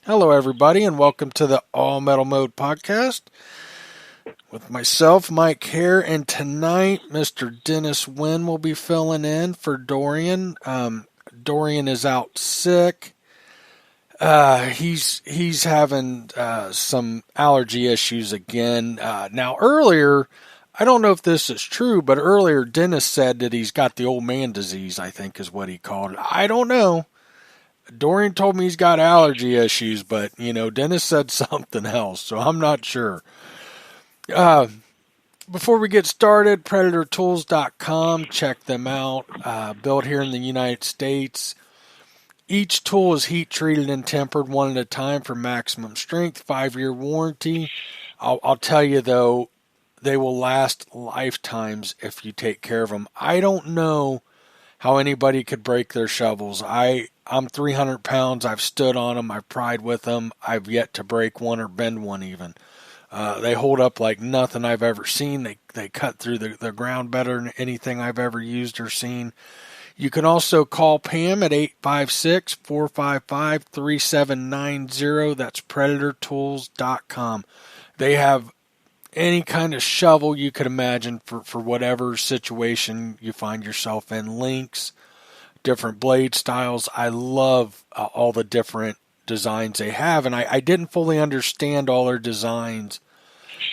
Hello, everybody, and welcome to the All Metal Mode podcast with myself, Mike Hare, and tonight, Mr. Dennis Wynne will be filling in for Dorian. Dorian is out sick. He's having some allergy issues again. Now, earlier, I don't know if this is true, but earlier Dennis said that he's got the old man disease, I think is what he called it. I don't know. Dorian told me he's got allergy issues, but, Dennis said something else, so I'm not sure. Before we get started, PredatorTools.com, check them out. Built here in the United States. Each tool is heat treated and tempered one at a time for maximum strength, 5-year warranty. I'll tell you, though, they will last lifetimes if you take care of them. I don't know how anybody could break their shovels. I'm 300 pounds. I've stood on them. I've pried with them. I've yet to break one or bend one even. They hold up like nothing I've ever seen. They cut through the ground better than anything I've ever used or seen. You can also call Pam at 856-455-3790. That's PredatorTools.com. They have any kind of shovel you could imagine for whatever situation you find yourself in. Links, different blade styles. I love all the different designs they have, and I didn't fully understand all their designs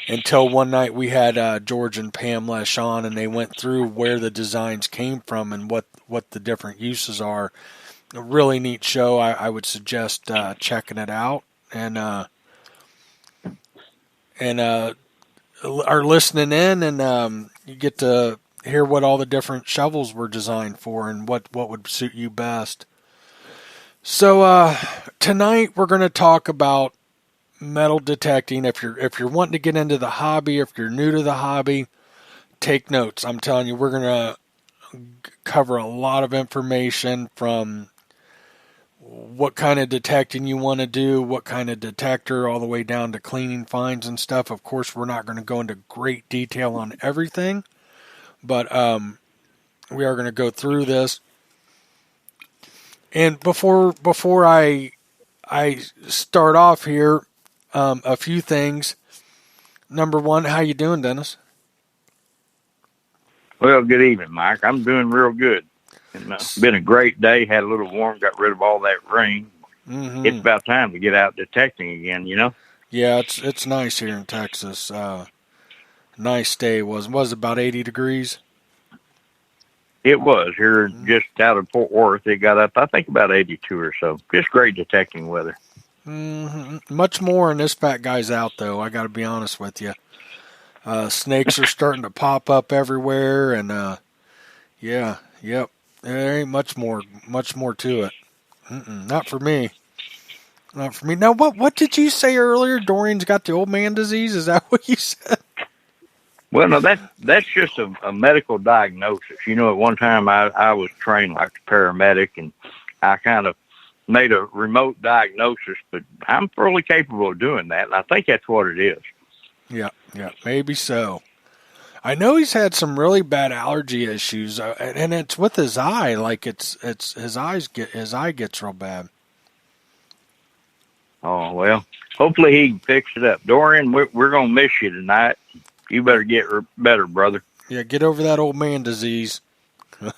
until one night we had George and Pam Lesh on, and they went through where the designs came from and what the different uses are. A really neat show. I would suggest checking it out and are listening in, and you get to hear what all the different shovels were designed for and what would suit you best. So tonight we're going to talk about metal detecting. If you're wanting to get into the hobby, if you're new to the hobby, take notes. I'm telling you, we're going to cover a lot of information from what kind of detecting you want to do, what kind of detector, all the way down to cleaning fines and stuff. Of course, we're not going to go into great detail on everything, but we are going to go through this. And before I start off here, a few things. Number one, how you doing, Dennis? Well, good evening, Mike. I'm doing real good. It's been a great day. Had a little warm, got rid of all that rain. Mm-hmm. It's about time to get out detecting again, Yeah, it's nice here in Texas. Nice day. Was about 80 degrees? It was. Here just out of Fort Worth, it got up, I think, about 82 or so. Just great detecting weather. Mm-hmm. Much more in this fat guy's out, though. I got to be honest with you. Snakes are starting to pop up everywhere, and yep. There ain't much more to it. Not for me. Not for me. Now, what did you say earlier? Dorian's got the old man disease? Is that what you said? Well, no, that's just a medical diagnosis. At one time I was trained like a paramedic, and I kind of made a remote diagnosis, but I'm fully capable of doing that, and I think that's what it is. Yeah, maybe so. I know he's had some really bad allergy issues, and it's with his eye. Like it's his eye gets real bad. Oh well, hopefully he can fix it up. Dorian, we're gonna miss you tonight. You better get better, brother. Yeah, get over that old man disease. You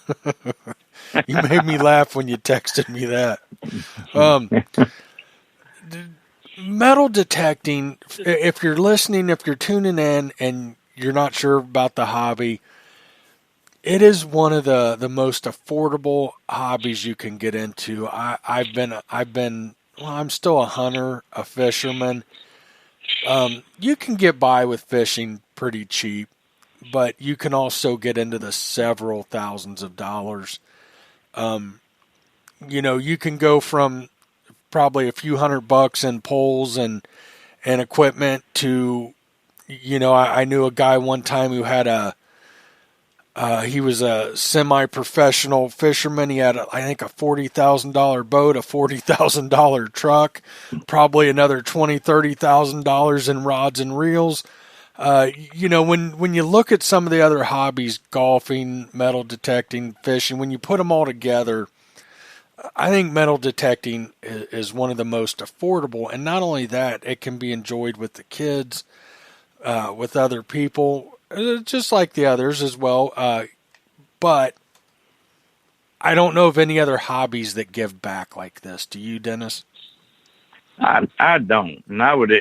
made me laugh when you texted me that. Metal detecting. If you're listening, if you're tuning in, and you're not sure about the hobby, it is one of the most affordable hobbies you can get into. I've been I'm still a hunter, a fisherman. You can get by with fishing pretty cheap, but you can also get into the several thousands of dollars. You can go from probably a few $100 in poles and equipment to, I knew a guy one time who had he was a semi-professional fisherman. He had, I think, a $40,000 boat, a $40,000 truck, probably another $20,000, $30,000 in rods and reels. When you look at some of the other hobbies, golfing, metal detecting, fishing, when you put them all together, I think metal detecting is one of the most affordable, and not only that, it can be enjoyed with the kids, with other people, just like the others as well. But I don't know of any other hobbies that give back like this. Do you, Dennis? I don't, and I would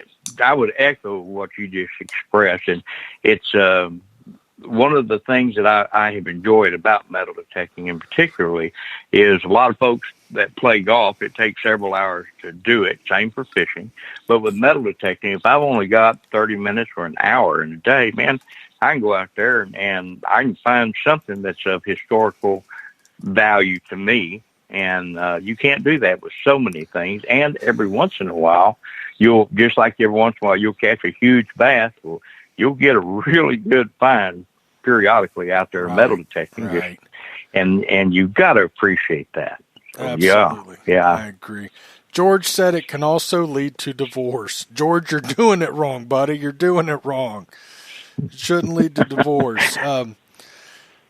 echo what you just expressed, and it's one of the things that I have enjoyed about metal detecting, in particularly, is a lot of folks that play golf. It takes several hours to do it. Same for fishing, but with metal detecting, if I've only got 30 minutes or an hour in a day, man, I can go out there and I can find something that's of historical value to me. And you can't do that with so many things. And every once in a while, you'll, just like every once in a while, you'll catch a huge bass. Well, you'll get a really good find periodically out there metal detecting. Right. And you've got to appreciate that. So, Absolutely. Yeah. I agree. George said it can also lead to divorce. George, you're doing it wrong, buddy. You're doing it wrong. It shouldn't lead to divorce.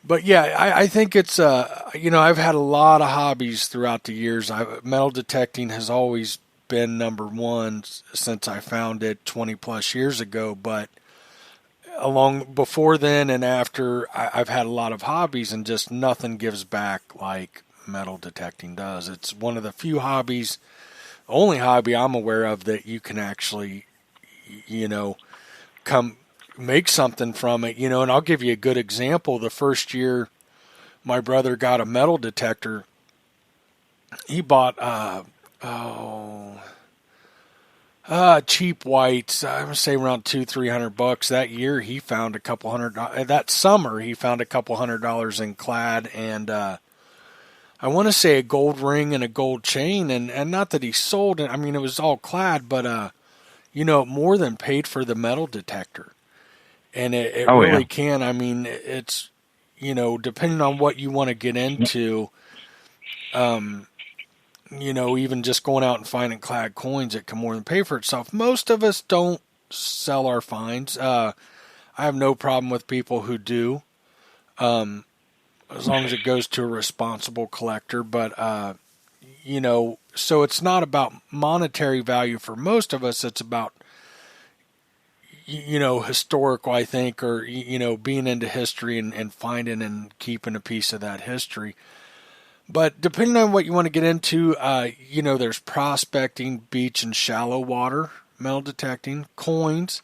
But yeah, I think it's, I've had a lot of hobbies throughout the years. Metal detecting has always been number one since I found it 20 plus years ago. But along before then and after, I've had a lot of hobbies, and just nothing gives back like metal detecting does. It's one of the few hobbies, only hobby I'm aware of that you can actually, come make something from it, and I'll give you a good example. The first year my brother got a metal detector, he bought cheap whites. I would say around $200-300. That year he found a couple hundred. That summer he found a couple $100 in clad, and I want to say a gold ring and a gold chain, and not that he sold it. I mean, it was all clad, but more than paid for the metal detector. And it really can. I mean, it's, depending on what you want to get into, even just going out and finding clad coins, it can more than pay for itself. Most of us don't sell our finds. I have no problem with people who do, as long as it goes to a responsible collector. But, so it's not about monetary value for most of us. It's about, historical, I think, or, being into history and finding and keeping a piece of that history. But depending on what you want to get into, there's prospecting, beach and shallow water, metal detecting, coins.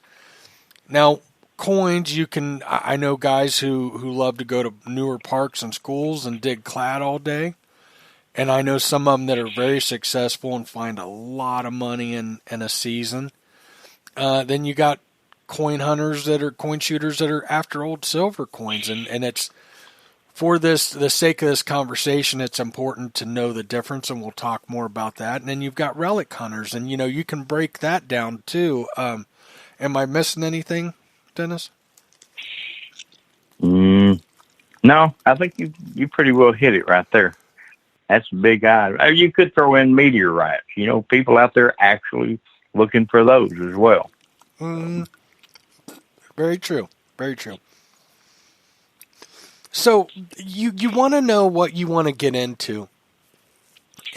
Now, coins, I know guys who love to go to newer parks and schools and dig clad all day. And I know some of them that are very successful and find a lot of money in a season. Then you got coin shooters that are after old silver coins. And it's, for the sake of this conversation, it's important to know the difference, and we'll talk more about that. And then you've got relic hunters, and, you can break that down too. Am I missing anything, Dennis? No, I think you pretty well hit it right there. That's a big eye. You could throw in meteorites. People out there actually looking for those as well. Very true. Very true. So you want to know what you want to get into,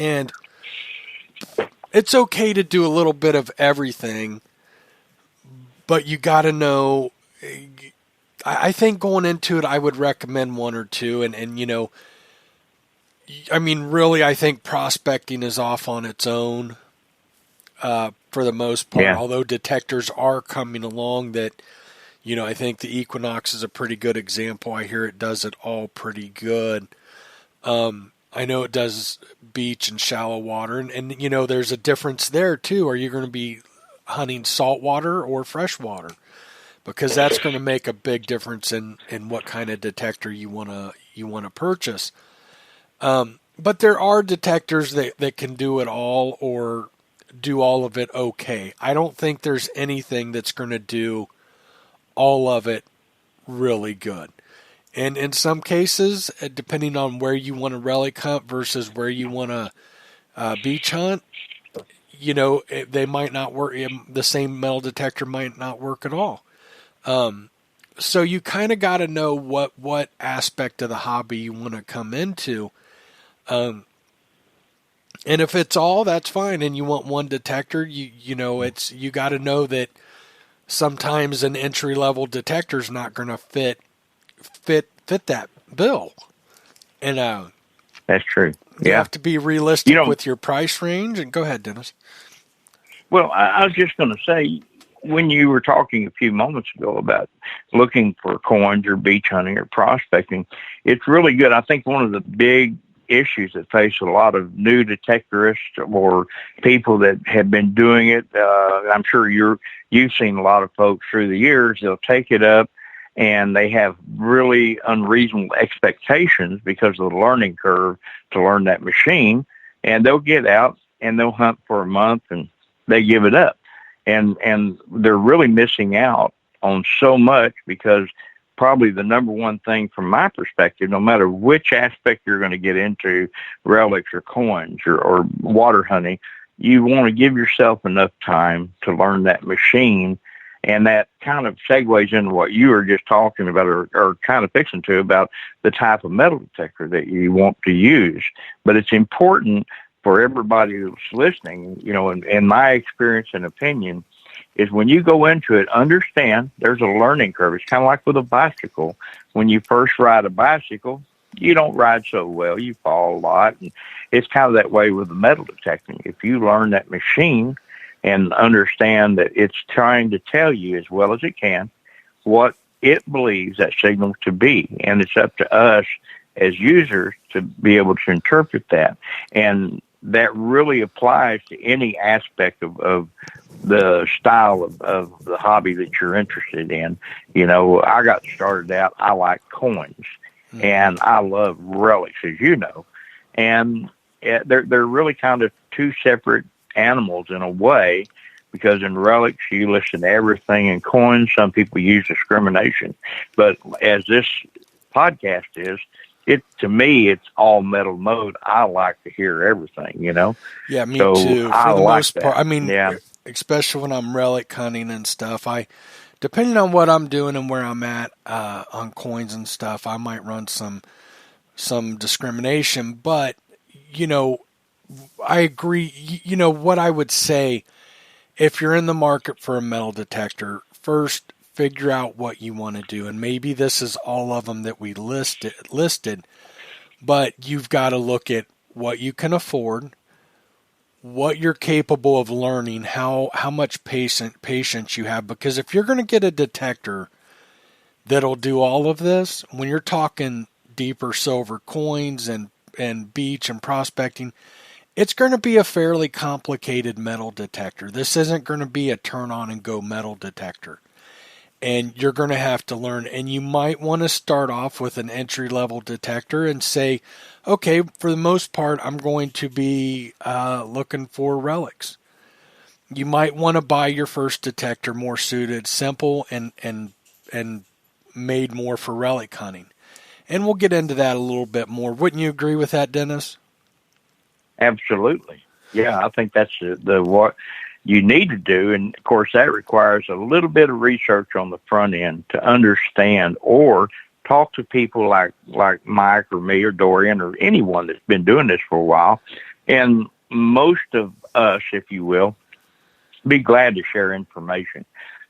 and it's okay to do a little bit of everything, but you got to know. I think going into it, I would recommend one or two, and really, I think prospecting is off on its own for the most part. Yeah. Although detectors are coming along that. I think the Equinox is a pretty good example. I hear it does it all pretty good. I know it does beach and shallow water, and there's a difference there too. Are you going to be hunting saltwater or freshwater? Because that's going to make a big difference in what kind of detector you want to purchase. But there are detectors that can do it all or do all of it okay. I don't think there's anything that's going to do all of it really good. And in some cases, depending on where you want to relic hunt versus where you want to beach hunt, they might not work. The same metal detector might not work at all. So you kind of got to know what aspect of the hobby you want to come into. And if it's all, that's fine. And you want one detector, you know, you got to know that sometimes an entry level detector is not going to fit that bill. And That's true. you Yeah. have to be realistic with your price range. And go ahead, Dennis. Well, I was just going to say, when you were talking a few moments ago about looking for coins or beach hunting or prospecting, it's really good. I think one of the big issues that face a lot of new detectorists or people that have been doing it, I'm sure you've seen a lot of folks through the years, they'll take it up and they have really unreasonable expectations because of the learning curve to learn that machine, and they'll get out and they'll hunt for a month and they give it up. And they're really missing out on so much, because probably the number one thing from my perspective, no matter which aspect you're going to get into, relics or coins or water hunting, you want to give yourself enough time to learn that machine. And that kind of segues into what you were just talking about, or kind of fixing to, about the type of metal detector that you want to use. But it's important for everybody who's listening, you know, in my experience and opinion, is when you go into it, understand there's a learning curve. It's kind of like with a bicycle. When you first ride a bicycle, you don't ride so well. You fall a lot. And it's kind of that way with the metal detecting. If you learn that machine and understand that it's trying to tell you as well as it can what it believes that signal to be, and it's up to us as users to be able to interpret that. And that really applies to any aspect of the style of the hobby that you're interested in. You know, I got started out, I like coins, and I love relics, as you know. And they're really kind of two separate animals in a way, because in relics you listen to everything. In coins, some people use discrimination. But as this podcast is, to me, it's all metal mode. I like to hear everything, you know? Yeah, me too. For the most part. I mean, yeah. Especially when I'm relic hunting and stuff, depending on what I'm doing and where I'm at on coins and stuff, I might run some discrimination. But, you know, I agree. You know, what I would say, if you're in the market for a metal detector, first figure out what you want to do. And maybe this is all of them that we listed, but you've got to look at what you can afford, what you're capable of learning, how much patience you have. Because if you're going to get a detector that'll do all of this, when you're talking deeper silver coins and beach and prospecting, it's going to be a fairly complicated metal detector. This isn't going to be a turn on and go metal detector. And you're going to have to learn. And you might want to start off with an entry-level detector and say, okay, for the most part, I'm going to be looking for relics. You might want to buy your first detector more suited, simple, and made more for relic hunting. And we'll get into that a little bit more. Wouldn't you agree with that, Dennis? Absolutely. Yeah, I think that's the what you need to do. And of course, that requires a little bit of research on the front end to understand, or talk to people like Mike or me or Dorian or anyone that's been doing this for a while. And most of us, if you will, be glad to share information.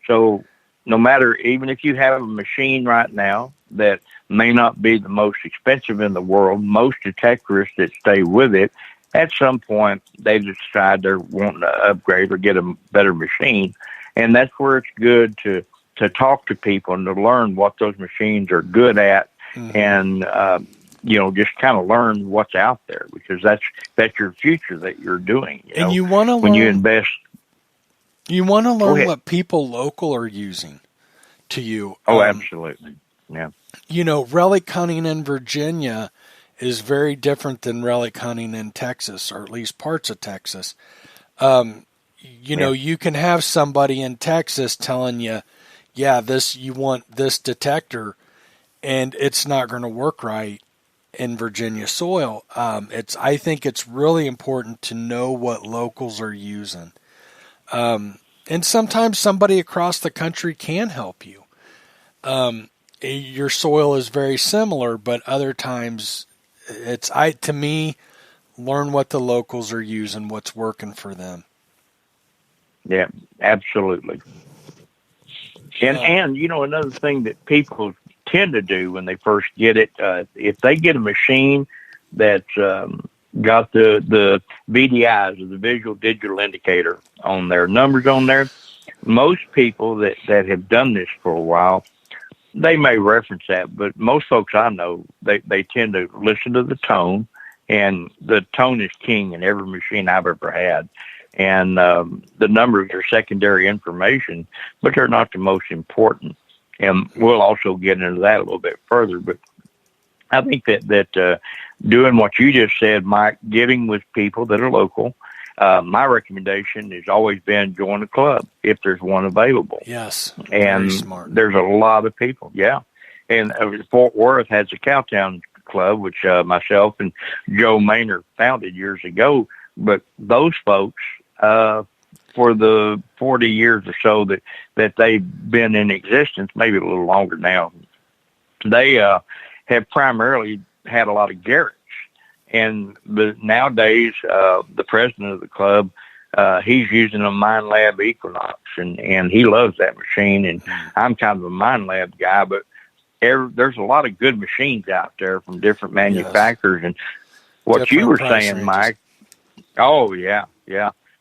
So no matter, even if you have a machine right now that may not be the most expensive in the world, most detectorists that stay with it, at some point, they decide they're wanting to upgrade or get a better machine. And that's where it's good to talk to people and to learn what those machines are good at, and, you know, just kind of learn what's out there, because that's your future that you're doing. And you want to when learn, you invest. You want to learn what people local are using to you. Oh, absolutely. Yeah. You know, relic hunting in Virginia is very different than relic hunting in Texas, or at least parts of Texas. You know, you can have somebody in Texas telling you, yeah, you want this detector, and it's not going to work right in Virginia soil. I think it's really important to know what locals are using. And sometimes somebody across the country can help you. Your soil is very similar, but other times to me, Learn what the locals are using, what's working for them. Yeah, absolutely. And you know, another thing that people tend to do when they first get it, if they get a machine that's got the VDIs, or the visual digital indicator, on their numbers on there, most people that have done this for a while, they may reference that, but most folks I know, they tend to listen to the tone, and the tone is king in every machine I've ever had. And the numbers are secondary information, but they're not the most important. And we'll also get into that a little bit further. But I think that doing what you just said, Mike, getting with people that are local, my recommendation has always been join a club if there's one available. Yes, and very smart. There's a lot of people, yeah. And Fort Worth has a Cowtown Club, which myself and Joe Maynard founded years ago. But those folks, for the 40 years or so that they've been in existence, maybe a little longer now, they have primarily had a lot of Garrett's. But nowadays, the president of the club, he's using a Mind Lab Equinox, and he loves that machine. And I'm kind of a Mind Lab guy, but there's a lot of good machines out there from different manufacturers. Yes. And what different you were saying, ranges. Mike, oh, yeah.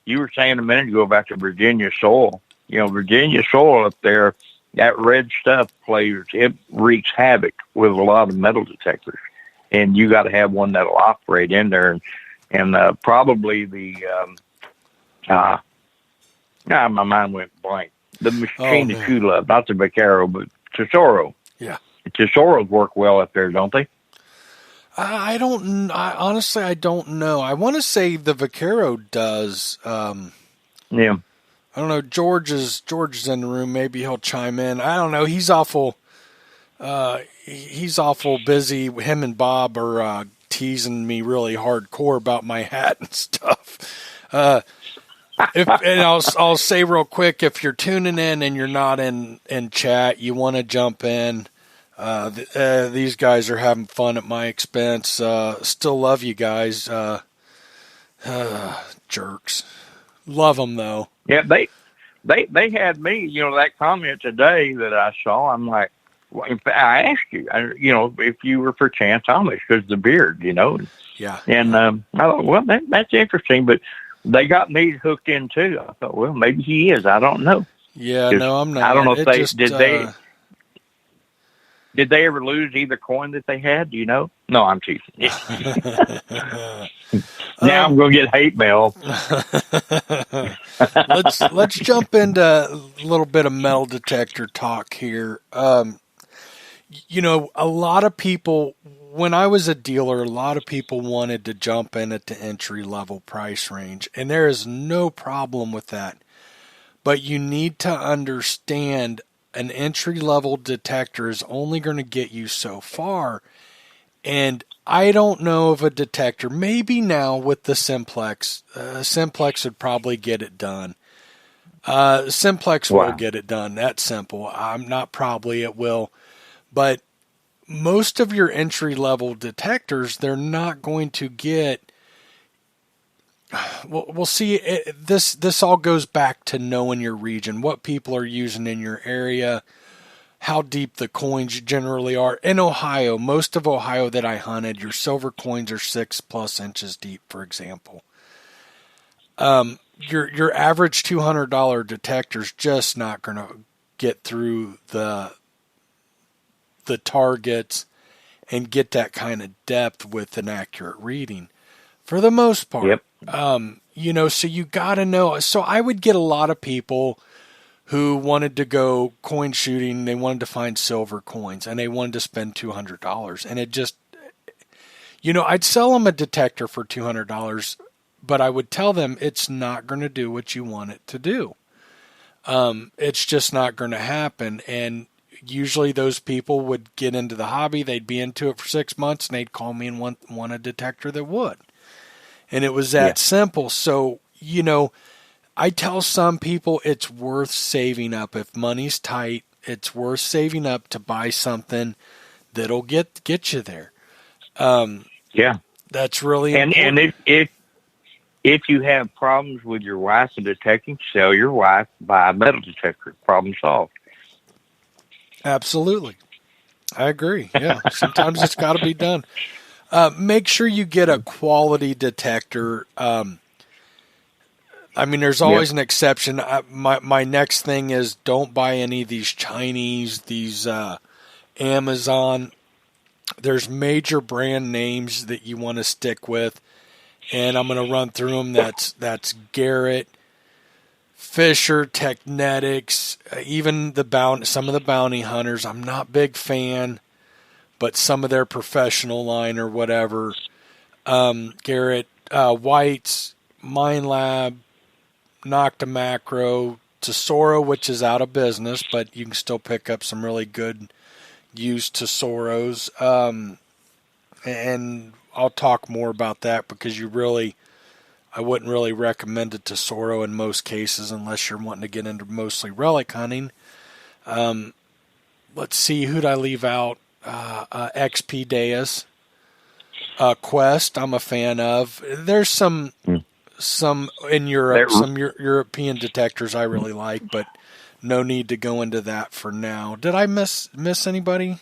You were saying a minute ago about the Virginia soil. You know, Virginia soil up there, that red stuff it wreaks havoc with a lot of metal detectors. And you got to have one that'll operate in there. And probably my mind went blank. The machine that you love, not the Vaquero, but Tesoro. Yeah. Tesoros work well up there, don't they? Honestly, I don't know. I want to say the Vaquero does. Yeah. I don't know. George is in the room. Maybe he'll chime in. I don't know. He's awful busy. Him and Bob are teasing me really hardcore about my hat and stuff. I'll say real quick, if you're tuning in and you're not in chat, you want to jump in. These guys are having fun at my expense. Still love you guys. Jerks. Love them though. Yeah, they had me, that comment today that I saw. I'm like, well, in fact, I asked you, if you were for Chance Amish because the beard, Yeah. And I thought, well, that's interesting, but they got me hooked in too. I thought, well, maybe he is. I don't know. Yeah, no, I'm not. I don't know if did they ever lose either coin that they had? Do you know? No, I'm teasing. Now I'm going to get hate mail. Let's jump into a little bit of metal detector talk here. A lot of people, when I was a dealer, a lot of people wanted to jump in at the entry-level price range, and there is no problem with that. But you need to understand an entry-level detector is only going to get you so far. And I don't know of a detector, maybe now with the Simplex. Simplex would probably get it done. Simplex will get it done. That's simple. I'm not probably, it will. But most of your entry-level detectors, they're not going to get... We'll see. This all goes back to knowing your region, what people are using in your area, how deep the coins generally are. In Ohio, most of Ohio that I hunted, your silver coins are 6+ inches deep, for example. Your average $200 detector's just not going to get through the targets and get that kind of depth with an accurate reading, for the most part. Yep. So you got to know. So I would get a lot of people who wanted to go coin shooting. They wanted to find silver coins and they wanted to spend $200. And it just, I'd sell them a detector for $200, but I would tell them it's not going to do what you want it to do. It's just not going to happen. And usually those people would get into the hobby. They'd be into it for 6 months and they'd call me and want a detector that would. And it was that simple. So, I tell some people it's worth saving up. If money's tight, it's worth saving up to buy something that'll get you there. Yeah. That's really And important. if you have problems with your wife in detecting, sell your wife, buy a metal detector. Problem solved. Absolutely. I agree. Yeah. Sometimes it's got to be done. Make sure you get a quality detector. I mean, there's Yep. always an exception. My next thing is don't buy any of these Chinese, these Amazon. There's major brand names that you want to stick with, and I'm going to run through them. That's Garrett, Fisher, Technetics, even some of the bounty hunters. I'm not big fan, but some of their professional line or whatever. Garrett, White's, Mine Lab, Nocta Macro, Tesoro, which is out of business, but you can still pick up some really good used Tesoros. And I'll talk more about that because I wouldn't really recommend a Tesoro in most cases unless you're wanting to get into mostly relic hunting. Let's see, who'd I leave out? XP Deus, Quest. I'm a fan of. There's some in Europe, That some European detectors I really like, but no need to go into that for now. Did I miss anybody?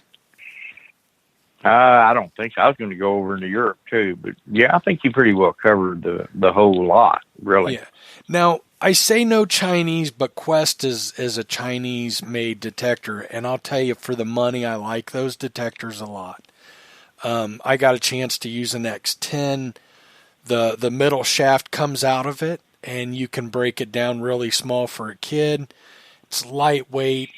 I don't think so. I was going to go over into Europe too, but yeah, I think you pretty well covered the whole lot, really. Yeah. Now I say no Chinese, but Quest is a Chinese made detector, and I'll tell you, for the money, I like those detectors a lot. I got a chance to use an X10. The middle shaft comes out of it, and you can break it down really small for a kid. It's lightweight,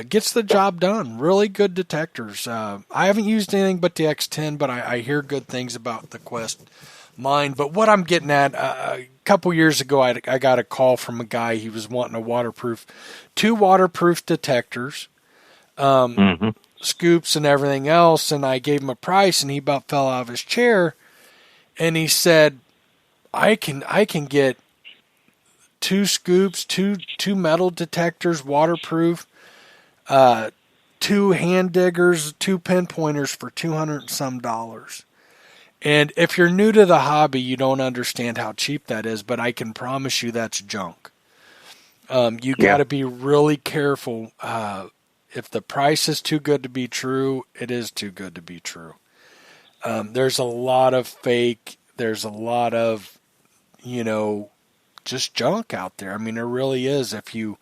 gets the job done. Really good detectors. I haven't used anything but the X10, but I hear good things about the Quest mine. But what I'm getting at, a couple years ago, I got a call from a guy. He was wanting two waterproof detectors, Hmm. scoops and everything else, and I gave him a price, and he about fell out of his chair. And he said, I can get two scoops, two metal detectors, waterproof, two hand diggers, two pinpointers for $200 and some dollars. And if you're new to the hobby, you don't understand how cheap that is, but I can promise you that's junk. You got Yeah. to be really careful. If the price is too good to be true, it is too good to be true. There's a lot of fake. There's a lot of, just junk out there. I mean, there really is. If you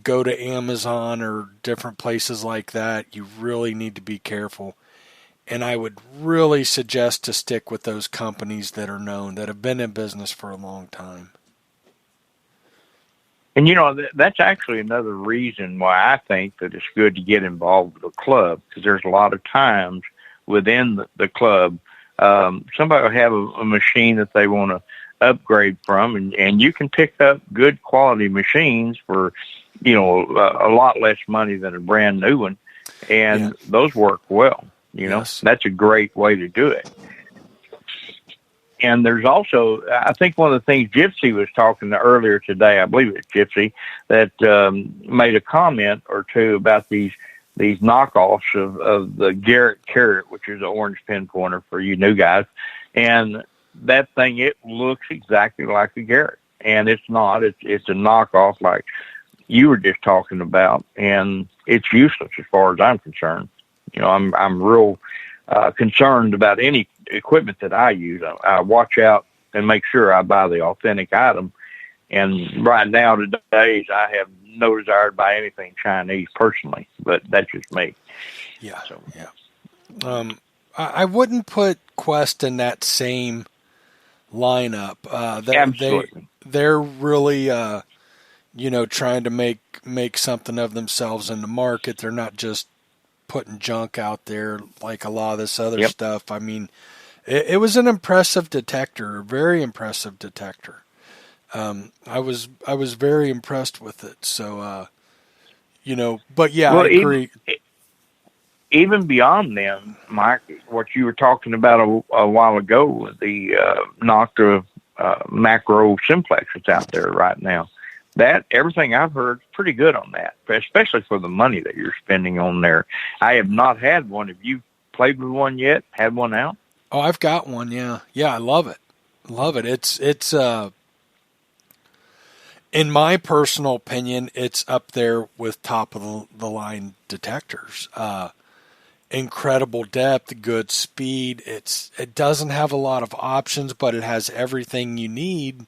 go to Amazon or different places like that, you really need to be careful. And I would really suggest to stick with those companies that are known, that have been in business for a long time. And that's actually another reason why I think that it's good to get involved with a club, because there's a lot of times within the club, somebody will have a machine that they want to upgrade from, and you can pick up good quality machines for a lot less money than a brand new one, Yeah. and those work well. Yes. That's a great way to do it. And there's also, I think one of the things Gypsy was talking to earlier today, I believe it's Gypsy, that made a comment or two about these knockoffs of the Garrett Carrot, which is an orange pinpointer for you new guys. And that thing, it looks exactly like a Garrett. And it's not. It's a knockoff like you were just talking about. And it's useless as far as I'm concerned. I'm real concerned about any equipment that I use. I watch out and make sure I buy the authentic item. And right now, today's, I have no desire to buy anything Chinese personally, but that's just me. Yeah. So. Yeah. I wouldn't put Quest in that same lineup. Absolutely. They're really, trying to make something of themselves in the market. They're not just putting junk out there like a lot of this other Yep. stuff. I mean, it was an impressive detector, a very impressive detector. I was very impressed with it. So, but yeah, I Well, agree. even beyond them, Mike, what you were talking about a while ago, the Nocta macro simplex that's out there right now. That everything I've heard is pretty good on that, especially for the money that you're spending on there. I have not had one. Have you played with one yet? Had one out? Oh, I've got one. Yeah. Yeah. I love it. Love it. It's, in my personal opinion, it's up there with top of the line detectors. Incredible depth, good speed. It doesn't have a lot of options, but it has everything you need.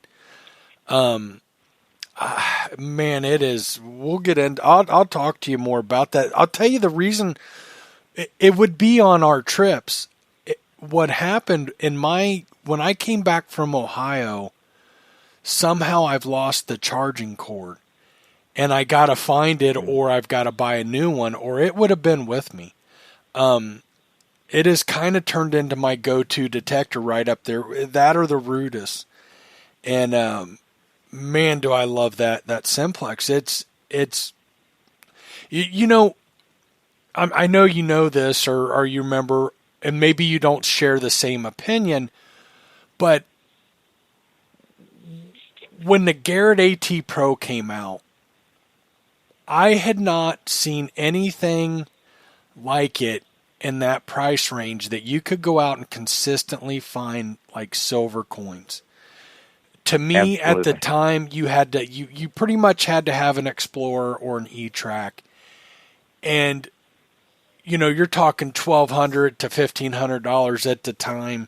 Um, Man, it is. We'll get into. I'll talk to you more about that. I'll tell you the reason. It would be on our trips. What happened when I came back from Ohio? Somehow I've lost the charging cord, and I gotta find it, or I've got to buy a new one, or it would have been with me. It has kind of turned into my go-to detector right up there. That or the Rudis, and man, do I love that Simplex. It's you know, I know you know this, or you remember, and maybe you don't share the same opinion, but when the Garrett AT Pro came out, I had not seen anything like it in that price range that you could go out and consistently find like silver coins. To me, at the Absolutely. time, you pretty much had to have an Explorer or an E-Track, and you're talking $1,200 to $1,500 at the time.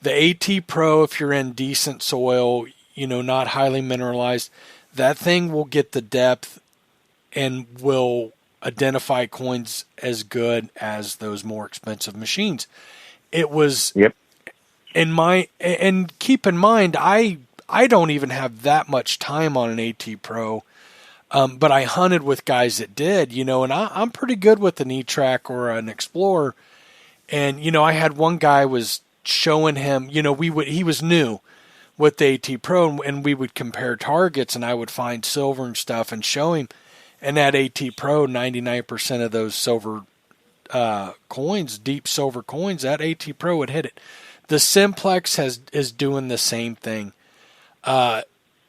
The AT Pro, if you're in decent soil, not highly mineralized, that thing will get the depth and will identify coins as good as those more expensive machines. It was Yep. and keep in mind, I don't even have that much time on an AT Pro, but I hunted with guys that did, and I'm pretty good with an E-Track or an Explorer. And, I had one guy was showing him, he was new with the AT Pro, and we would compare targets, and I would find silver and stuff and show him. And that AT Pro, 99% of those silver coins, deep silver coins, that AT Pro would hit it. The Simplex is doing the same thing.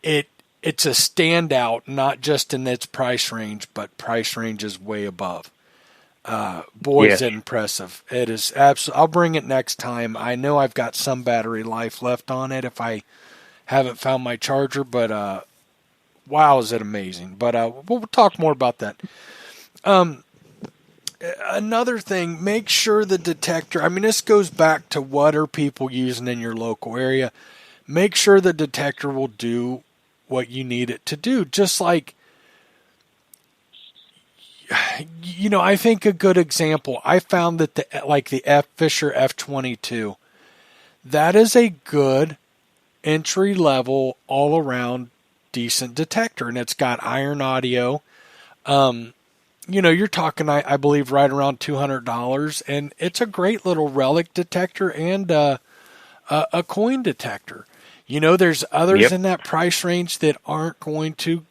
It's a standout, not just in its price range, but price range is way above. Boy, is Yes. it impressive. It is absolutely. I'll bring it next time. I know I've got some battery life left on it if I haven't found my charger, but wow, is it amazing. But we'll talk more about that. Another thing, make sure the detector, this goes back to what are people using in your local area. Make sure the detector will do what you need it to do. Just like, I think a good example, I found that the F Fisher F22, that is a good entry level all around decent detector, and it's got iron audio. You're talking, I believe, right around $200, and it's a great little relic detector and a coin detector. There's others Yep. in that price range that aren't going to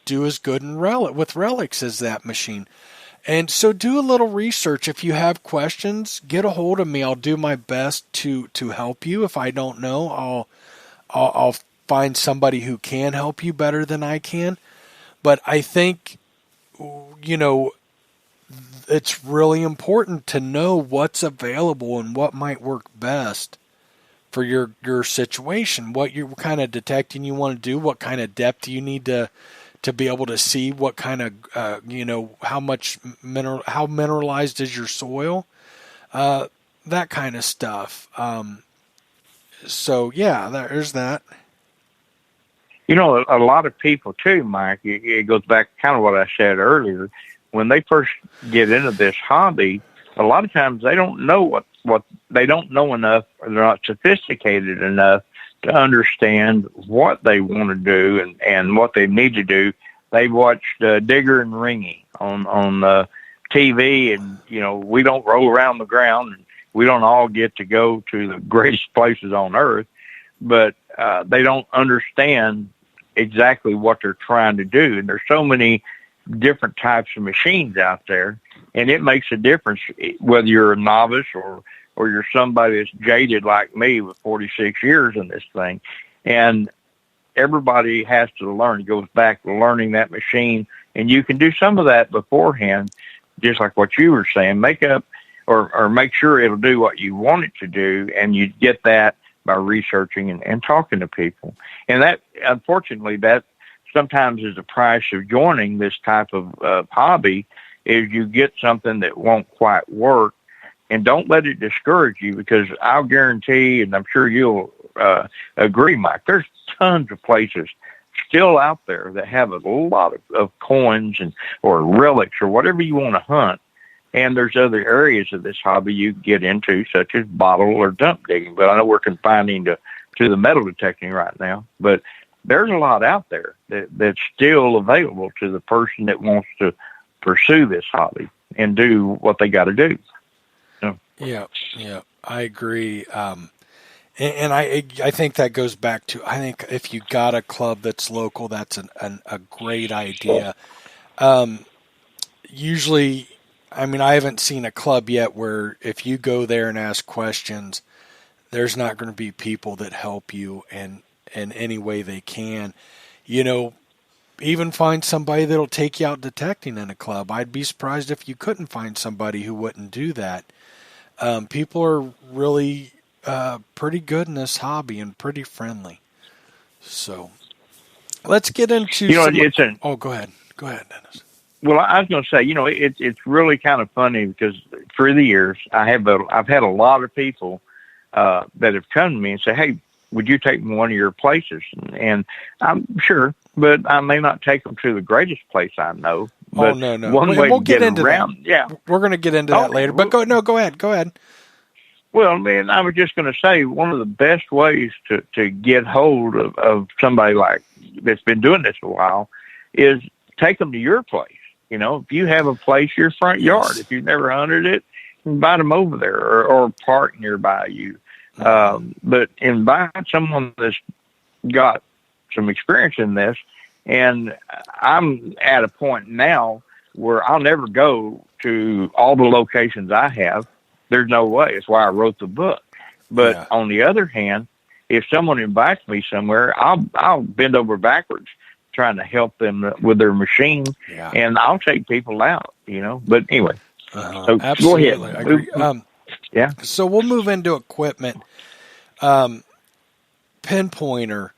do as good with relics as that machine. And so do a little research. If you have questions, get a hold of me. I'll do my best to help you. If I don't know, I'll find somebody who can help you better than I can. But I think, it's really important to know what's available and what might work best for your situation, what kind of detecting you want to do, what kind of depth you need to be able to see, what kind of how much how mineralized is your soil, that kind of stuff. So yeah, there's that. A lot of people too, Mike. It goes back kind of what I said earlier. When they first get into this hobby, a lot of times they don't know what they don't know enough, or they're not sophisticated enough to understand what they want to do and what they need to do. They watched Digger and Ringy on TV, and we don't roll around the ground, and we don't all get to go to the greatest places on earth, but they don't understand exactly what they're trying to do. And there's so many different types of machines out there, and it makes a difference whether you're a novice or you're somebody that's jaded like me with 46 years in this thing. And everybody has to learn. It goes back to learning that machine, and you can do some of that beforehand, just like what you were saying. Make up or make sure it'll do what you want it to do, and you get that by researching and talking to people. And that, unfortunately, that sometimes is the price of joining this type of hobby, is you get something that won't quite work. And don't let it discourage you, because I'll guarantee, and I'm sure you'll agree, Mike, there's tons of places still out there that have a lot of coins or relics or whatever you want to hunt. And there's other areas of this hobby you get into, such as bottle or dump digging. But I know we're confining to the metal detecting right now. But there's a lot out there that's still available to the person that wants to pursue this hobby and do what they got to do. So. Yeah, I agree. And I think that goes back to, I think if you got a club that's local, that's a great idea. Usually, I mean, I haven't seen a club yet where if you go there and ask questions, there's not going to be people that help you in any way they can. You know, even find somebody that'll take you out detecting in a club. I'd be surprised if you couldn't find somebody who wouldn't do that. People are really pretty good in this hobby and pretty friendly. So let's get into go ahead, Dennis. Well, I was going to say, it's really kind of funny, because through the years, I've had a lot of people that have come to me and say, "Hey, would you take me one of your places?" And I'm sure, but I may not take them to the greatest place I know. But no. One way we'll to get into around, that. Yeah, we're going to get into that later. But go ahead. Well, man, I was just going to say, one of the best ways to get hold of somebody like that's been doing this a while is take them to your place. If you have a place, your front yard, if you've never hunted it, invite them over there or park nearby you. But invite someone that's got some experience in this. And I'm at a point now where I'll never go to all the locations I have. There's no way. It's why I wrote the book. But on the other hand, if someone invites me somewhere, I'll bend over backwards trying to help them with their machine, and I'll take people out, But anyway, so absolutely. Go ahead. I agree. So we'll move into equipment. Pinpointer.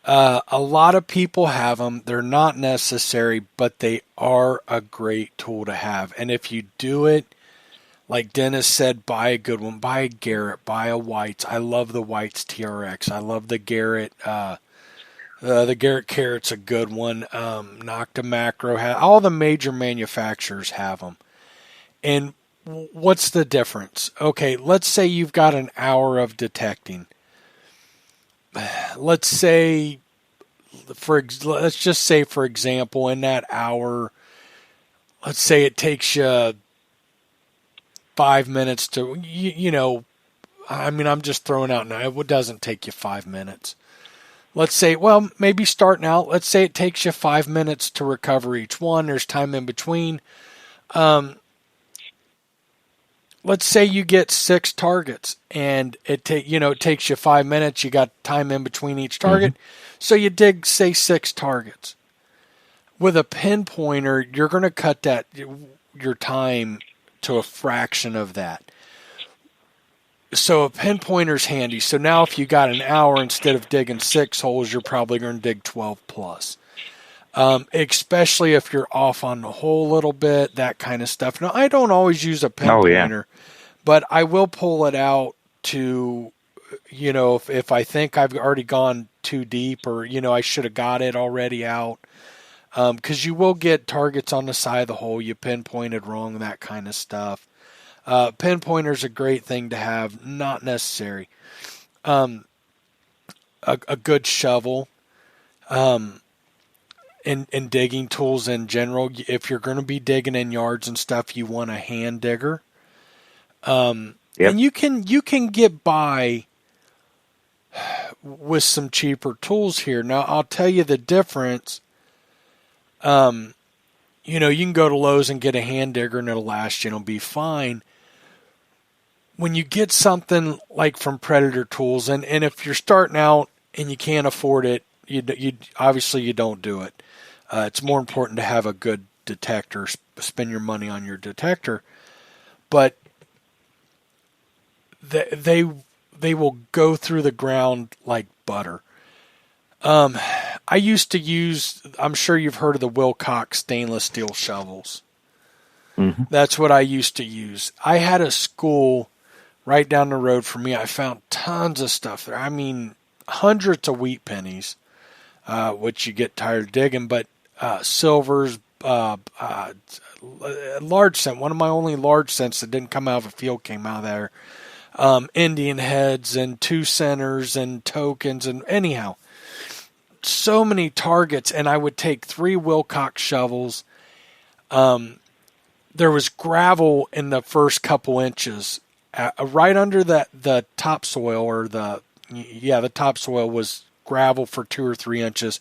A lot of people have them. They're not necessary, but they are a great tool to have. And if you do it, like Dennis said, buy a good one. Buy a Garrett. Buy a White's. I love the White's TRX. I love the Garrett. The Garrett Carrot's a good one. Nocta Macro. All the major manufacturers have them. And what's the difference? Okay, let's say you've got an hour of detecting. Let's just say, for example, in that hour, let's say it takes you 5 minutes to, I'm just throwing out now. It doesn't take you 5 minutes. Let's say, maybe starting out, let's say it takes you 5 minutes to recover each one. There's time in between. Let's say you get 6 targets and it takes you 5 minutes. You got time in between each target. Mm-hmm. So you dig, say, 6 targets. With a pinpointer, you're going to cut your time to a fraction of that. So a pinpointer's handy. So now if you got an hour, instead of digging 6 holes, you're probably going to dig 12 plus. Especially if you're off on the hole a little bit, that kind of stuff. Now, I don't always use a pinpointer, but I will pull it out to, if I think I've already gone too deep, or, I should have got it already out. Because you will get targets on the side of the hole, you pinpointed wrong, that kind of stuff. Pinpointer's a great thing to have, not necessary. A good shovel, and digging tools in general. If you're going to be digging in yards and stuff, you want a hand digger. And you can get by with some cheaper tools here. Now, I'll tell you the difference. You can go to Lowe's and get a hand digger and it'll last you and it'll be fine. When you get something like from Predator Tools, and if you're starting out and you can't afford it, you obviously you don't do it. It's more important to have a good detector. Spend your money on your detector. But they will go through the ground like butter. I used to use, I'm sure you've heard of the Wilcox stainless steel shovels. Mm-hmm. That's what I used to use. I had a school right down the road from me. I found tons of stuff there. I mean, hundreds of wheat pennies, which you get tired of digging, but silvers, large cent. One of my only large cents that didn't come out of a field came out of there. Indian heads and 2 centers and tokens, and anyhow, so many targets. And I would take 3 Wilcox shovels. There was gravel in the first couple inches, right under the topsoil, or the topsoil was gravel for 2 or 3 inches,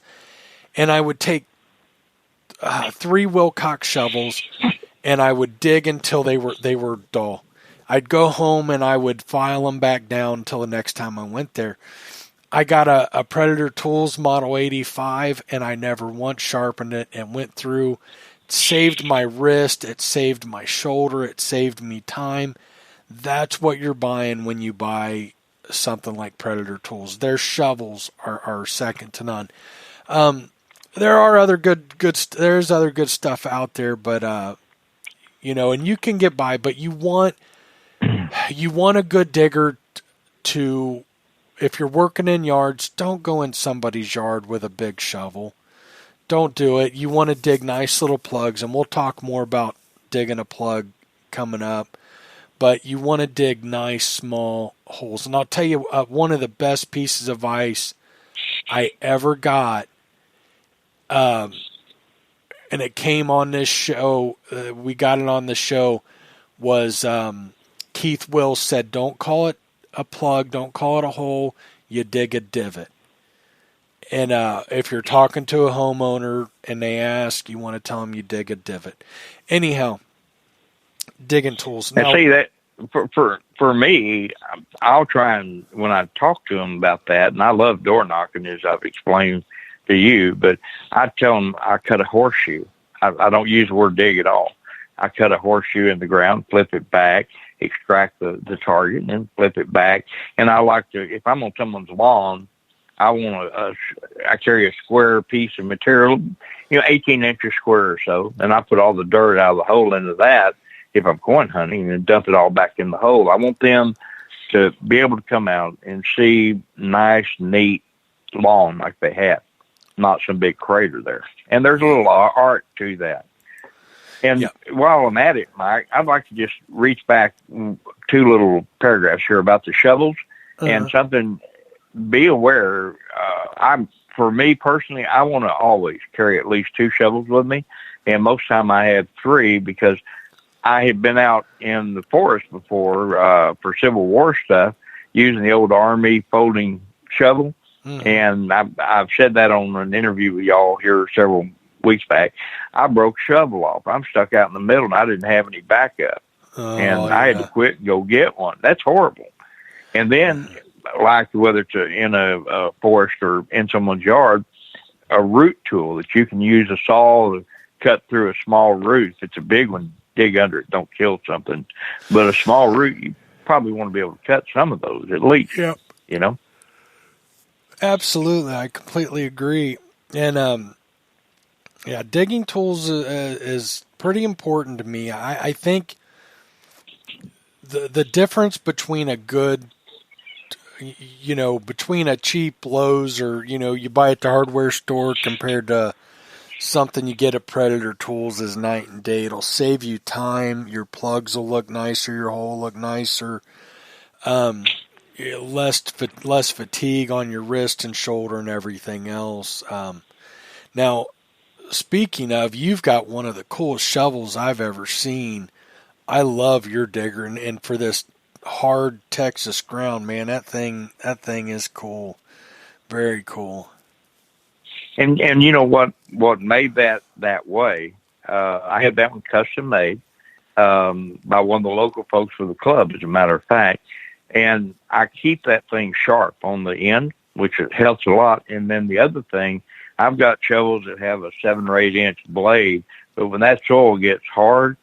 and I would take 3 Wilcox shovels, and I would dig until they were dull. I'd go home and I would file them back down until the next time I went there. I got a Predator Tools Model 85, and I never once sharpened it, and went through. It saved my wrist, it saved my shoulder, it saved me time. That's what you're buying when you buy something like Predator Tools. Their shovels are second to none. There are other there's other good stuff out there, but and you can get by, but you want a good digger to, if you're working in yards, don't go in somebody's yard with a big shovel. Don't do it. You want to dig nice little plugs, and we'll talk more about digging a plug coming up. But you want to dig nice, small holes. And I'll tell you, one of the best pieces of advice I ever got, and it came on this show, we got it on the show, was Keith Wills said, don't call it a plug, don't call it a hole, you dig a divot. And if you're talking to a homeowner and they ask, you want to tell them you dig a divot. Anyhow, digging tools. Now, see that for me, I'll try, and when I talk to them about that, and I love door knocking, as I've explained to you, but I tell them I cut a horseshoe. I don't use the word dig at all. I cut a horseshoe in the ground, flip it back, extract the target, and then flip it back. And I like to, if I'm on someone's lawn, I carry a square piece of material, 18 inches square or so, and I put all the dirt out of the hole into that if I'm corn hunting, and dump it all back in the hole. I want them to be able to come out and see nice, neat lawn like they have, not some big crater there. And there's a little art to that. And while I'm at it, Mike, I'd like to just reach back 2 little paragraphs here about the shovels and something. Be aware, for me personally, I want to always carry at least 2 shovels with me. And most of the time I have 3, because I had been out in the forest before for Civil War stuff using the old Army folding shovel. And I've said that on an interview with y'all here several weeks back. I broke shovel off. I'm stuck out in the middle, and I didn't have any backup. I had to quit and go get one. That's horrible. And then, like whether it's in a forest or in someone's yard, a root tool that you can use a saw to cut through a small root. If it's a big one, dig under it, don't kill something. But a small root, you probably want to be able to cut some of those at least. Yep. Absolutely, I completely agree. And digging tools is pretty important to me. I think the difference between a good, between a cheap Lowe's or, you buy at the hardware store compared to something you get at Predator Tools is night and day. It'll save you time. Your plugs will look nicer. Your hole will look nicer. Less fatigue on your wrist and shoulder and everything else. Now, speaking of, you've got one of the coolest shovels I've ever seen. I love your digger, and for this hard Texas ground, man, that thing is cool. Very cool. And you know what made that way? I had that one custom made by one of the local folks for the club, as a matter of fact. And I keep that thing sharp on the end, which it helps a lot. And then the other thing, I've got shovels that have a 7 or 8 inch blade, but when that soil gets hard,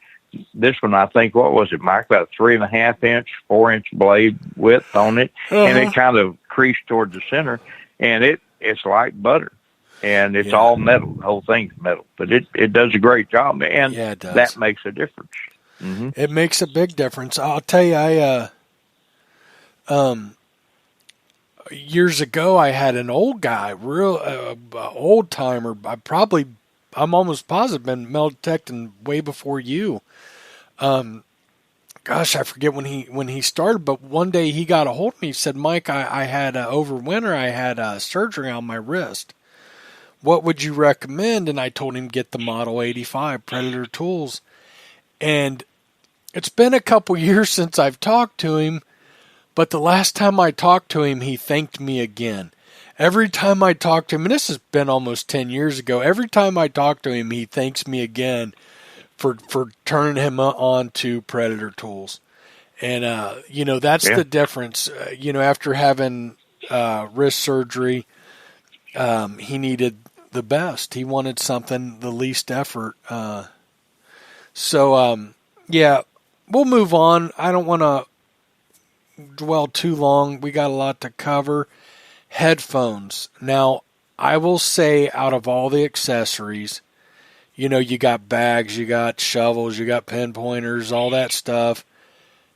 this one, I think, what was it, Mike? About 3.5 inch, 4 inch blade width on it, and it kind of creased towards the center, and it's like butter, and it's all metal. The whole thing's metal, but it does a great job, and it does. That makes a difference. Mm-hmm. It makes a big difference. I'll tell you, years ago, I had an old guy, real old timer. I'm almost positive been metal detecting way before you. Gosh, I forget when he started, but one day he got a hold of me. He said, "Mike, I had over winter, I had surgery on my wrist. What would you recommend?" And I told him get the Model 85 Predator tools. And it's been a couple years since I've talked to him, but the last time I talked to him, he thanked me again. Every time I talk to him, and this has been almost 10 years ago, every time I talk to him, he thanks me again for turning him on to Predator tools. And, that's the difference. After having wrist surgery, he needed the best. He wanted something, the least effort. We'll move on. I don't want to dwell too long. We got a lot to cover. Headphones. Now, I will say out of all the accessories, you got bags, you got shovels, you got pinpointers, all that stuff.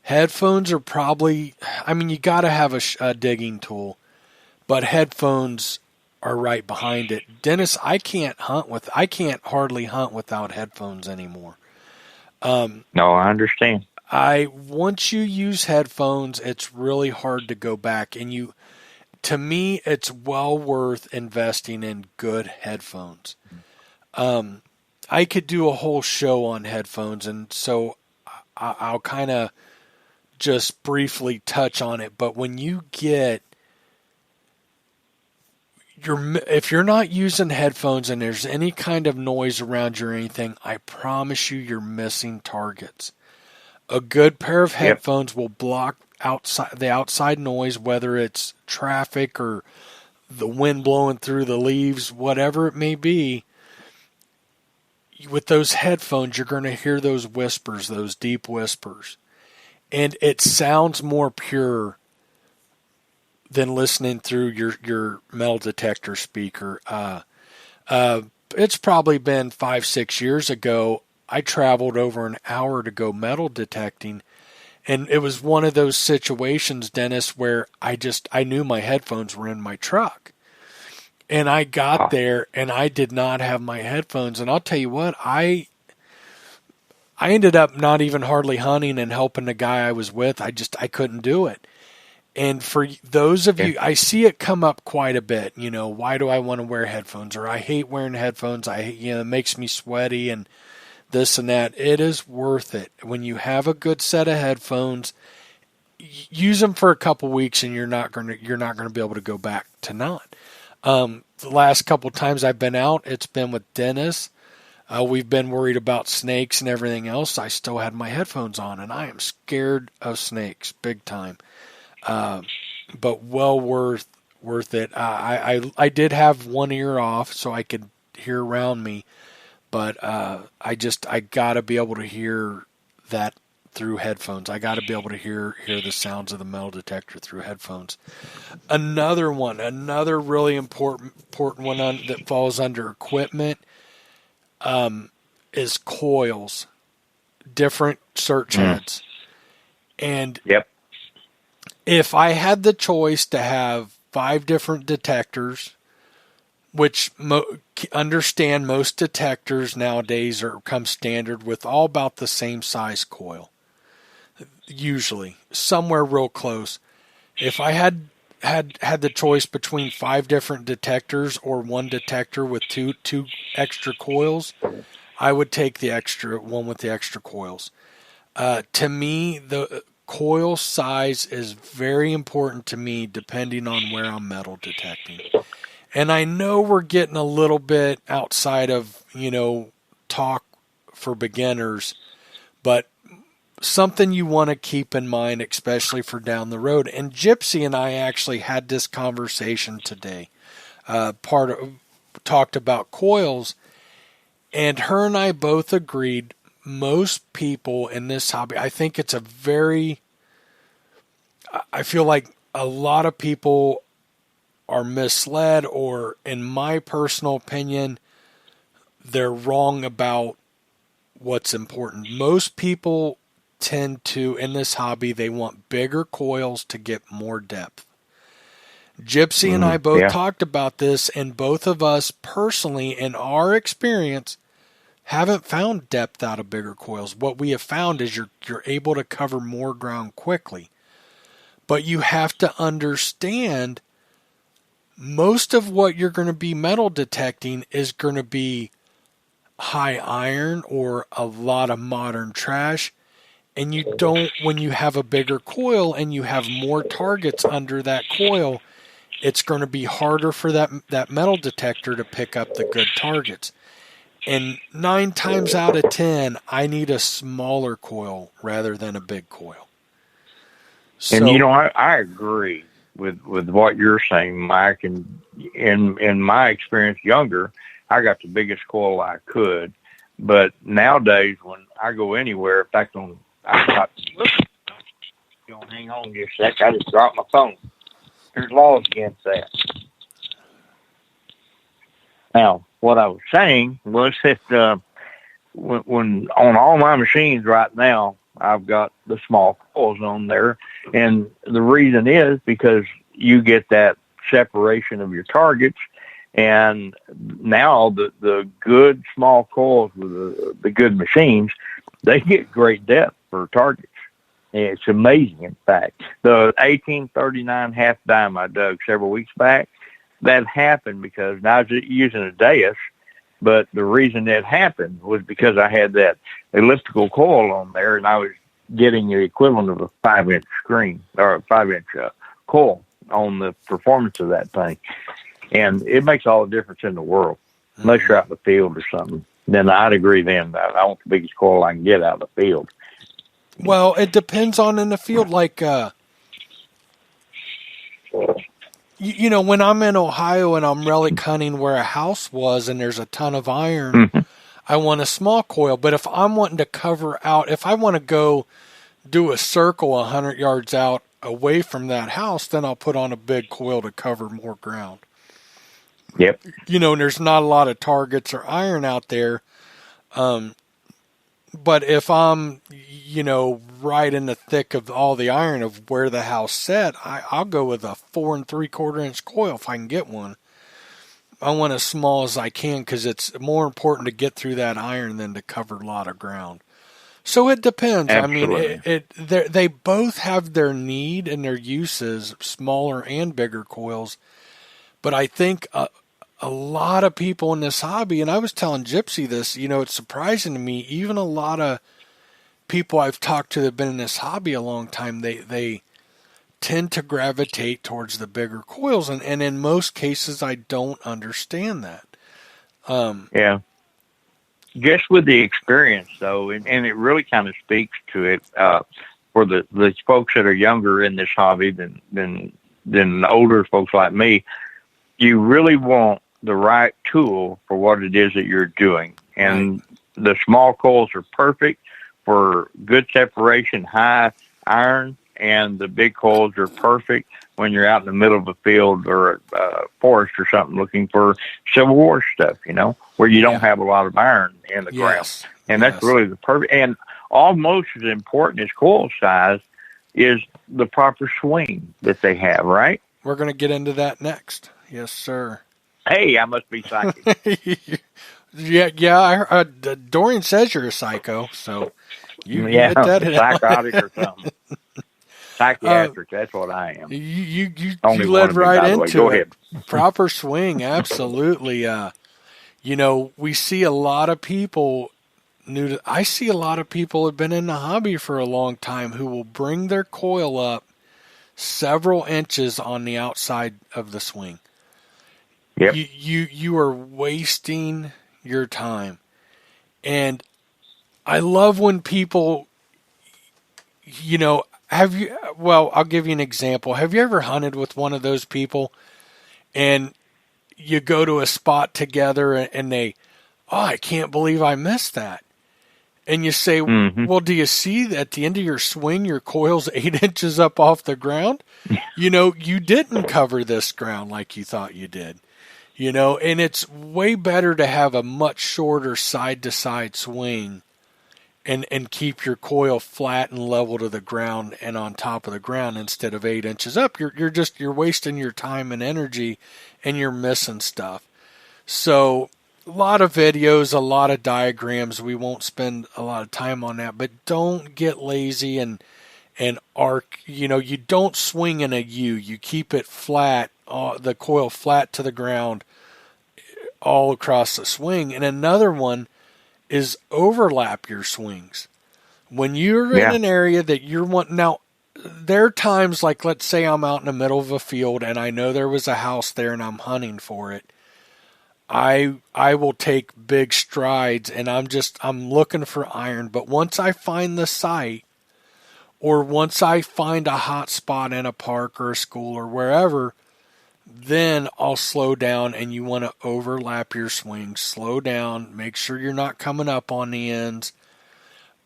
Headphones are probably, you got to have a digging tool, but headphones are right behind it. Dennis, I can't hardly hunt without headphones anymore. No, I understand. Once you use headphones, it's really hard to go back. And to me, it's well worth investing in good headphones. I could do a whole show on headphones, and so I'll kind of just briefly touch on it. But when you if you're not using headphones and there's any kind of noise around you or anything, I promise you're missing targets. A good pair of headphones will block the outside noise, whether it's traffic or the wind blowing through the leaves, whatever it may be. With those headphones, you're going to hear those whispers, those deep whispers. And it sounds more pure than listening through your metal detector speaker. It's probably been 5-6 years ago. I traveled over an hour to go metal detecting, and it was one of those situations, Dennis, where I knew my headphones were in my truck. And I got there, and I did not have my headphones. And I'll tell you what, I ended up not even hardly hunting and helping the guy I was with. I couldn't do it. And for those of you, I see it come up quite a bit. Why do I want to wear headphones? Or I hate wearing headphones. It makes me sweaty and this and that. It is worth it. When you have a good set of headphones, use them for a couple weeks, and you're not going to be able to go back to not. The last couple times I've been out, it's been with Dennis. We've been worried about snakes and everything else. I still had my headphones on, and I am scared of snakes big time. But well worth it. I did have one ear off so I could hear around me, but I gotta be able to hear that through headphones. I gotta be able to hear the sounds of the metal detector through headphones. Another really important one that falls under equipment is coils, different search heads, and if I had the choice to have 5 different detectors, which understand most detectors nowadays come standard with all about the same size coil, usually somewhere real close. If I had the choice between 5 different detectors or one detector with two extra coils, I would take the extra one with the extra coils. To me, the coil size is very important to me depending on where I'm metal detecting. And I know we're getting a little bit outside of, talk for beginners, but something you want to keep in mind, especially for down the road. And Gypsy and I actually had this conversation today. Talked about coils, and her and I both agreed most people in this hobby, I think it's I feel like a lot of people are misled, or in my personal opinion, they're wrong about what's important. Most people tend to, in this hobby, they want bigger coils to get more depth. Gypsy and I both talked about this, and both of us personally, in our experience, haven't found depth out of bigger coils. What we have found is you're able to cover more ground quickly. But you have to understand most of what you're going to be metal detecting is going to be high iron or a lot of modern trash. And you don't, when you have a bigger coil and you have more targets under that coil, it's going to be harder for that metal detector to pick up the good targets. And 9 times out of 10, I need a smaller coil rather than a big coil. So, and I agree with what you're saying, Mike. And in my experience, younger, I got the biggest coil I could. But nowadays, when I go anywhere, in fact, you don't hang on just a sec. I just dropped my phone. There's laws against that. Now, what I was saying was that when on all my machines right now, I've got the small coils on there, and the reason is because you get that separation of your targets, and now the good small coils with the good machines, they get great depth for targets. It's amazing, in fact. The 1839 half dime I dug several weeks back, that happened because I was using a Deus, but the reason that happened was because I had that elliptical coil on there, and I was getting the equivalent of a 5-inch screen or a 5-inch coil on the performance of that thing. And it makes all the difference in the world, unless you're out in the field or something. Then I'd agree then. I want the biggest coil I can get out of the field. Well, it depends on in the field. Like, when I'm in Ohio and I'm relic hunting where a house was and there's a ton of iron, I want a small coil. But if I'm wanting to cover out, if I want to go do a circle 100 yards out away from that house, then I'll put on a big coil to cover more ground. Yep. And there's not a lot of targets or iron out there. But if I'm, right in the thick of all the iron of where the house set, I'll go with a 4 3/4 inch coil if I can get one. I want as small as I can because it's more important to get through that iron than to cover a lot of ground. So it depends. Absolutely. I mean, they both have their need and their uses, smaller and bigger coils. But I think a lot of people in this hobby, and I was telling Gypsy this, it's surprising to me, even a lot of people I've talked to that have been in this hobby a long time, they tend to gravitate towards the bigger coils. And in most cases, I don't understand that. Yeah. Just with the experience, though, and it really kind of speaks to it for the folks that are younger in this hobby than older folks like me. You really want the right tool for what it is that you're doing. And the small coils are perfect for good separation, high iron, and the big coils are perfect when you're out in the middle of a field or a forest or something looking for Civil War stuff, where you don't have a lot of iron in the ground. And that's really the perfect. And almost as important as coil size is the proper swing that they have, right? We're going to get into that next. Yes, sir. Hey, I must be psychic. yeah. Dorian says you're a psycho, so you hit that psychotic or something. Psychiatric, that's what I am. You led right into it. Proper swing, absolutely. We see a lot of people I see a lot of people have been in the hobby for a long time who will bring their coil up several inches on the outside of the swing. Yep. You are wasting your time. And I love when people, I'll give you an example. Have you ever hunted with one of those people and you go to a spot together and they, I can't believe I missed that. And you say, well, do you see at the end of your swing, your coil's 8 inches up off the ground? You didn't cover this ground like you thought you did. And it's way better to have a much shorter side-to-side swing and keep your coil flat and level to the ground and on top of the ground instead of 8 inches up. You're wasting your time and energy, and you're missing stuff. So a lot of videos, a lot of diagrams. We won't spend a lot of time on that, but don't get lazy and arc. You don't swing in a U. You keep it flat, the coil flat to the ground all across the swing. And another one is overlap your swings. When you're in an area that you're wanting, now there are times like, let's say I'm out in the middle of a field and I know there was a house there and I'm hunting for it. I will take big strides and I'm looking for iron. But once I find the site, or once I find a hot spot in a park or a school or wherever, then I'll slow down, and you want to overlap your swing. Slow down. Make sure you're not coming up on the ends.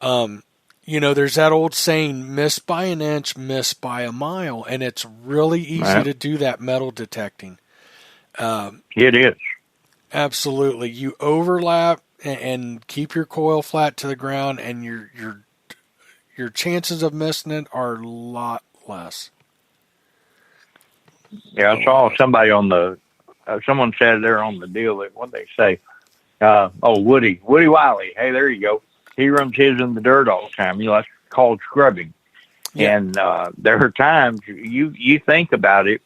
There's that old saying, miss by an inch, miss by a mile. And it's really easy to do that metal detecting. It is. Absolutely. You overlap and keep your coil flat to the ground, and your chances of missing it are a lot less. Yeah, I saw somebody on someone said there on the deal that, what they say, Woody Wiley. Hey, there you go. He runs his in the dirt all the time. That's called scrubbing. Yeah. And there are times you think about it,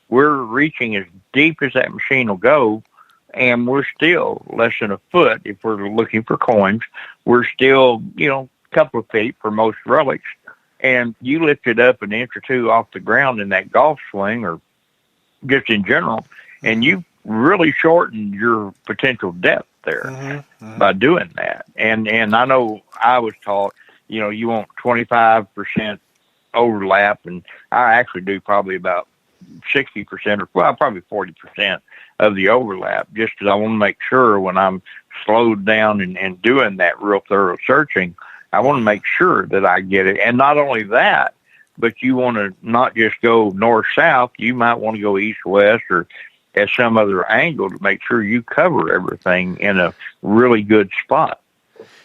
we're reaching as deep as that machine will go, and we're still less than a foot if we're looking for coins. We're still, a couple of feet for most relics. And you lift it up an inch or two off the ground in that golf swing or just in general, and you really shortened your potential depth there by doing that. And I know I was taught, you want 25% overlap, and I actually do probably about 60% or probably 40% of the overlap, just because I want to make sure when I'm slowed down and doing that real thorough searching, I want to make sure that I get it. And not only that, but you want to not just go north-south. You might want to go east-west or at some other angle to make sure you cover everything in a really good spot.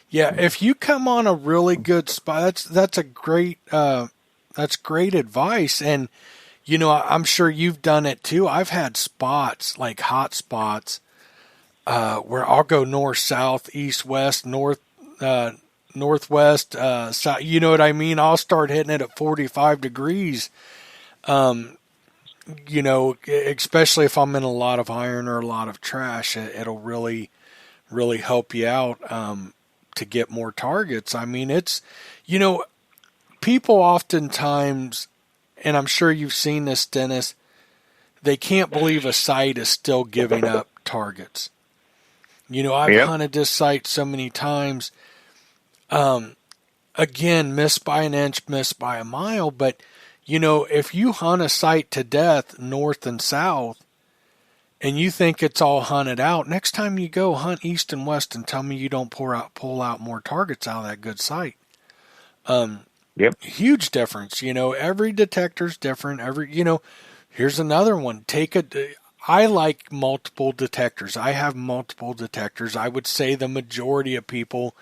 Yeah, if you come on a really good spot, that's great advice. And I'm sure you've done it too. I've had spots, like hot spots, where I'll go north, south, east, west, northwest, south. You know what I mean? I'll start hitting it at 45 degrees. Especially if I'm in a lot of iron or a lot of trash, it'll really, really help you out to get more targets. I mean, it's, people oftentimes, and I'm sure you've seen this, Dennis, they can't believe a site is still giving up targets. I've hunted this site so many times. Again, miss by an inch, miss by a mile. But, if you hunt a site to death north and south and you think it's all hunted out, next time you go, hunt east and west and tell me you don't pull out more targets out of that good site. Huge difference. Every detector's different. Here's another one. I like multiple detectors. I have multiple detectors. I would say the majority of people,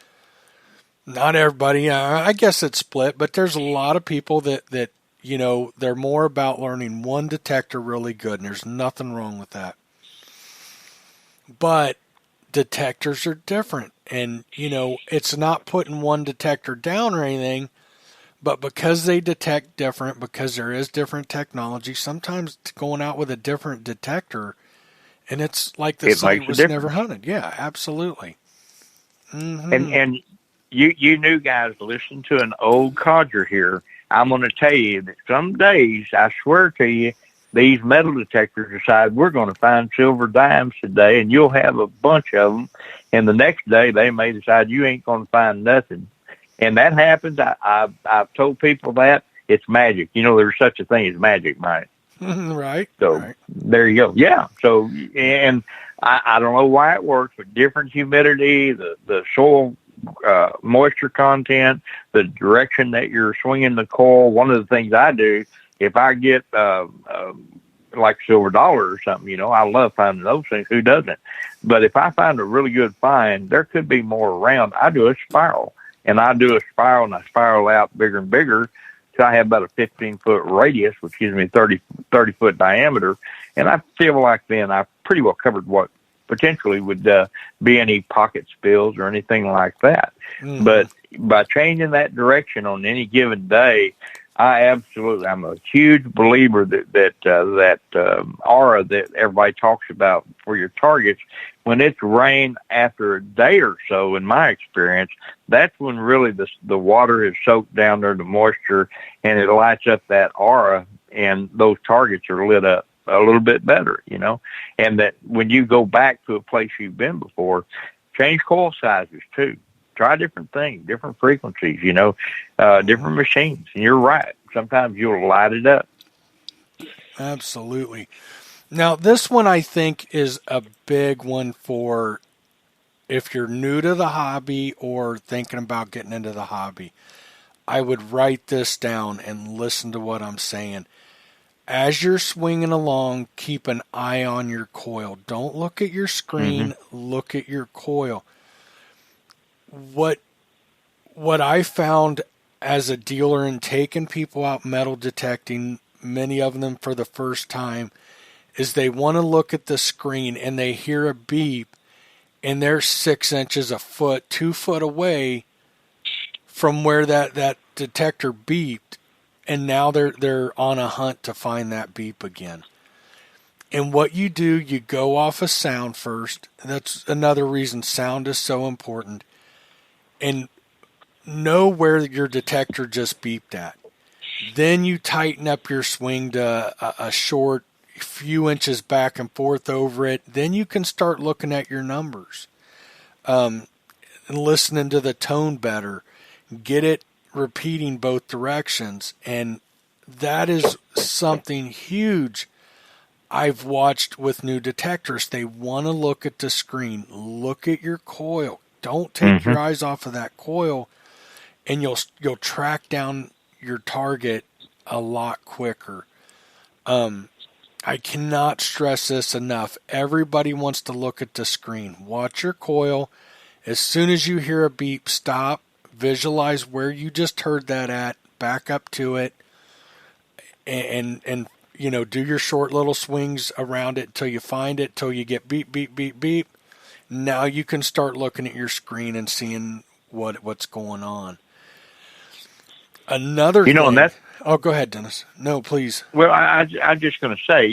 not everybody, I guess it's split, but there's a lot of people that they're more about learning one detector really good, and there's nothing wrong with that. But detectors are different, and, it's not putting one detector down or anything, but because they detect different, because there is different technology, sometimes going out with a different detector, and it's like the site was never hunted. Yeah, absolutely. Mm-hmm. And you new guys listen to an old codger here. I'm going to tell you that some days, I swear to you, these metal detectors decide we're going to find silver dimes today, and you'll have a bunch of them. And the next day, they may decide you ain't going to find nothing. And that happens. I've told people that. It's magic. There's such a thing as magic, Mike. Right. So right. There you go. Yeah. So, and I don't know why it works, but different humidity, the soil moisture content, the direction that you're swinging the coil. One of the things I do, if I get like silver dollar or something, I love finding those things. Who doesn't? But if I find a really good find, there could be more around. I do a spiral, and I spiral out bigger and bigger till I have about a 15-foot radius, which gives me 30-foot diameter. And I feel like then I pretty well covered what potentially would be any pocket spills or anything like that. Mm-hmm. But by changing that direction on any given day, I'm a huge believer that aura that everybody talks about for your targets, when it's rained after a day or so, in my experience, that's when really the water is soaked down there, the moisture, and it lights up that aura, and those targets are lit up a little bit better, and that when you go back to a place you've been before, change coil sizes too. Try different things, different frequencies, different machines. And you're right. Sometimes you'll light it up. Absolutely. Now, this one I think is a big one for if you're new to the hobby or thinking about getting into the hobby. I would write this down and listen to what I'm saying. As you're swinging along, keep an eye on your coil. Don't look at your screen. Look at your coil. What I found as a dealer in taking people out metal detecting, many of them for the first time, is they want to look at the screen and they hear a beep and they're 6 inches, a foot, 2 foot away from where that detector beeped, and now they're on a hunt to find that beep again. And what you do, you go off of sound first. That's another reason sound is so important. And know where your detector just beeped at. Then you tighten up your swing to a short few inches back and forth over it. Then you can start looking at your numbers and listening to the tone better. Get it repeating both directions. And that is something huge I've watched with new detectors. They want to look at the screen. Look at your coil. Don't take your eyes off of that coil, and you'll track down your target a lot quicker. I cannot stress this enough. Everybody wants to look at the screen. Watch your coil. As soon as you hear a beep, stop. Visualize where you just heard that at. Back up to it, and do your short little swings around it till you find it, till you get beep, beep, beep, beep. Now you can start looking at your screen and seeing what's going on. Another thing. And that's. Oh, go ahead, Dennis. No, please. Well, I'm just going to say,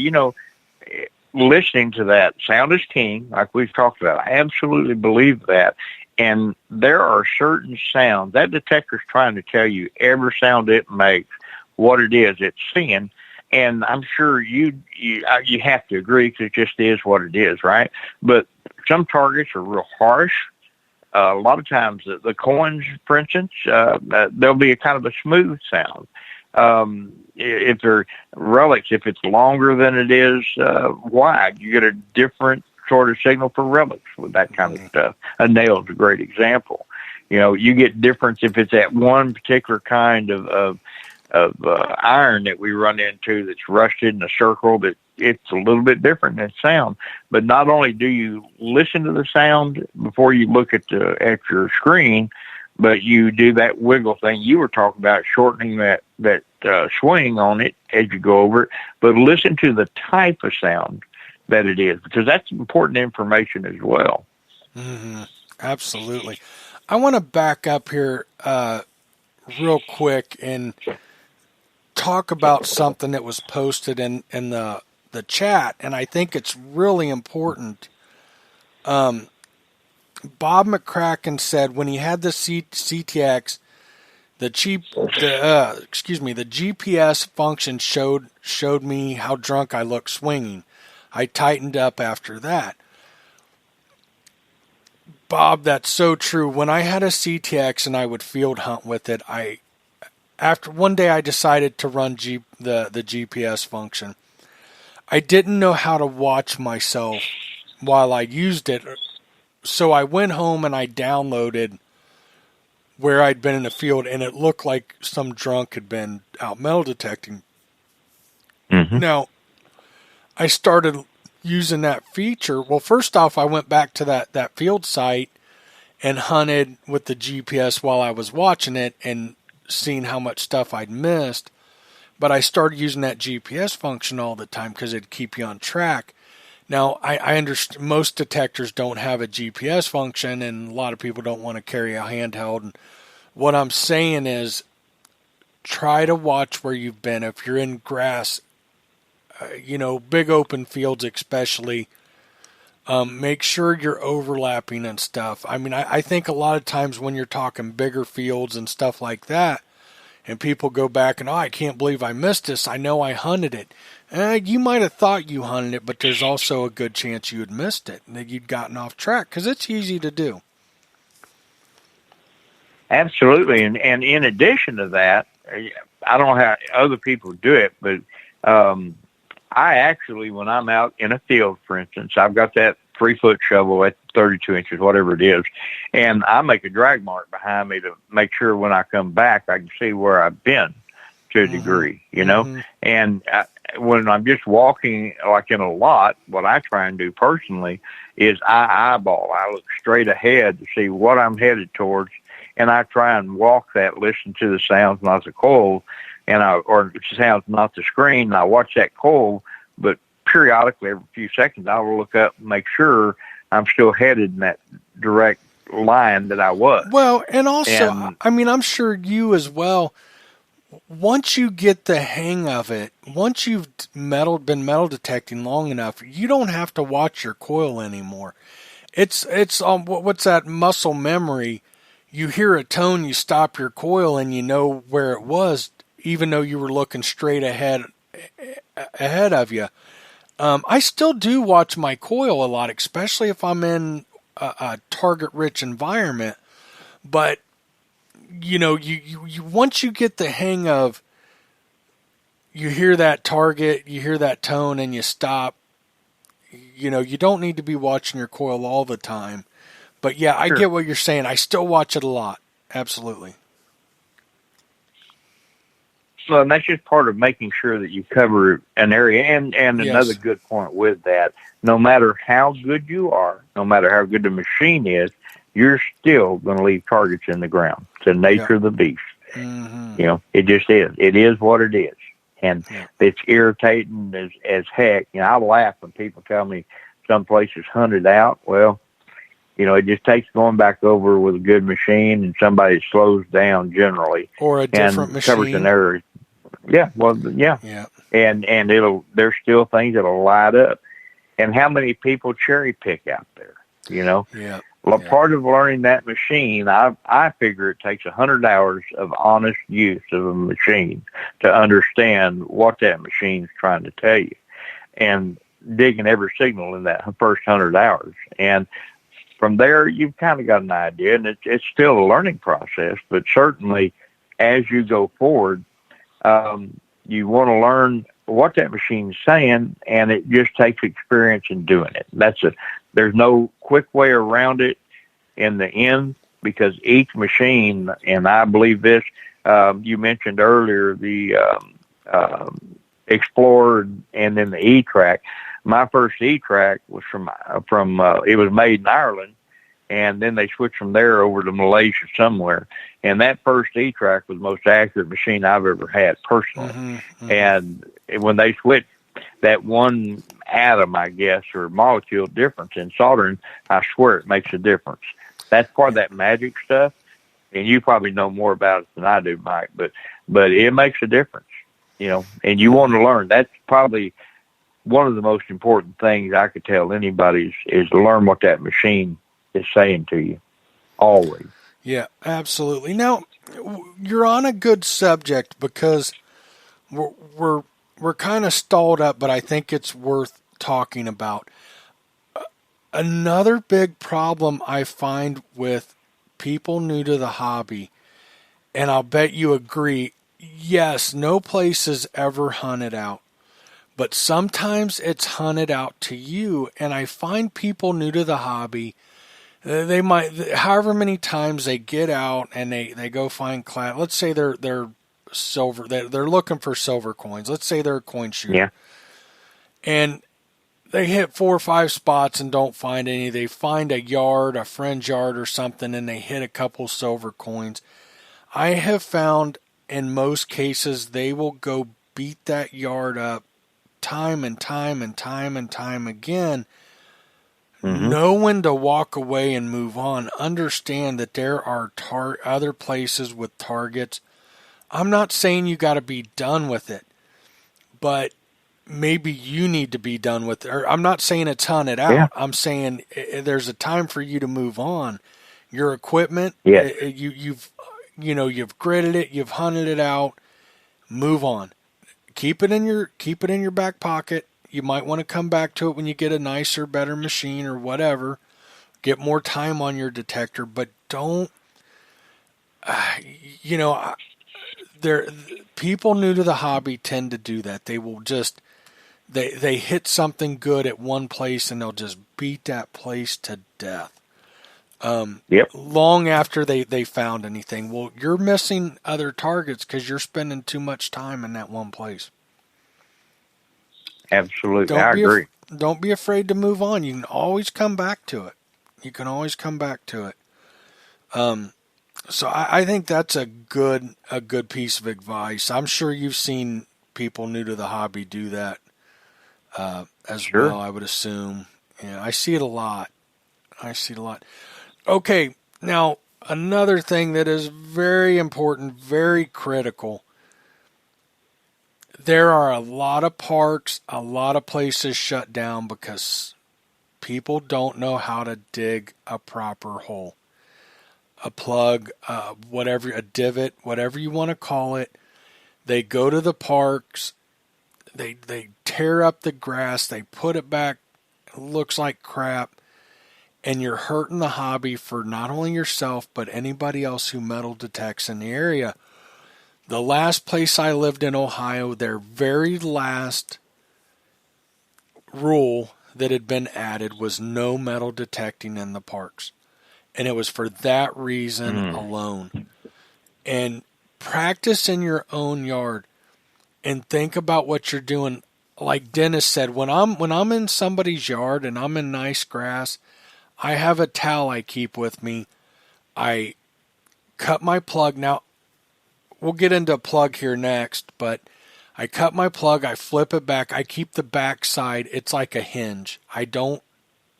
listening to that, sound is king, like we've talked about. I absolutely believe that. And there are certain sounds that detector's trying to tell you every sound it makes, what it is it's seeing. And I'm sure you have to agree because it just is what it is, right? But some targets are real harsh. A lot of times the coins, for instance, there'll be a kind of a smooth sound. If they're relics, if it's longer than it is wide, you get a different sort of signal for relics with that kind of stuff. A nail's a great example. You get difference if it's at one particular kind of iron that we run into that's rusted in a circle, that it's a little bit different than sound. But not only do you listen to the sound before you look at your screen, but you do that wiggle thing you were talking about, shortening that swing on it as you go over it. But listen to the type of sound that it is, because that's important information as well. Mm-hmm. Absolutely. I want to back up here real quick and talk about something that was posted in the chat, and I think it's really important. Bob McCracken said when he had the CTX, the GPS function showed me how drunk I looked swinging. I tightened up after that. Bob, that's so true. When I had a CTX and I would field hunt with it, after one day I decided to run the GPS function. I didn't know how to watch myself while I used it, so I went home and I downloaded where I'd been in the field, and it looked like some drunk had been out metal detecting. Mm-hmm. Now, I started using that feature. Well, first off, I went back to that field site and hunted with the GPS while I was watching it and seeing how much stuff I'd missed. But I started using that GPS function all the time because it'd keep you on track. Now, I understand most detectors don't have a GPS function, and a lot of people don't want to carry a handheld. And what I'm saying is try to watch where you've been. If you're in grass, big open fields especially, make sure you're overlapping and stuff. I mean, I think a lot of times when you're talking bigger fields and stuff like that, and people go back and, I can't believe I missed this. I know I hunted it. You might have thought you hunted it, but there's also a good chance you had missed it and that you'd gotten off track because it's easy to do. Absolutely. And in addition to that, I don't know how other people do it, but I actually, when I'm out in a field, for instance, I've got that 3-foot shovel at 32 inches, whatever it is, and I make a drag mark behind me to make sure when I come back, I can see where I've been to a degree, And when I'm just walking like in a lot, what I try and do personally is I eyeball. I look straight ahead to see what I'm headed towards, and I try and walk that, listen to the sounds, not the coil, or the sounds, not the screen. And I watch that coil, but periodically, every few seconds, I will look up and make sure I'm still headed in that direct line that I was. Well, and also, I'm sure you as well, once you get the hang of it, once you've been metal detecting long enough, you don't have to watch your coil anymore. It's what's that muscle memory? You hear a tone, you stop your coil, and you know where it was, even though you were looking straight ahead of you. I still do watch my coil a lot, especially if I'm in a target-rich environment. But you once you get the hang of, you hear that target, you hear that tone, and you stop. You don't need to be watching your coil all the time. But yeah, I get what you're saying. I still watch it a lot. Absolutely. So that's just part of making sure that you cover an area. And another good point with that, no matter how good you are, no matter how good the machine is, you're still going to leave targets in the ground. It's the nature of the beast. Mm-hmm. It just is. It is what it is. And it's irritating as heck. I laugh when people tell me some places hunted out. Well, it just takes going back over with a good machine and somebody that slows down generally. Or a different machine. Covers an area. Yeah, well, yeah. And there's still things that'll light up. And how many people cherry pick out there, Yeah. Well, part of learning that machine, I figure it takes 100 hours of honest use of a machine to understand what that machine's trying to tell you, and digging every signal in that first 100 hours. And from there, you've kind of got an idea, and it's still a learning process, but certainly as you go forward, you want to learn what that machine's saying, and it just takes experience in doing it. There's no quick way around it in the end, because each machine, and I believe this, you mentioned earlier the Explorer and then the E-Track. My first E-Track was from it was made in Ireland, and then they switched from there over to Malaysia somewhere. And that first E-Track was the most accurate machine I've ever had personally. Mm-hmm. And when they switched that one atom, I guess, or molecule difference in soldering, I swear it makes a difference. That's part of that magic stuff, and you probably know more about it than I do, Mike, but it makes a difference, and you want to learn. That's probably one of the most important things I could tell anybody is to learn what that machine is saying to you, always. Yeah, absolutely. Now, you're on a good subject because we're kind of stalled up, but I think it's worth talking about. Another big problem I find with people new to the hobby, and I'll bet you agree, yes, no place is ever hunted out, but sometimes it's hunted out to you, and I find people new to the hobby, They might, however many times they get out and they go find class. Let's say they're silver. They're looking for silver coins. Let's say they're a coin shooter. Yeah. And they hit 4 or 5 spots and don't find any. They find a yard, a friend's yard or something, and they hit a couple silver coins. I have found in most cases they will go beat that yard up time and time and time and time again. Know when to walk away and move on. Understand that there are other places with targets. I'm not saying you got to be done with it, but maybe you need to be done with it. Or I'm not saying it's hunted out. Yeah. I'm saying there's a time for you to move on. Your equipment, Yes. you've gridded it, you've hunted it out. Move on. Keep it in your back pocket. You might want to come back to it when you get a nicer, better machine or whatever. Get more time on your detector, but don't. People new to the hobby tend to do that. They will just they hit something good at one place and they'll just beat that place to death. Yep. Long after they found anything. Well, you're missing other targets because you're spending too much time in that one place. Absolutely. I agree. Don't be afraid to move on. You can always come back to it. So I think that's a good piece of advice. I'm sure you've seen people new to the hobby do that as Sure. well, I would assume. Yeah, I see it a lot. Okay, now another thing that is very important, very critical. There are a lot of parks, a lot of places shut down because people don't know how to dig a proper hole. A plug, a divot, whatever you want to call it. They go to the parks, they tear up the grass, they put it back, it looks like crap, and you're hurting the hobby for not only yourself, but anybody else who metal detects in the area. The last place I lived in Ohio, their very last rule that had been added was no metal detecting in the parks. And it was for that reason alone. And practice in your own yard and think about what you're doing. Like Dennis said, when I'm in somebody's yard and I'm in nice grass, I have a towel I keep with me. I cut my plug. Now, we'll get into a plug here next, but I cut my plug, I flip it back, I keep the back side, it's like a hinge. I don't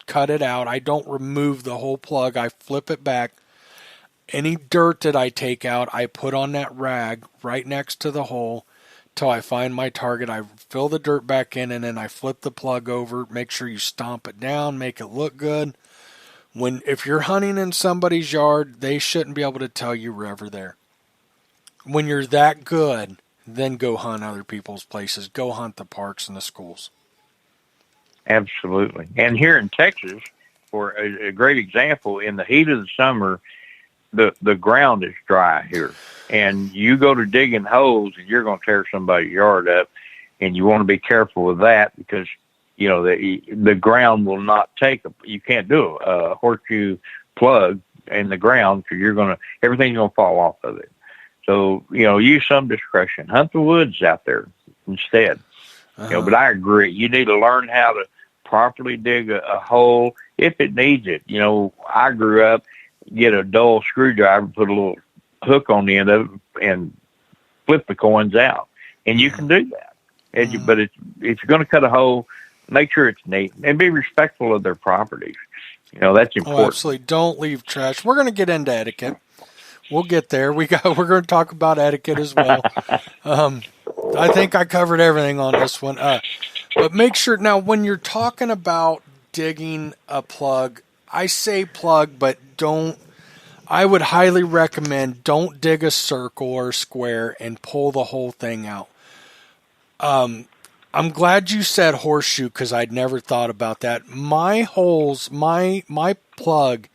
cut it out, I don't remove the whole plug, I flip it back. Any dirt that I take out, I put on that rag right next to the hole till I find my target. I fill the dirt back in and then I flip the plug over, make sure you stomp it down, make it look good. If you're hunting in somebody's yard, they shouldn't be able to tell you we're ever there. When you're that good, then go hunt other people's places. Go hunt the parks and the schools. Absolutely. And here in Texas, for a great example, in the heat of the summer, the ground is dry here. And you go to digging holes and you're going to tear somebody's yard up. And you want to be careful with that because, the ground will not you can't do a horseshoe plug in the ground because everything's going to fall off of it. So, use some discretion. Hunt the woods out there instead. But I agree. You need to learn how to properly dig a hole if it needs it. I grew up, get a dull screwdriver, put a little hook on the end of it, and flip the coins out. And you can do that. But if you're going to cut a hole, make sure it's neat and be respectful of their properties. That's important. Oh, absolutely. Don't leave trash. We're going to get into etiquette. We'll get there. We're going to talk about etiquette as well. I think I covered everything on this one. But make sure now when you're talking about digging a plug, I say plug, but I would highly recommend don't dig a circle or a square and pull the whole thing out. I'm glad you said horseshoe because I'd never thought about that. My holes, my plug,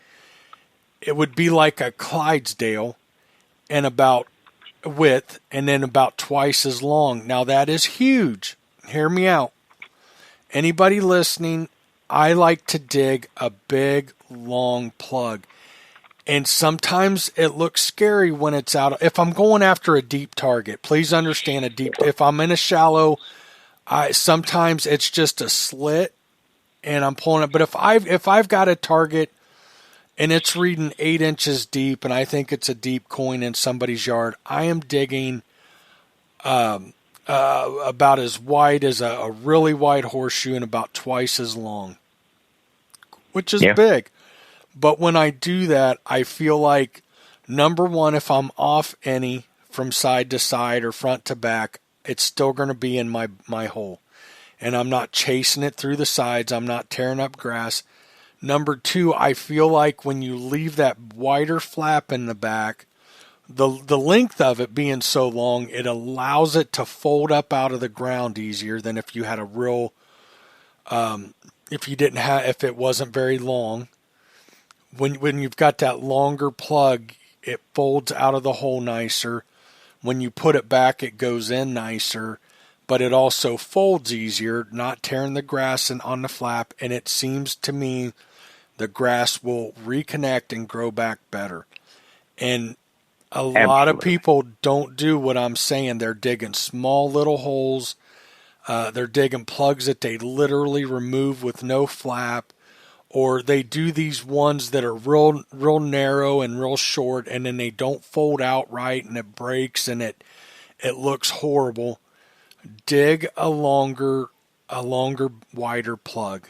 it would be like a Clydesdale and about width and then about twice as long. Now that is huge. Hear me out. Anybody listening, I like to dig a big, long plug. And sometimes it looks scary when it's out. If I'm going after a deep target, please understand if I'm in a shallow, sometimes it's just a slit and I'm pulling it. But if I've got a target and it's reading 8 inches deep and I think it's a deep coin in somebody's yard, I am digging about as wide as a really wide horseshoe and about twice as long, which is big. But when I do that, I feel like, number one, if I'm off any from side to side or front to back, it's still going to be in my hole. And I'm not chasing it through the sides. I'm not tearing up grass. Number two, I feel like when you leave that wider flap in the back, the length of it being so long, it allows it to fold up out of the ground easier than if you had a real, if it wasn't very long. When you've got that longer plug, it folds out of the hole nicer. When you put it back, it goes in nicer, but it also folds easier, not tearing the grass on the flap, and it seems to me the grass will reconnect and grow back better. And a lot of people don't do what I'm saying. They're digging small little holes. They're digging plugs that they literally remove with no flap. Or they do these ones that are real narrow and real short, and then they don't fold out right, and it breaks, and it looks horrible. Dig a longer, wider plug.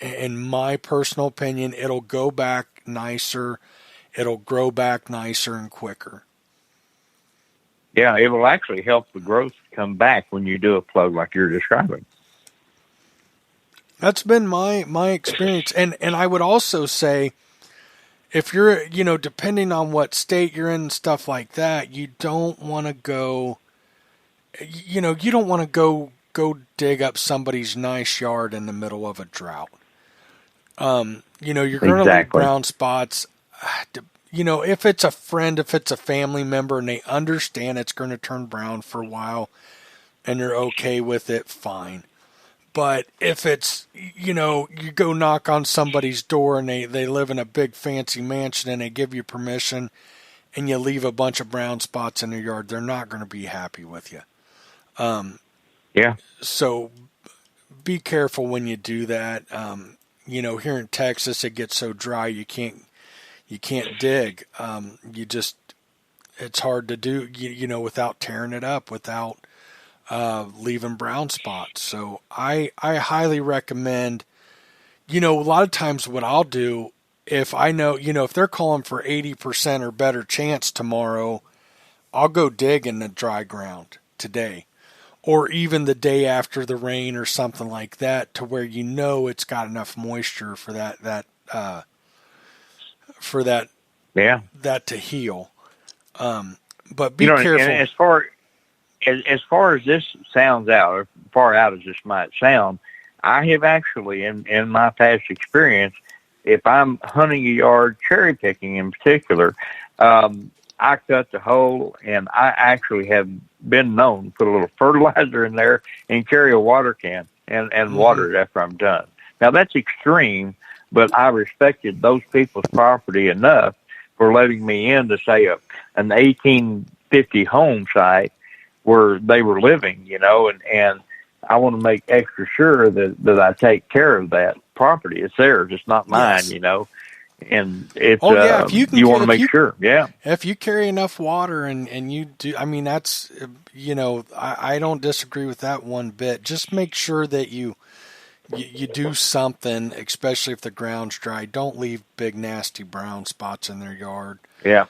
In my personal opinion, it'll go back nicer. It'll grow back nicer and quicker. Yeah, it will actually help the growth come back when you do a plug like you're describing. That's been my experience. And I would also say, if you're, depending on what state you're in and stuff like that, you don't want to go, you don't want to go dig up somebody's nice yard in the middle of a drought. You're going to leave brown spots. If it's a friend, if it's a family member and they understand it's going to turn brown for a while and they're okay with it, fine. But if it's, you go knock on somebody's door and they live in a big fancy mansion and they give you permission and you leave a bunch of brown spots in their yard, they're not going to be happy with you. So be careful when you do that. Here in Texas, it gets so dry you can't dig. It's hard to do, without tearing it up, without leaving brown spots. So I highly recommend, a lot of times what I'll do, if I know, if they're calling for 80% or better chance tomorrow, I'll go dig in the dry ground today, or even the day after the rain or something like that, to where it's got enough moisture for that to heal. But be careful. And as far as this sounds out, or far out as this might sound, I have actually, in my past experience, if I'm hunting a yard, cherry picking in particular, I cut the hole, and I actually have been known to put a little fertilizer in there and carry a water can and water it after I'm done. Now, that's extreme, but I respected those people's property enough for letting me in to say an 1850 home site where they were living, and I want to make extra sure that I take care of that property. It's theirs. It's not mine, and it's, you want to make sure. Yeah. If you carry enough water and you do, that's, I don't disagree with that one bit. Just make sure that you do something, especially if the ground's dry. Don't leave big, nasty brown spots in their yard. Yeah.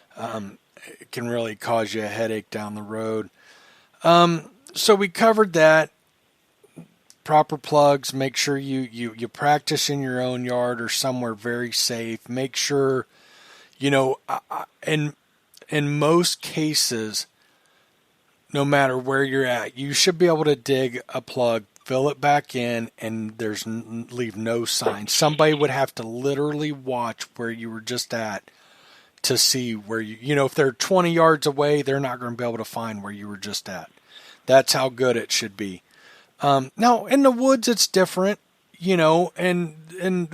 It can really cause you a headache down the road. So we covered that. Proper plugs. Make sure you practice in your own yard or somewhere very safe. Make sure, in most cases, no matter where you're at, you should be able to dig a plug, fill it back in, and leave no sign. Somebody would have to literally watch where you were just at to see where if they're 20 yards away, they're not going to be able to find where you were just at. That's how good it should be. Now, in the woods, it's different. and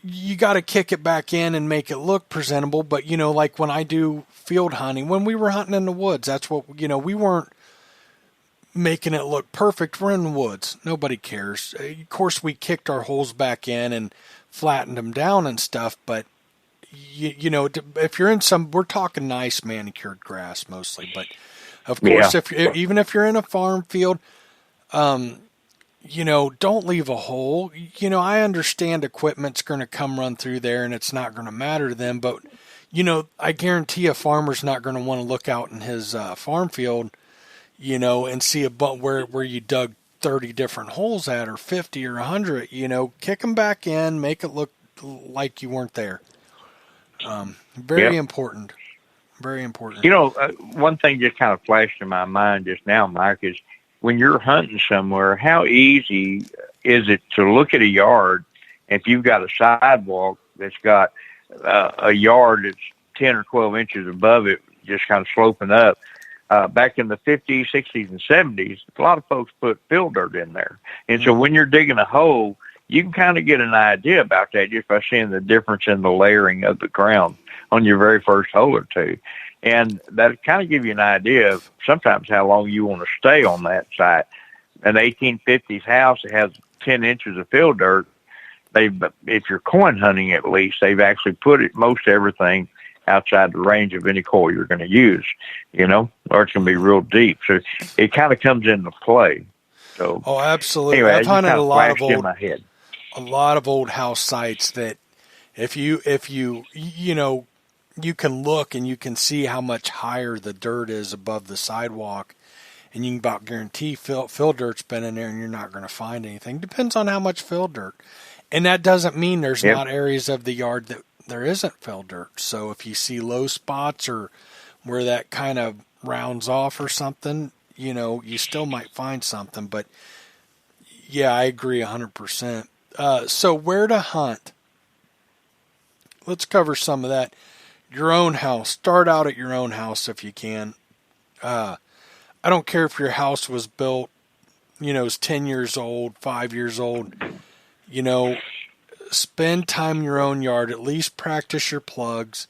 you got to kick it back in and make it look presentable. But, like when I do field hunting, when we were hunting in the woods, that's what, we weren't making it look perfect. We're in the woods. Nobody cares. Of course, we kicked our holes back in and flattened them down and stuff. But, if you're in we're talking nice manicured grass mostly. But, of course, even if you're in a farm field, don't leave a hole. I understand equipment's going to come run through there and it's not going to matter to them. But, I guarantee a farmer's not going to want to look out in his farm field, and see where you dug 30 different holes at, or 50 or 100, kick them back in, make it look like you weren't there. Very important. Very important. One thing just kind of flashed in my mind just now, Mike, is when you're hunting somewhere, how easy is it to look at a yard, if you've got a sidewalk that's got a yard that's 10 or 12 inches above it, just kind of sloping up. Back in the 50s, 60s, and 70s, a lot of folks put fill dirt in there. And so when you're digging a hole, you can kind of get an idea about that just by seeing the difference in the layering of the ground on your very first hole or two. And that kind of give you an idea of sometimes how long you want to stay on that site. An 1850s house that has 10 inches of fill dirt, if you're coin hunting at least, they've actually put most everything outside the range of any coil you're going to use, or it's going to be real deep. So it kind of comes into play. So, absolutely. Anyway, I've hunted a lot of old house sites that if you you can look and you can see how much higher the dirt is above the sidewalk, and you can about guarantee fill dirt's been in there and you're not going to find anything. Depends on how much fill dirt. And that doesn't mean there's not areas of the yard that there isn't fill dirt. So if you see low spots or where that kind of rounds off or something, you still might find something. But yeah, I agree 100%. So where to hunt? Let's cover some of that. Your own house. Start out at your own house if you can. I don't care if your house was built, is 10 years old, 5 years old. Spend time in your own yard. At least practice your plugs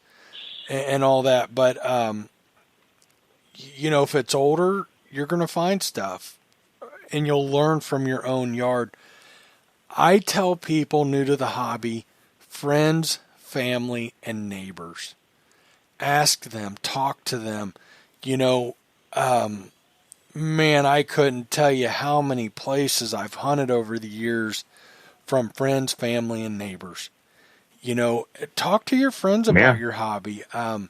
and all that. But, if it's older, you're going to find stuff. And you'll learn from your own yard. I tell people new to the hobby, friends, family, and neighbors. Ask them, talk to them. Man, I couldn't tell you how many places I've hunted over the years from friends, family, and neighbors. Talk to your friends about your hobby. I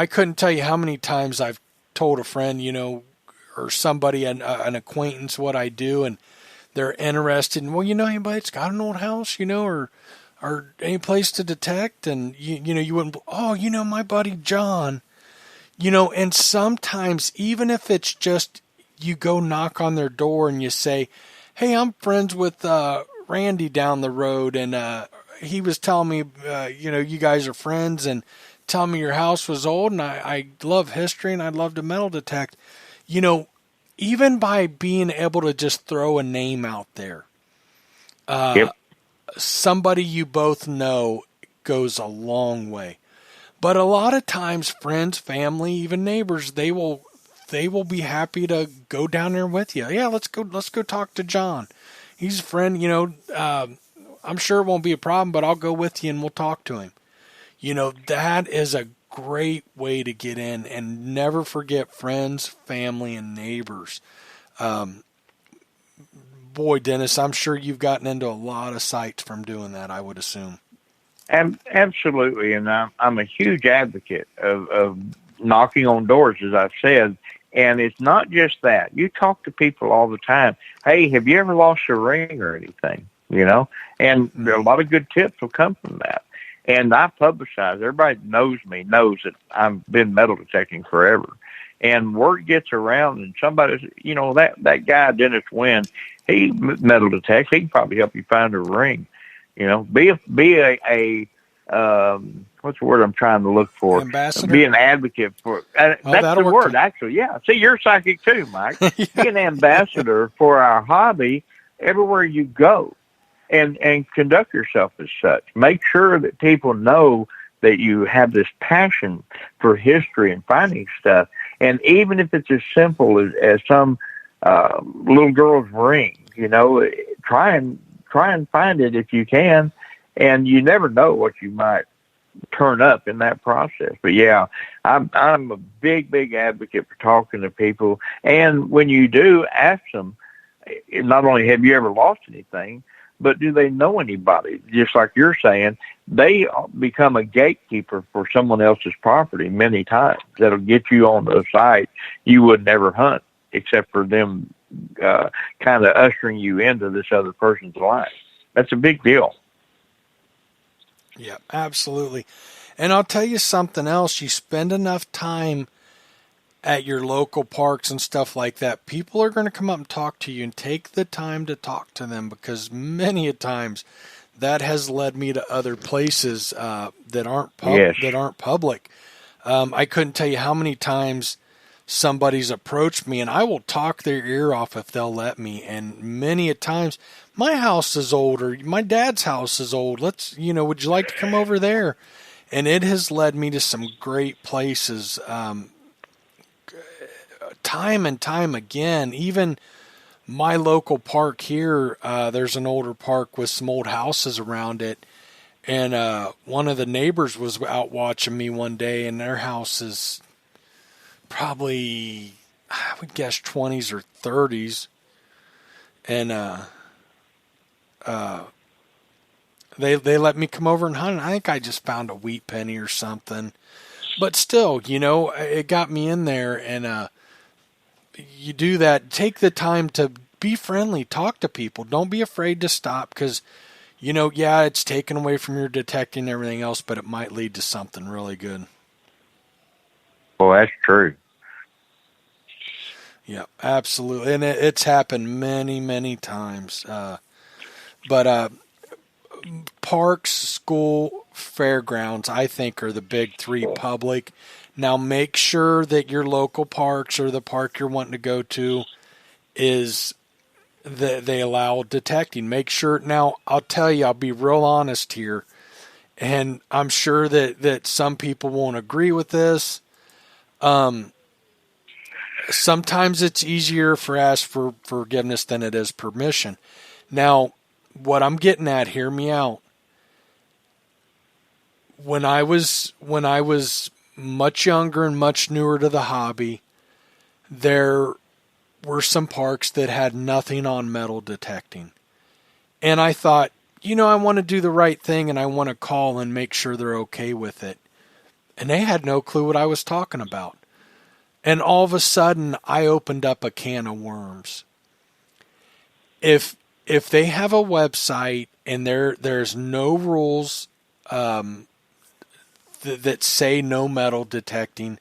couldn't tell you how many times I've told a friend, or somebody, an acquaintance, what I do, and they're interested in, anybody that's got an old house, or any place to detect, and you wouldn't, my buddy John, and sometimes even if it's just you go knock on their door and you say, hey, I'm friends with Randy down the road, and he was telling me, you guys are friends, and telling me your house was old, and I love history, and I'd love to metal detect. Even by being able to just throw a name out there, somebody you both know goes a long way. But a lot of times, friends, family, even neighbors, they will be happy to go down there with you. Yeah, let's go talk to John. He's a friend, I'm sure it won't be a problem, but I'll go with you and we'll talk to him. That is a great way to get in, and never forget friends, family, and neighbors. Boy, Dennis, I'm sure you've gotten into a lot of sites from doing that, I would assume. Absolutely, and I'm a huge advocate of knocking on doors, as I've said, and it's not just that. You talk to people all the time. Hey, have you ever lost a ring or anything? And there are a lot of good tips will come from that. And I publicize. Everybody knows that I've been metal detecting forever. And word gets around, and somebody, that guy, Dennis Wynne, he metal detects. He can probably help you find a ring. Be a what's the word I'm trying to look for? Ambassador? Be an advocate for. That's the word, actually. Yeah. See, you're psychic too, Mike. Be an ambassador for our hobby, everywhere you go, and conduct yourself as such. Make sure that people know that you have this passion for history and finding stuff. And even if it's as simple as some little girl's ring, try and find it if you can. And you never know what you might turn up in that process. But yeah, I'm a big advocate for talking to people. And when you do, ask them, not only have you ever lost anything, but do they know anybody? Just like you're saying, they become a gatekeeper for someone else's property many times. That'll get you on the site you would never hunt, except for them kind of ushering you into this other person's life. That's a big deal. Yeah, absolutely. And I'll tell you something else. You spend enough time at your local parks and stuff like that, people are going to come up and talk to you, and take the time to talk to them, because many a times that has led me to other places that aren't public. I couldn't tell you how many times somebody's approached me, and I will talk their ear off if they'll let me. And many a times, my house is old, or my dad's house is old. Would you like to come over there? And it has led me to some great places. Time and time again, even my local park here, there's an older park with some old houses around it. And one of the neighbors was out watching me one day, and their house is probably, I would guess, 20s or 30s. And they let me come over and hunt. I think I just found a wheat penny or something. But still, it got me in there, and you do that. Take the time to be friendly, talk to people. Don't be afraid to stop, because, it's taken away from your detecting and everything else, but it might lead to something really good. Well, that's true. Yeah, absolutely. And it's happened many, many times. But parks, school, fairgrounds, I think, are the big three public. Now, make sure that your local parks, or the park you're wanting to go to, is that they allow detecting. Make sure. Now, I'll tell you, I'll be real honest here, and I'm sure that some people won't agree with this. Sometimes it's easier for ask for forgiveness than it is permission. Now, what I'm getting at, hear me out. When I was much younger and much newer to the hobby, there were some parks that had nothing on metal detecting. And I thought, I want to do the right thing, and I want to call and make sure they're okay with it. And they had no clue what I was talking about. And all of a sudden, I opened up a can of worms. If they have a website and there's no rules that say no metal detecting,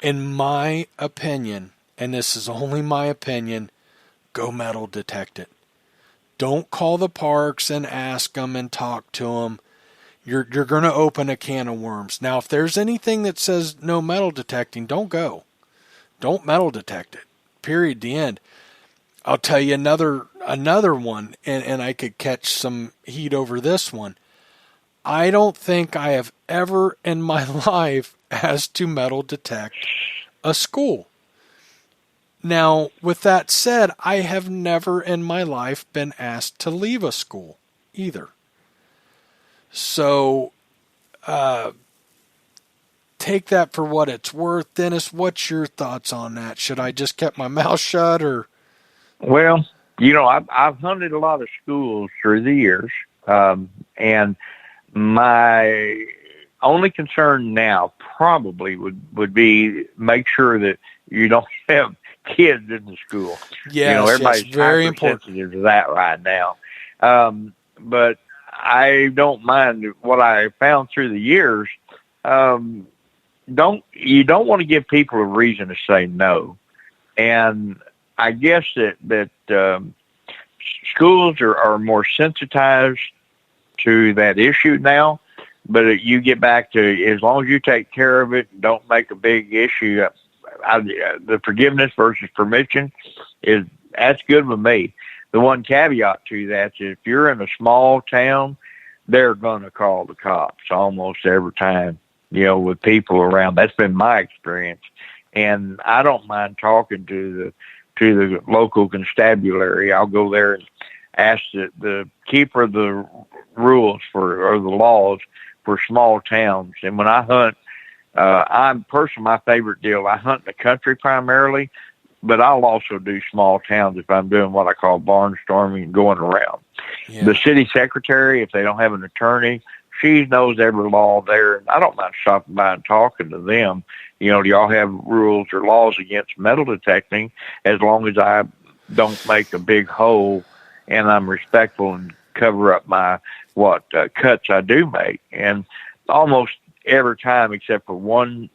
in my opinion, and this is only my opinion, go metal detect it. Don't call the parks and ask them and talk to them. You're going to open a can of worms. Now, if there's anything that says no metal detecting, don't go. Don't metal detect it. Period. The end. I'll tell you another one, and I could catch some heat over this one. I don't think I have ever in my life asked to metal detect a school. Now, with that said, I have never in my life been asked to leave a school either. So, take that for what it's worth. Dennis, what's your thoughts on that? Should I just keep my mouth shut, or? Well, I've hunted a lot of schools through the years, and my only concern now probably would be make sure that you don't have kids in the school. Yes, everybody's very important. Sensitive to that right now. But I don't mind what I found through the years. You don't want to give people a reason to say no. And I guess that schools are more sensitized to that issue now. But you get back to, as long as you take care of it, don't make a big issue. The forgiveness versus permission that's good with me. the one caveat to that is if you're in a small town, they're going to call the cops almost every time, with people around. That's been my experience. And I don't mind talking to the local constabulary. I'll go there and ask the keeper of the rules or the laws for small towns. And when I hunt, I'm personally my favorite deal. I hunt in the country primarily, but I'll also do small towns if I'm doing what I call barnstorming and going around. Yeah. The city secretary, if they don't have an attorney, she knows every law there. And I don't mind stopping by and talking to them. Do y'all have rules or laws against metal detecting, as long as I don't make a big hole and I'm respectful and cover up my cuts I do make. And almost every time, except for one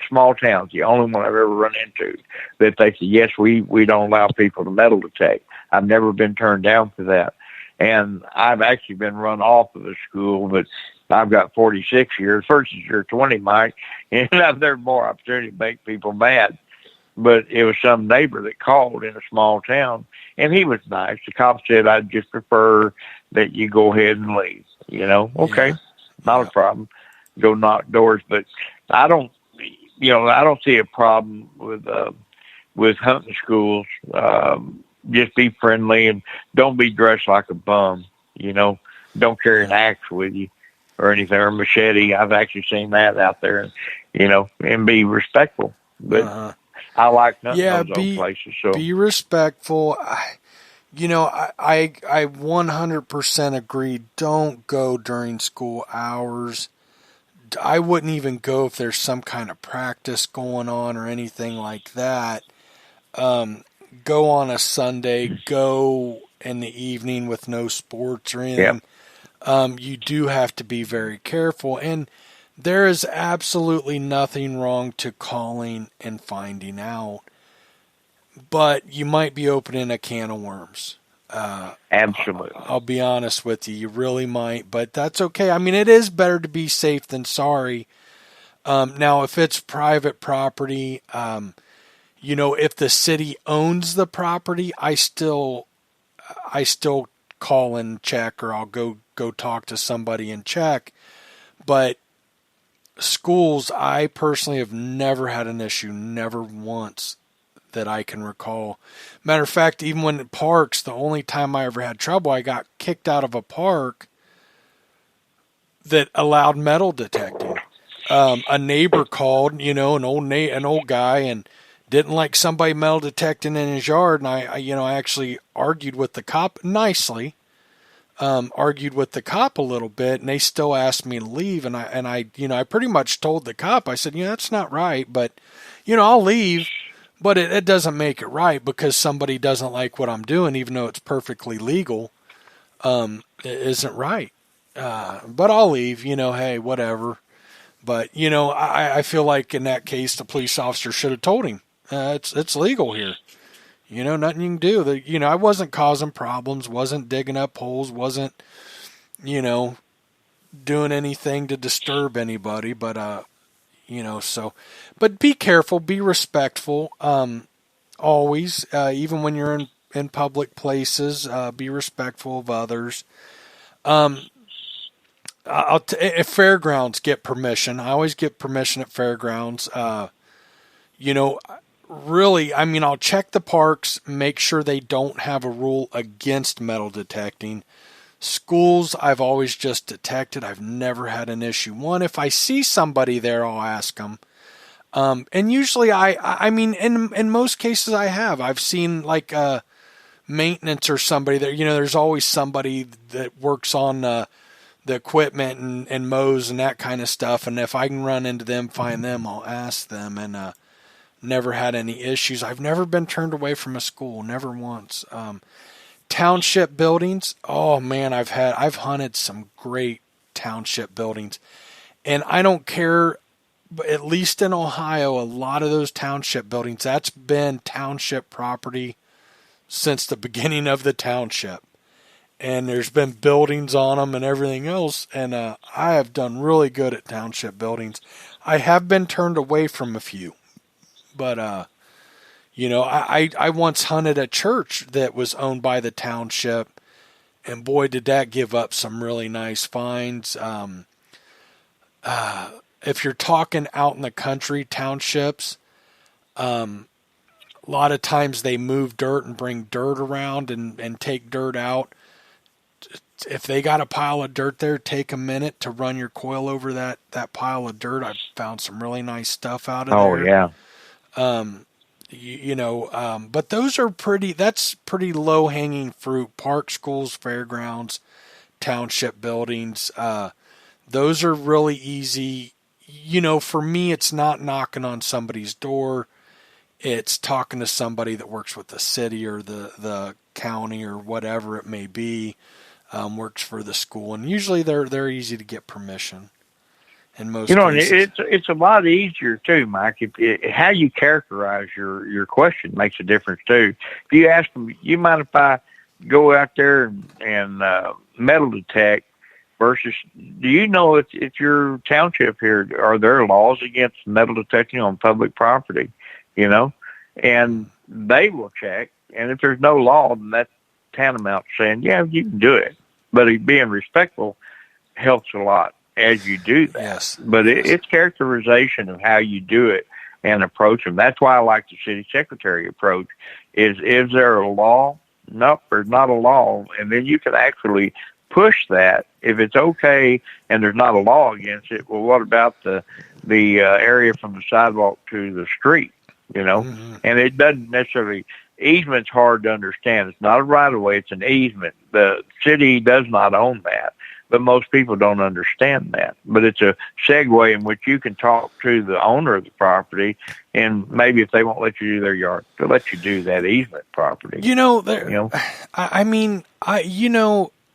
small town, the only one I've ever run into, that they say, yes, we don't allow people to metal detect. I've never been turned down for that. And I've actually been run off of the school, but I've got 46 years versus your 20, Mike, and I've had more opportunity to make people mad. But it was some neighbor that called in a small town, and he was nice. The cop said, I'd just prefer that you go ahead and leave. Okay, not a problem. Go knock doors, but I don't see a problem with hunting schools. Just be friendly and don't be dressed like a bum. Don't carry an axe with you or anything, or a machete. I've actually seen that out there, and be respectful. But I like hunting those old places. So be respectful. I 100% agree. Don't go during school hours. I wouldn't even go if there's some kind of practice going on or anything like that. Go on a Sunday, go in the evening with no sports or anything. Yep. You do have to be very careful. And there is absolutely nothing wrong to calling and finding out. But you might be opening a can of worms. Absolutely. I'll be honest with you. You really might, but that's okay. I mean, it is better to be safe than sorry. Now, if it's private property, if the city owns the property, I still call and check, or I'll go talk to somebody and check. But schools, I personally have never had an issue, never once that I can recall. Matter of fact, even when at parks, the only time I ever had trouble, I got kicked out of a park that allowed metal detecting. A neighbor called, an old guy, and didn't like somebody metal detecting in his yard, and I actually argued with the cop nicely. Argued with the cop a little bit, and they still asked me to leave, and I pretty much told the cop, I said, that's not right, but I'll leave, but it doesn't make it right because somebody doesn't like what I'm doing, even though it's perfectly legal. It isn't right. But I'll leave, hey, whatever. But I feel like in that case the police officer should have told him it's legal here. Nothing you can do. I wasn't causing problems, wasn't digging up holes, wasn't, doing anything to disturb anybody. But, but be careful, be respectful, always, even when you're in public places, be respectful of others. If fairgrounds get permission, I always get permission at fairgrounds. Really, I'll check the parks, make sure they don't have a rule against metal detecting. Schools, I've always just detected. I've never had an issue. One, if I see somebody there, I'll ask them. And usually in most cases I have. I've seen like maintenance or somebody there. There's always somebody that works on the equipment and mows and that kind of stuff. And if I can run into them, find them, I'll ask them. And never had any issues. I've never been turned away from a school, never once. Township buildings, oh man, I've hunted some great township buildings, and I don't care. But at least in Ohio, a lot of those township buildings, that's been township property since the beginning of the township. And there's been buildings on them and everything else. And I have done really good at township buildings. I have been turned away from a few. But, I once hunted a church that was owned by the township, and boy, did that give up some really nice finds. If you're talking out in the country townships, a lot of times they move dirt and bring dirt around and take dirt out. If they got a pile of dirt there, take a minute to run your coil over that pile of dirt. I've found some really nice stuff out of there. Oh, yeah. But that's pretty low hanging fruit. Park, schools, fairgrounds, township buildings. Those are really easy. For me, it's not knocking on somebody's door. It's talking to somebody that works with the city or the county or whatever it may be, works for the school. And usually they're easy to get permission in most cases. It's a lot easier too, Mike. How you characterize your question makes a difference too. If you ask them, you mind if I go out there and metal detect versus, do you know it's your township here, are there laws against metal detecting on public property? And they will check. And if there's no law, then that's tantamount to saying, yeah, you can do it. But being respectful helps a lot as you do that. Yes. But it's characterization of how you do it and approach them. That's why I like the city secretary approach. Is there a law? Nope, there's not a law. And then you can actually push that. If it's okay and there's not a law against it, well, what about the area from the sidewalk to the street? Mm-hmm. And it doesn't necessarily, easement's hard to understand. It's not a right of way, it's an easement. The city does not own that, but most people don't understand that. But it's a segue in which you can talk to the owner of the property, and maybe if they won't let you do their yard, they'll let you do that easement property.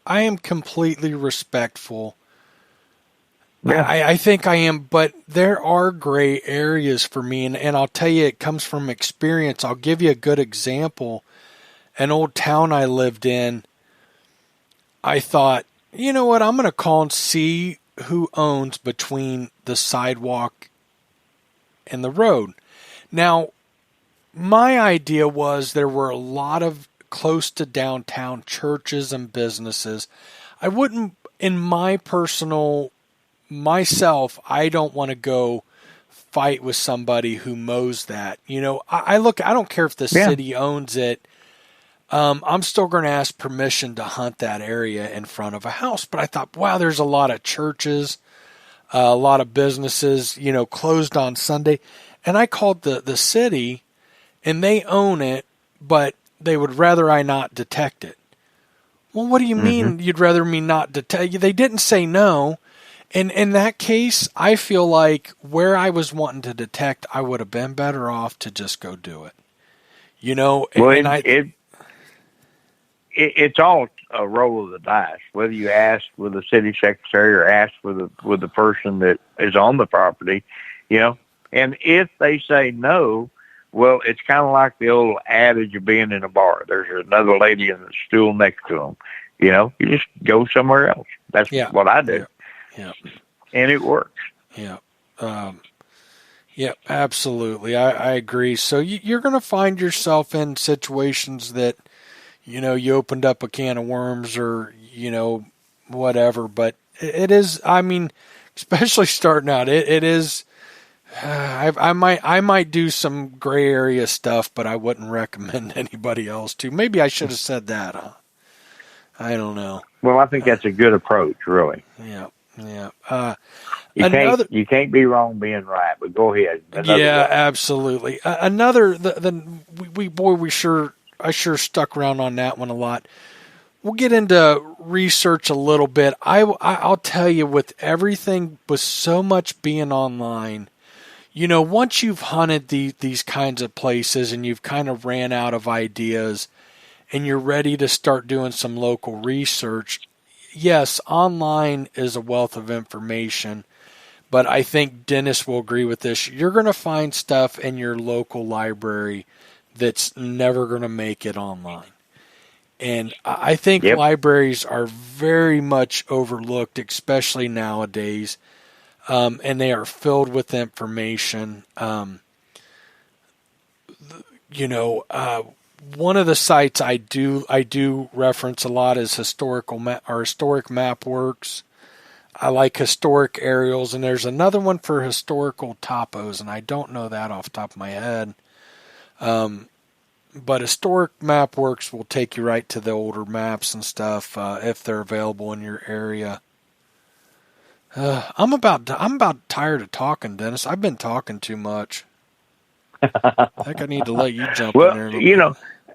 I am completely respectful. Yeah. I think I am, but there are gray areas for me, and I'll tell you, it comes from experience. I'll give you a good example. An old town I lived in, I thought, you know what, I'm going to call and see who owns between the sidewalk and the road. Now, my idea was there were a lot of close to downtown churches and businesses. I wouldn't, in my personal myself, I don't want to go fight with somebody who mows that. I don't care if the city owns it. I'm still going to ask permission to hunt that area in front of a house. But I thought, wow, there's a lot of churches, a lot of businesses, closed on Sunday. And I called the city, and they own it, but they would rather I not detect it. Well, what do you mean you'd rather me not detect? They didn't say no. And in that case, I feel like where I was wanting to detect, I would have been better off to just go do it. It's all a roll of the dice. Whether you ask with the city secretary or ask with the person that is on the property, And if they say no, well, it's kind of like the old adage of being in a bar. There's another lady in the stool next to them. You just go somewhere else. That's what I do. Yeah. And it works. Yeah. Absolutely. I agree. So you're going to find yourself in situations that, you opened up a can of worms or, whatever, but it is, especially starting out, it is, I might do some gray area stuff, but I wouldn't recommend anybody else to. Maybe I should have said that. Huh? I don't know. Well, I think that's a good approach, really. Yeah. You can't be wrong being right, but go ahead. Absolutely. I sure stuck around on that one a lot. We'll get into research a little bit. I'll tell you, with everything, with so much being online, once you've hunted these kinds of places and you've kind of ran out of ideas and you're ready to start doing some local research, yes, online is a wealth of information, but I think Dennis will agree with this. You're going to find stuff in your local library that's never going to make it online. And I think libraries are very much overlooked, especially nowadays, and they are filled with information. one of the sites I do reference a lot is Historic Map Works. I like historic aerials, and there's another one for historical topos, and I don't know that off the top of my head. But Historic Map Works will take you right to the older maps and stuff if they're available in your area. I'm about tired of talking, Dennis. I've been talking too much. I think I need to let you jump in there.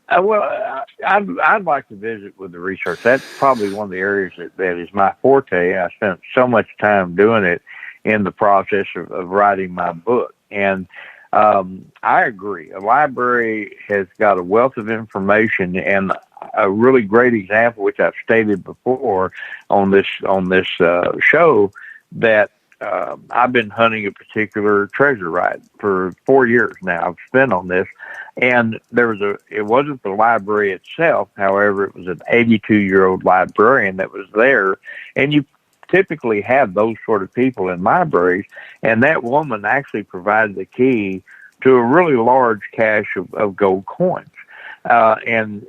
I'd like to visit with the research. That's probably one of the areas that is my forte. I spent so much time doing it in the process of writing my book. And I agree. A library has got a wealth of information, and a really great example, which I've stated before on this show, that I've been hunting a particular treasure right for 4 years now. I've spent on this, and it wasn't the library itself. However, it was an 82-year-old librarian that was there, and you typically have those sort of people in libraries, and that woman actually provided the key to a really large cache of gold coins. And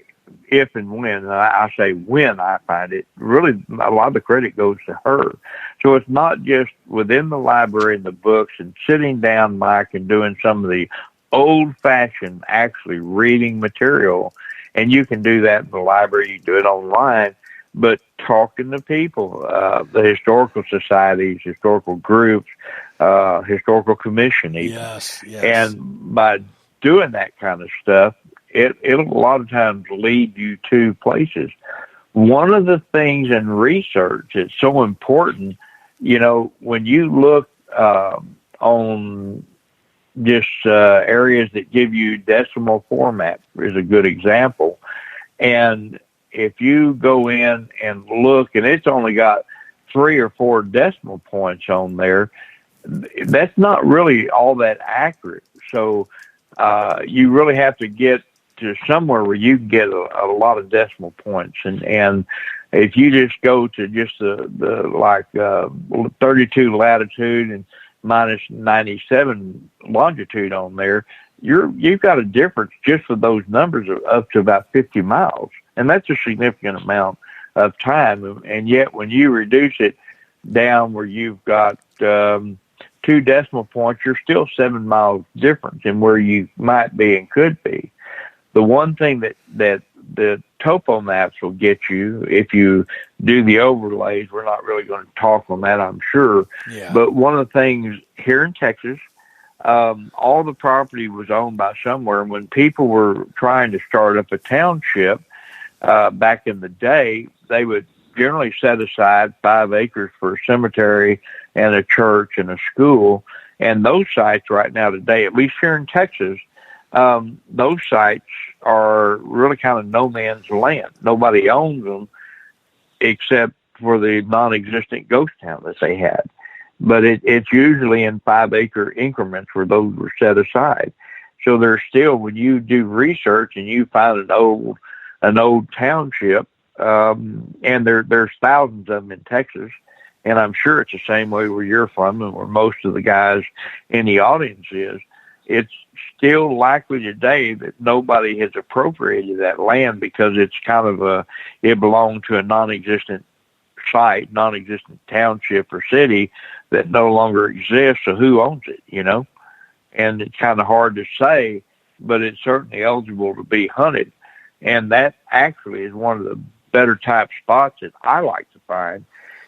if and when, I say when I find it, really a lot of the credit goes to her. So it's not just within the library and the books and sitting down, Mike, and doing some of the old-fashioned actually reading material. And you can do that in the library, you can do it online, but talking to people, the historical societies, historical groups, historical commission even. Yes. And by doing that kind of stuff, it'll a lot of times lead you to places. One of the things in research that's so important, when you look on just areas that give you decimal format is a good example. And if you go in and look, and it's only got 3 or 4 decimal points on there, that's not really all that accurate. So you really have to get to somewhere where you can get a lot of decimal points. And if you just go to just the 32 latitude and minus 97 longitude on there, you've got a difference just with those numbers of up to about 50 miles. And that's a significant amount of time. And yet when you reduce it down where you've got 2 decimal points, you're still 7 miles difference in where you might be and could be. The one thing that the topo maps will get you, if you do the overlays, we're not really going to talk on that, I'm sure. Yeah. But one of the things here in Texas, all the property was owned by somewhere. And when people were trying to start up a township back in the day, they would generally set aside 5 acres for a cemetery and a church and a school. And those sites right now today, at least here in Texas, those sites are really kind of no man's land. Nobody owns them except for the non-existent ghost town that they had. But it's usually in 5-acre increments where those were set aside. So there's still, when you do research and you find an old township, and there's thousands of them in Texas, and I'm sure it's the same way where you're from and where most of the guys in the audience is, it's still likely today that nobody has appropriated that land because it's kind of it belonged to a non-existent site, non-existent township or city that no longer exists. So who owns it, And it's kind of hard to say, but it's certainly eligible to be hunted. And that actually is one of the better type spots that I like to find.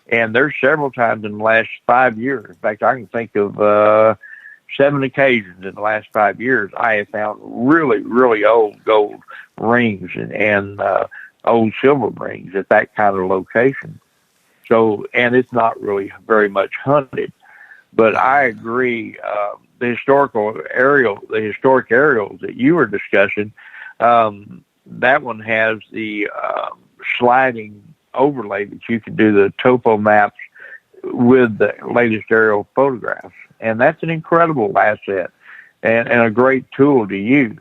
And there's several times in the last 5 years. In fact, I can think of 7 occasions in the last 5 years I have found really, really old gold rings and old silver rings at that kind of location. So, and it's not really very much hunted. But I agree, the historic aerials that you were discussing, that one has the sliding overlay that you can do the topo maps with the latest aerial photographs. And that's an incredible asset and a great tool to use.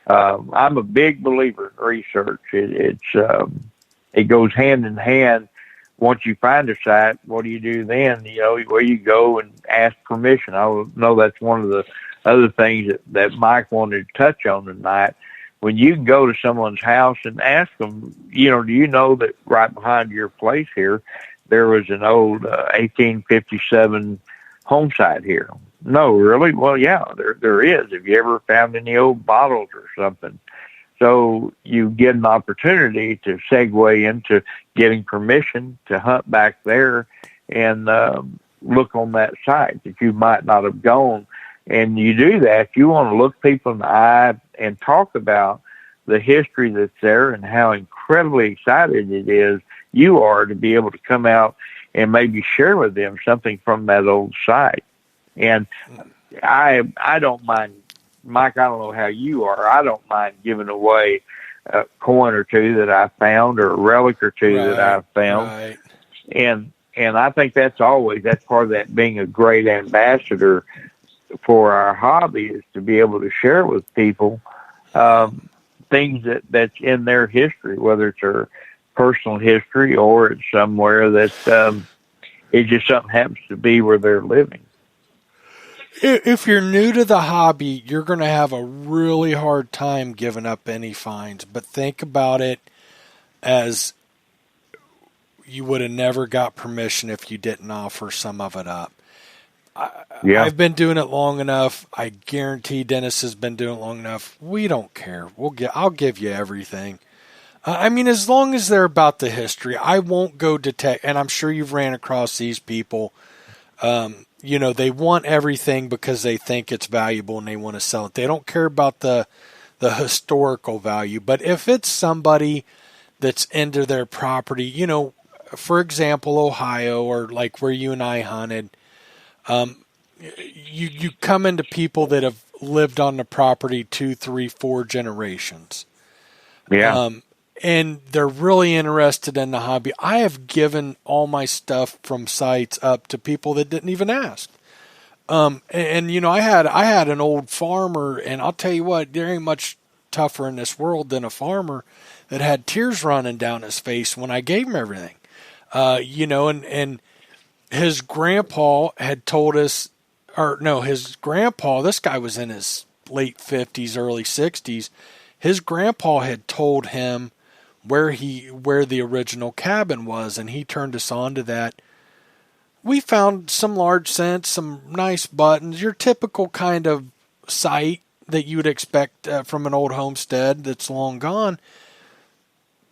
I'm a big believer in research. It goes hand in hand. Once you find a site, what do you do then? Where you go and ask permission. I know that's one of other things that Mike wanted to touch on tonight. When you can go to someone's house and ask them, do you know that right behind your place here, there was an old 1857 home site here? No, really? Well, yeah, there is. Have you ever found any old bottles or something? So you get an opportunity to segue into getting permission to hunt back there and look on that site that you might not have gone. And you do that, you want to look people in the eye and talk about the history that's there and how incredibly excited you are to be able to come out and maybe share with them something from that old site. And I don't mind, Mike, I don't know how you are. I don't mind giving away a coin or two that I found or a relic or two that I found. Right. And I think that's part of that being a great ambassador for our hobby, is to be able to share with people things that's in their history, whether it's their personal history or it's somewhere that it just something happens to be where they're living. If you're new to the hobby, you're going to have a really hard time giving up any finds. But think about it as you would have never got permission if you didn't offer some of it up. I've been doing it long enough. I guarantee Dennis has been doing it long enough. We don't care. I'll give you everything. I mean, as long as they're about the history, I won't go detect. And I'm sure you've ran across these people. They want everything because they think it's valuable and they want to sell it. They don't care about the historical value. But if it's somebody that's into their property, for example, Ohio, or like where you and I hunted, you come into people that have lived on the property 2, 3, 4 generations. Yeah. And they're really interested in the hobby. I have given all my stuff from sites up to people that didn't even ask. I had an old farmer, and I'll tell you what, there ain't much tougher in this world than a farmer that had tears running down his face when I gave him everything. And his grandpa had told us, this guy was in his late 50s, early 60s. His grandpa had told him where the original cabin was, and he turned us on to that. We found some large scents, some nice buttons, your typical kind of site that you would expect from an old homestead that's long gone.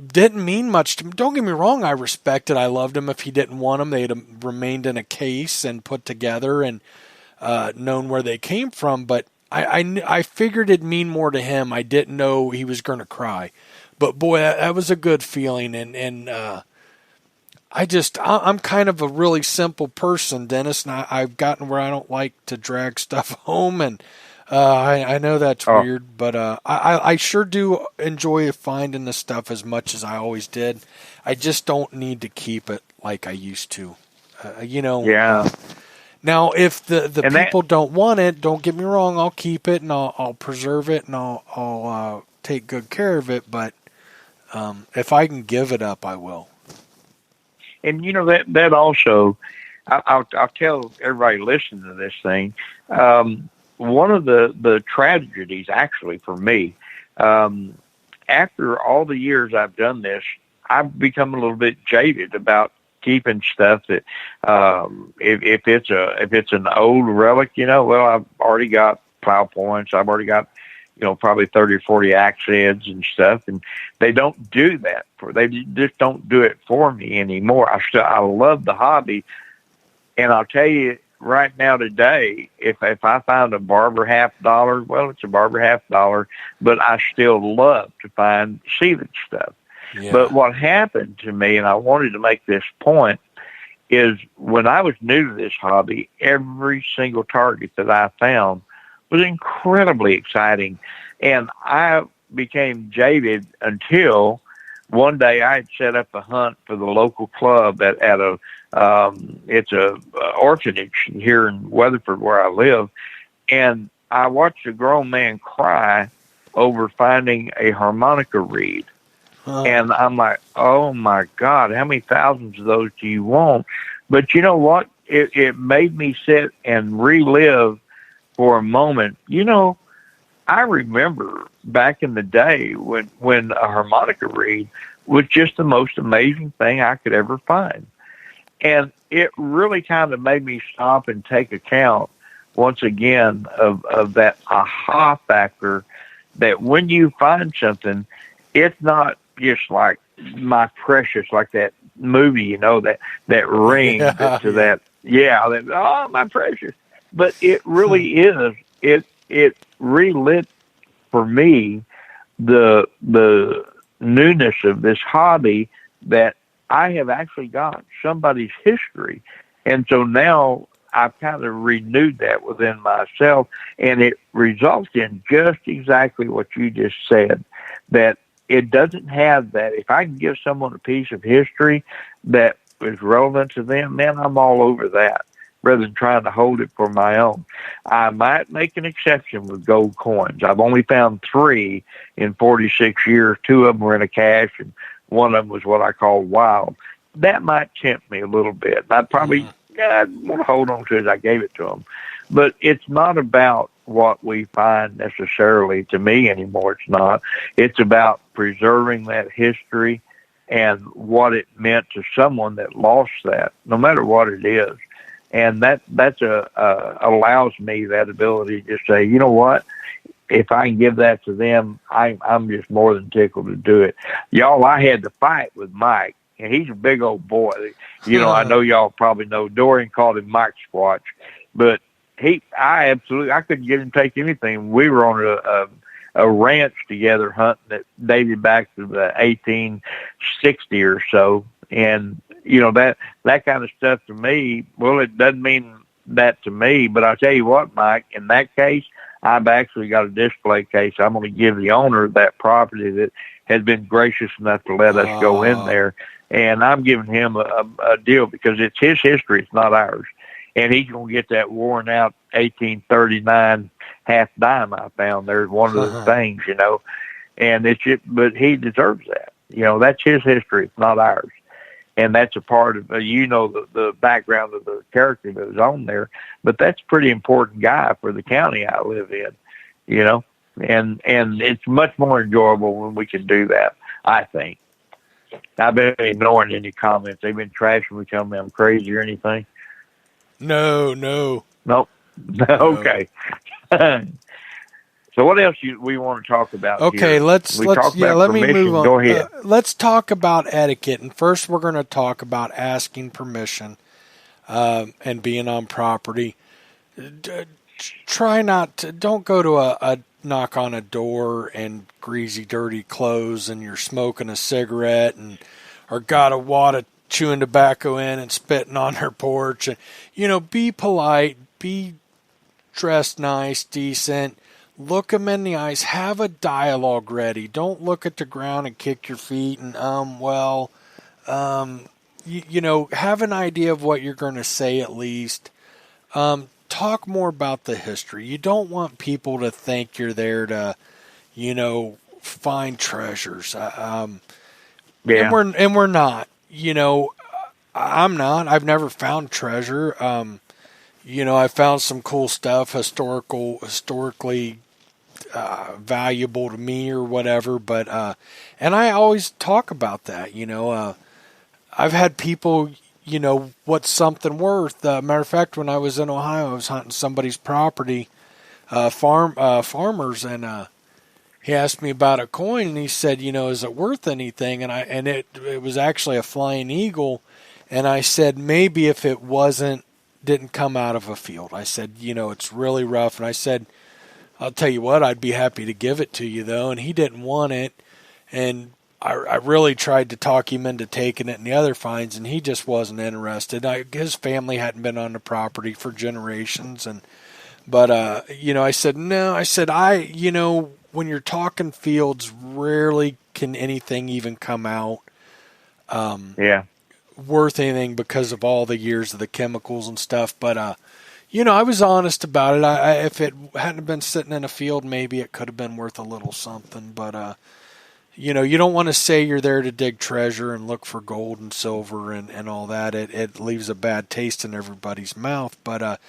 Didn't mean much to me. Don't get me wrong, I respected, I loved them. If he didn't want them, they'd have remained in a case and put together and known where they came from. But I figured it'd mean more to him. I didn't know he was going to cry. But boy, that was a good feeling. And I'm kind of a really simple person, Dennis, and I've gotten where I don't like to drag stuff home. And I know that's weird, but I sure do enjoy finding the stuff as much as I always did. I just don't need to keep it like I used to. Yeah. Now, if the people don't want it, don't get me wrong, I'll keep it and I'll preserve it and I'll take good care of it. But if I can give it up, I will. And that also, I'll tell everybody listening to this thing. One of the tragedies, actually, for me, after all the years I've done this, I've become a little bit jaded about keeping stuff that, if it's an old relic, I've already got plow points. I've already got, probably 30 or 40 axe heads and stuff. And they don't do that they just don't do it for me anymore. I love the hobby. And I'll tell you right now today, if I find a barber $50, well, it's a barber $50, but I still love to find seated stuff. Yeah. But what happened to me, and I wanted to make this point, is when I was new to this hobby, every single target that I found was incredibly exciting. And I became jaded until one day I had set up a hunt for the local club at it's a orphanage here in Weatherford where I live. And I watched a grown man cry over finding a harmonica reed. And I'm like, oh my God, how many thousands of those do you want? But you know what? It made me sit and relive for a moment, I remember back in the day when a harmonica reed was just the most amazing thing I could ever find. And it really kind of made me stop and take account once again of that aha factor, that when you find something, it's not just like my precious, like that movie, that ring that, my precious. But it really is. It relit for me the newness of this hobby, that I have actually got somebody's history. And so now I've kind of renewed that within myself, and it results in just exactly what you just said, that it doesn't have that. If I can give someone a piece of history that is relevant to them, man, I'm all over that, rather than trying to hold it for my own. I might make an exception with gold coins. I've only found 3 in 46 years. 2 of them were in a cache, and one of them was what I call wild. That might tempt me a little bit. I'd probably I'd want to hold on to it as I gave it to them. But it's not about what we find necessarily, to me, anymore. It's not. It's about preserving that history and what it meant to someone that lost that, no matter what it is. And that's allows me that ability to say, you know what? If I can give that to them, I'm just more than tickled to do it. Y'all, I had to fight with Mike, and he's a big old boy. I know y'all probably know Dorian called him Mike Squatch, but I couldn't get him to take anything. We were on a ranch together hunting that dated back to the 1860 or so. And, that kind of stuff to me, well, it doesn't mean that to me, but I'll tell you what, Mike, in that case, I've actually got a display case I'm going to give the owner of that property that has been gracious enough to let us go in there. And I'm giving him a deal because it's his history. It's not ours. And he's going to get that worn out 1839 half dime I found. There's one of the things, and but he deserves that. That's his history. It's not ours. And that's a part of, the background of the character that was on there. But that's a pretty important guy for the county I live in, and it's much more enjoyable when we can do that, I think. I've been ignoring any comments. They've been trashing me, telling me I'm crazy or anything. No. Nope. Okay. So what else we want to talk about? Okay, here? let me move on. Go ahead. Let's talk about etiquette, and first we're going to talk about asking permission and being on property. Don't go to a knock on a door and greasy, dirty clothes, and you're smoking a cigarette or got a wad of chewing tobacco in and spitting on their porch. And, be polite, be dressed nice, decent. Look them in the eyes. Have a dialogue ready. Don't look at the ground and kick your feet and, have an idea of what you're going to say at least. Talk more about the history. You don't want people to think you're there to, find treasures. And we're not. I'm not. I've never found treasure. I found some cool stuff, historically valuable to me or whatever. But and I always talk about that. I've had people, what's something worth. Matter of fact, when I was in Ohio, I was hunting somebody's property, farmers, and he asked me about a coin, and he said, is it worth anything? And it was actually a flying eagle, and I said maybe if it didn't come out of a field. I said, it's really rough, and I said, I'll tell you what, I'd be happy to give it to you though, and he didn't want it, and I really tried to talk him into taking it in the other finds, and he just wasn't interested. His family hadn't been on the property for generations, but I said, no. I said, when you're talking fields, rarely can anything even come out worth anything because of all the years of the chemicals and stuff. But, I was honest about it. If it hadn't been sitting in a field, maybe it could have been worth a little something. But, You know, you don't want to say you're there to dig treasure and look for gold and silver and all that. It leaves a bad taste in everybody's mouth. But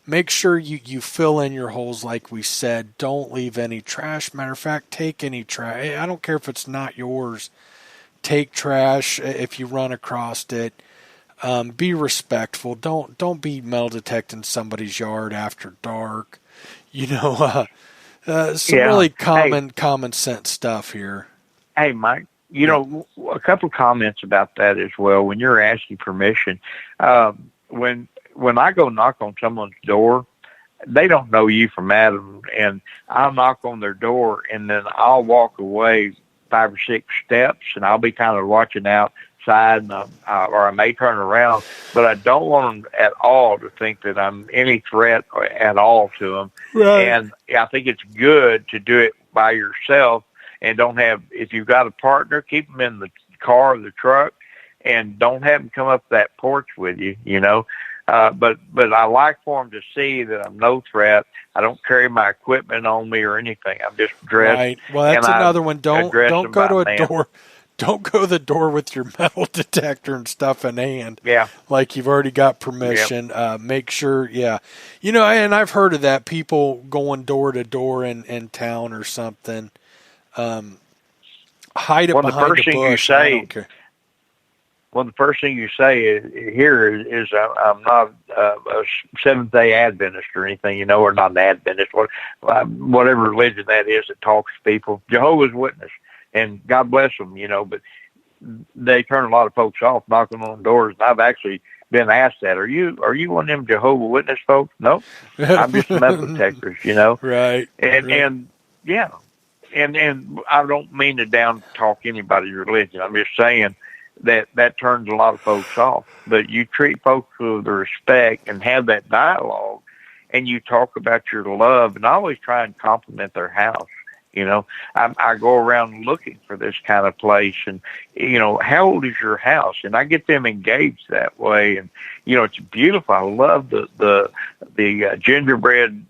make sure you fill in your holes like we said. Don't leave any trash. Matter of fact, take any trash. I don't care if it's not yours. Take trash if you run across it. Be respectful. Don't be metal detecting somebody's yard after dark. You know, some really common sense stuff here. Hey, Mike, you know, a couple of comments about that as well. When you're asking permission, when I go knock on someone's door, they don't know you from Adam, and I'll knock on their door, and then I'll walk away 5 or 6 steps, and I'll be kind of watching outside, and or I may turn around, but I don't want them at all to think that I'm any threat at all to them. Right. And I think it's good to do it by yourself. And don't have, if you've got a partner, keep them in the car or the truck, and don't have them come up that porch with you, you know. But I like for them to see that I'm no threat. I don't carry my equipment on me or anything. I'm just dressed. Right. Well, that's another one. Don't go to a door. Don't go to the door with your metal detector and stuff in hand. Yeah. Like you've already got permission. Yep. Make sure, yeah. You know, and I've heard of that, people going door to door in town or something. Hide it behind the bush. I don't care. Well, the first thing you say here is I'm not a Seventh-day Adventist or anything, you know, or not an Adventist, whatever religion that is that talks to people. Jehovah's Witness, and God bless them, you know, but they turn a lot of folks off knocking on doors. And I've actually been asked that. Are you one of them Jehovah's Witness folks? No, I'm just a metal detector, you know. Right. And yeah. And I don't mean to down talk anybody's religion. I'm just saying that turns a lot of folks off. But you treat folks with respect and have that dialogue, and you talk about your love. And I always try and compliment their house. You know, I go around looking for this kind of place, and you know, how old is your house? And I get them engaged that way. And you know, it's beautiful. I love the gingerbread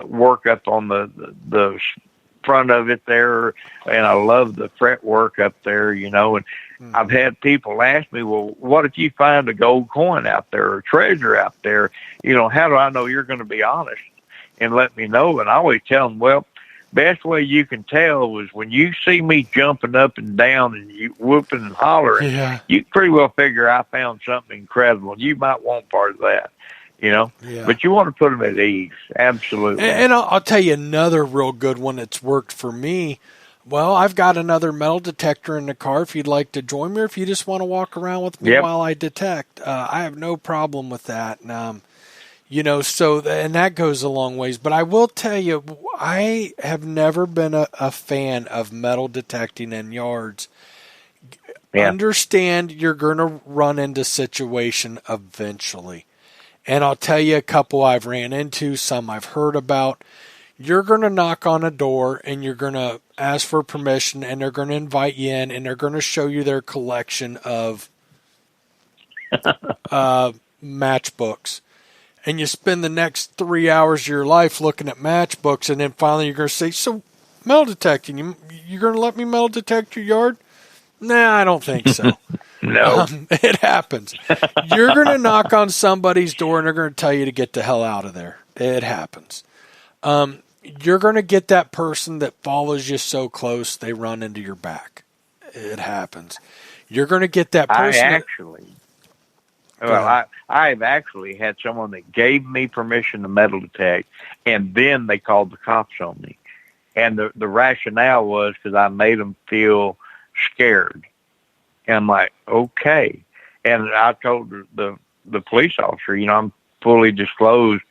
work up on the front of it there, and I love the fretwork up there, you know. And I've had people ask me, well, what if you find a gold coin out there or treasure out there? You know, how do I know you're going to be honest and let me know? And I always tell them, well, best way you can tell is when you see me jumping up and down and you whooping and hollering, you can pretty well figure I found something incredible. You might want part of that. You know, but you want to put them at ease. Absolutely. And I'll tell you another real good one that's worked for me. Well, I've got another metal detector in the car if you'd like to join me, or if you just want to walk around with me while I detect. I have no problem with that. You know, and that goes a long ways. But I will tell you, I have never been a fan of metal detecting in yards. Yeah. Understand you're going to run into situation eventually. And I'll tell you a couple I've ran into, some I've heard about. You're going to knock on a door and you're going to ask for permission, and they're going to invite you in, and they're going to show you their collection of matchbooks. And you spend the next 3 hours of your life looking at matchbooks, and then finally you're going to say, so metal detecting, you're going to let me metal detect your yard? Nah, I don't think so. No. It happens. You're going to knock on somebody's door and they're going to tell you to get the hell out of there. It happens. You're going to get that person that follows you so close they run into your back. It happens. You're going to get that person. I've actually had someone that gave me permission to metal detect, and then they called the cops on me. And the rationale was because I made them feel scared. And I'm like, okay. And I told the police officer, you know, I'm fully disclosed,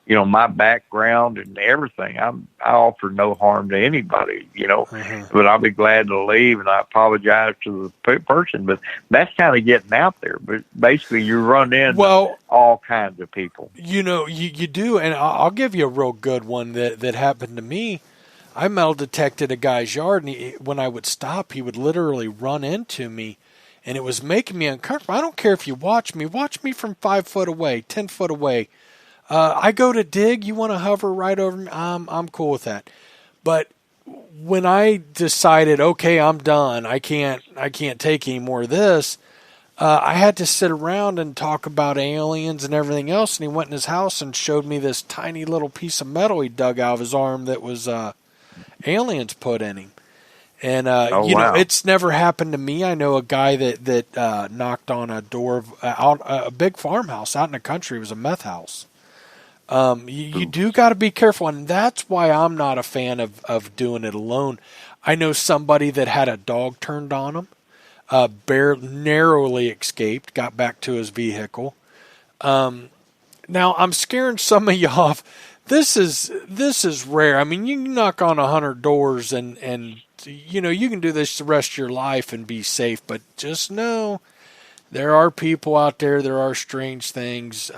you know, my background and everything. I offer no harm to anybody, you know, but I'll be glad to leave, and I apologize to the person. But that's kind of getting out there. But basically, you run into all kinds of people. You know, you do. And I'll give you a real good one that happened to me. I metal detected a guy's yard, and when I would stop, he would literally run into me. And it was making me uncomfortable. I don't care if you watch me from 5 foot away, 10 foot away. I go to dig. You want to hover right over me? I'm cool with that. But when I decided, okay, I'm done, I can't take any more of this, I had to sit around and talk about aliens and everything else. And he went in his house and showed me this tiny little piece of metal he dug out of his arm that was aliens put in him. And, Oh, you know, wow. it's never happened to me. I know a guy that knocked on a door of out a big farmhouse out in the country. It was a meth house. You do got to be careful, and that's why I'm not a fan of doing it alone. I know somebody that had a dog turned on him, narrowly escaped, got back to his vehicle. Now I'm scaring some of you off. This is rare. I mean, you can knock on 100 doors and you know, you can do this the rest of your life and be safe, but just know there are people out there. There are strange things.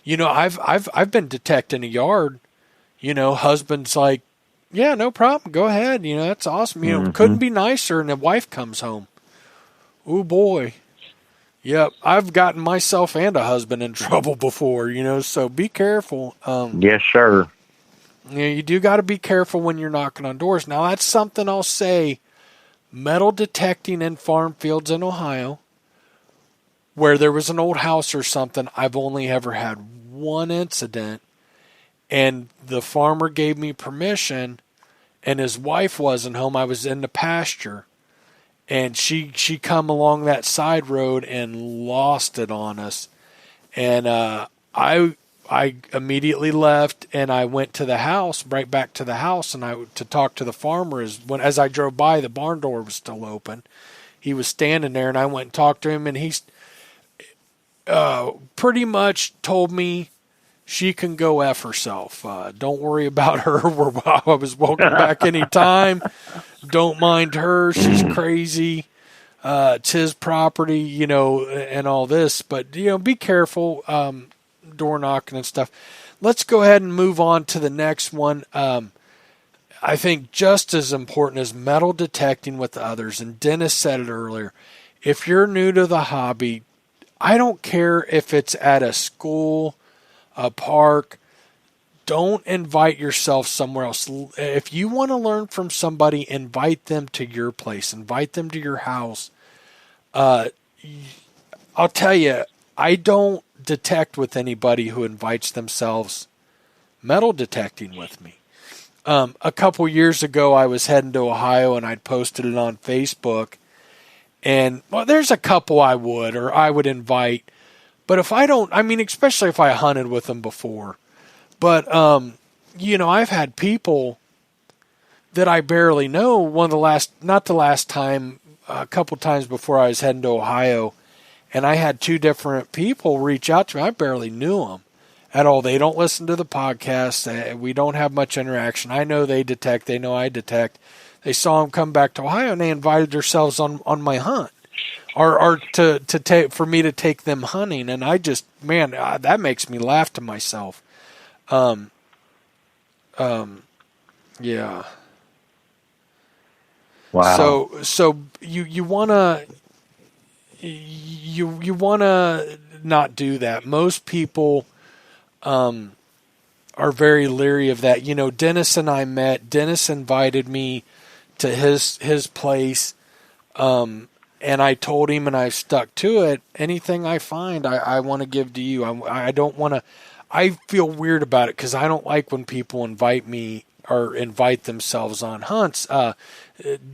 You know, I've been detecting a yard. You know, husband's like, yeah, no problem, go ahead. You know, that's awesome. You know, couldn't be nicer. And the wife comes home. Oh boy. Yep, I've gotten myself and a husband in trouble before. You know, so be careful. Yes, sir. You know, you do got to be careful when you're knocking on doors. Now, that's something I'll say. Metal detecting in farm fields in Ohio, where there was an old house or something, I've only ever had one incident, and the farmer gave me permission, and his wife wasn't home. I was in the pasture, and she come along that side road and lost it on us, and I immediately left, and I went to the house, right back to the house, and to talk to the farmer. As I drove by, the barn door was still open. He was standing there, and I went and talked to him, and he's pretty much told me she can go F herself. Don't worry about her. I was welcome back anytime. Don't mind her. She's crazy. It's his property, you know, and all this. But, you know, be careful, door knocking and stuff. Let's go ahead and move on to the next one. I think just as important as metal detecting with others, and Dennis said it earlier, if you're new to the hobby, I don't care if it's at a school, a park, don't invite yourself somewhere else. If you want to learn from somebody, invite them to your place, invite them to your house. I'll tell you, I don't detect with anybody who invites themselves metal detecting with me. A couple years ago, I was heading to Ohio, and I'd posted it on Facebook. And, well, there's a couple I would invite. But if I don't, I mean, especially if I hunted with them before. But, you know, I've had people that I barely know. Not the last time, a couple times before I was heading to Ohio, and I had two different people reach out to me. I barely knew them at all. They don't listen to the podcast. We don't have much interaction. I know they detect. They know I detect. They saw them come back to Ohio, and they invited themselves on my hunt, or for me to take them hunting. And I just, man, that makes me laugh to myself. Yeah. Wow. So you wanna not do that. Most people are very leery of that. You know, Dennis and I met. Dennis invited me to his place, and I told him, and I stuck to it. Anything I find, I want to give to you. I don't want to. I feel weird about it because I don't like when people invite me or invite themselves on hunts.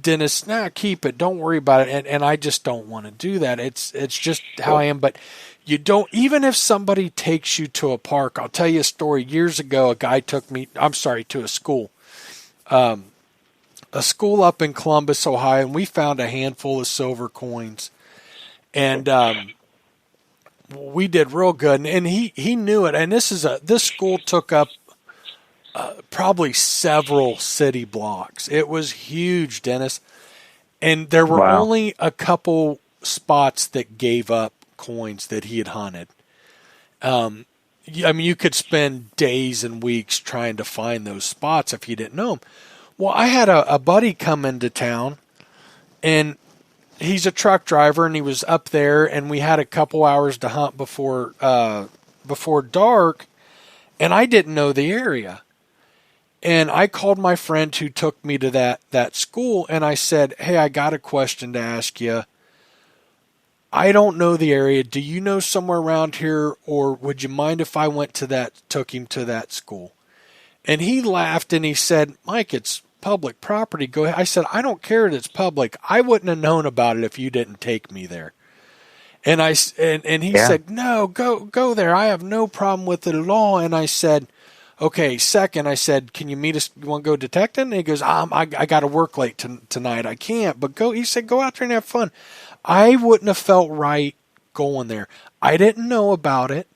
Dennis, keep it. Don't worry about it. And I just don't want to do that. It's just how I am. But you don't, even if somebody takes you to a park, I'll tell you a story. Years ago, a guy took me, to a school. A school up in Columbus, Ohio, and we found a handful of silver coins. And we did real good. And he knew it. And this school took up probably several city blocks. It was huge, Dennis. And there were only a couple spots that gave up coins that he had hunted. I mean, you could spend days and weeks trying to find those spots if you didn't know them. Well, I had a buddy come into town, and he's a truck driver, and he was up there, and we had a couple hours to hunt before dark, and I didn't know the area. And I called my friend who took me to that school, and I said, hey, I got a question to ask you. I don't know the area. Do you know somewhere around here, or would you mind if I took him to that school? And he laughed and he said, Mike, it's public property. Go ahead. I said, I don't care that it's public. I wouldn't have known about it if you didn't take me there. And he Yeah. said, no, go there. I have no problem with it at all. And I said, okay. Second, I said, can you meet us? You want to go detecting? And he goes, I got to work late tonight. I can't. But go. He said, go out there and have fun. I wouldn't have felt right going there. I didn't know about it.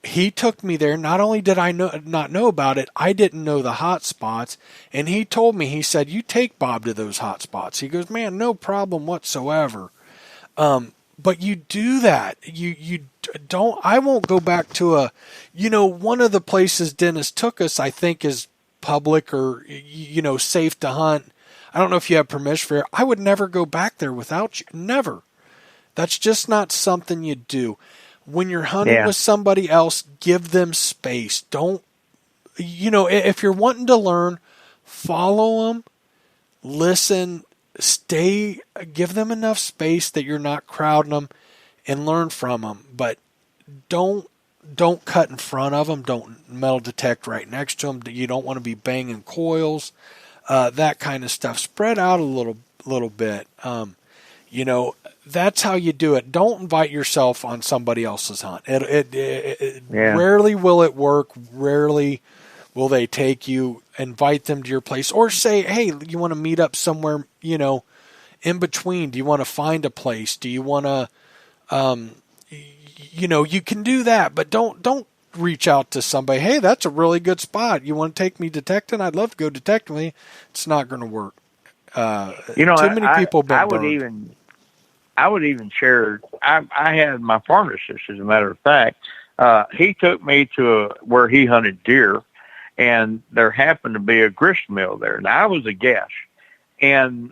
He took me there. Not only did I not know about it, I didn't know the hot spots. And he told me, he said, you take Bob to those hot spots. He goes, man, no problem whatsoever. But you do that. You don't. I won't go back to one of the places Dennis took us, I think, is public or, safe to hunt. I don't know if you have permission for it. I would never go back there without you. Never. That's just not something you do. When you're hunting with somebody else, give them space. Don't, if you're wanting to learn, follow them, listen, give them enough space that you're not crowding them, and learn from them. But don't cut in front of them. Don't metal detect right next to them. You don't want to be banging coils, that kind of stuff. Spread out a little bit. That's how you do it. Don't invite yourself on somebody else's hunt. Rarely will it work. Rarely will they take you. Invite them to your place, or say, hey, you want to meet up somewhere, in between? Do you want to find a place? Do you want to, you can do that, but don't reach out to somebody. Hey, that's a really good spot. You want to take me detecting? I'd love to go detecting with you. It's not going to work. Too many people have been burned. I would even share. I had my pharmacist, as a matter of fact. He took me to where he hunted deer, and there happened to be a grist mill there. Now, I was a guest, and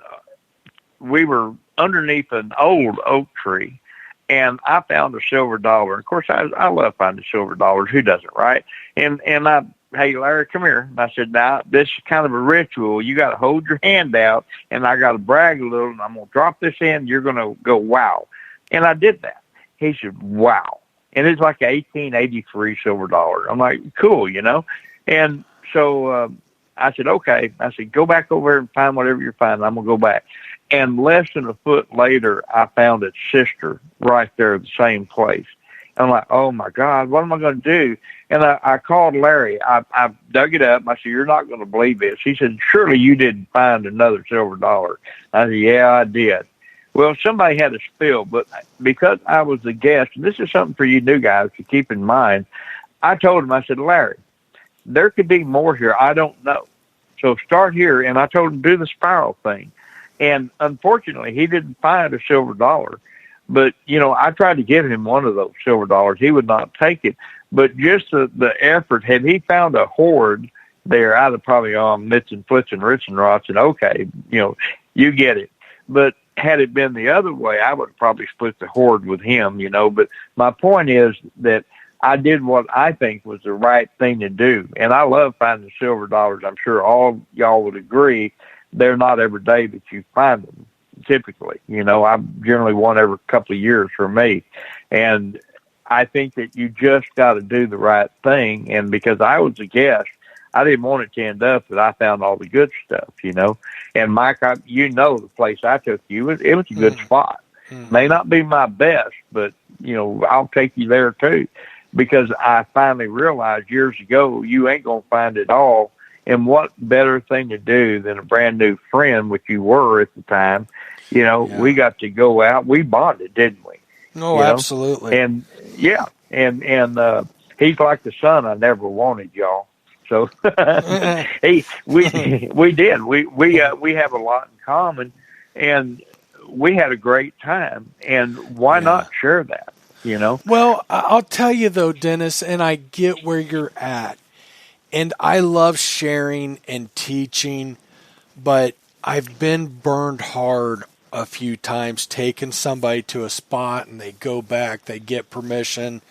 we were underneath an old oak tree, and I found a silver dollar. Of course, I love finding silver dollars. Who doesn't, right? And I, hey, Larry, come here. And I said, now, this is kind of a ritual. You got to hold your hand out, and I got to brag a little, and I'm going to drop this in. You're going to go, wow. And I did that. He said, wow. And it's like an 1883 silver dollar. I'm like, cool, And so I said, okay. I said, go back over and find whatever you're finding. I'm going to go back. And less than a foot later, I found its sister right there at the same place. And I'm like, oh, my God, what am I going to do? And I called Larry. I dug it up. I said, you're not going to believe this. He said, surely you didn't find another silver dollar. I said, yeah, I did. Well, somebody had a spill, but because I was the guest, and this is something for you new guys to keep in mind, I told him, I said, Larry, there could be more here. I don't know. So start here. And I told him, do the spiral thing. And unfortunately, he didn't find a silver dollar. But, I tried to give him one of those silver dollars. He would not take it. But just the effort, had he found a hoard there, I'd have probably mitts and flits and rits and rots, and okay, you get it. But had it been the other way, I would have probably split the hoard with him, But my point is that I did what I think was the right thing to do. And I love finding silver dollars. I'm sure all y'all would agree. They're not every day that you find them, typically. I'm generally one every couple of years for me. And I think that you just got to do the right thing. And because I was a guest, I didn't want it to end up that I found all the good stuff, And Mike, the place I took you, it was a good spot. May not be my best, but, I'll take you there too. Because I finally realized years ago, you ain't going to find it all. And what better thing to do than a brand new friend, which you were at the time, we got to go out. We bonded, didn't we? Oh, absolutely. And and he's like the son I never wanted, y'all. So we did. We have a lot in common, and we had a great time. And why not share that? Well, I'll tell you though, Dennis, and I get where you're at. And I love sharing and teaching, but I've been burned hard a few times, taking somebody to a spot and they go back, they get permission,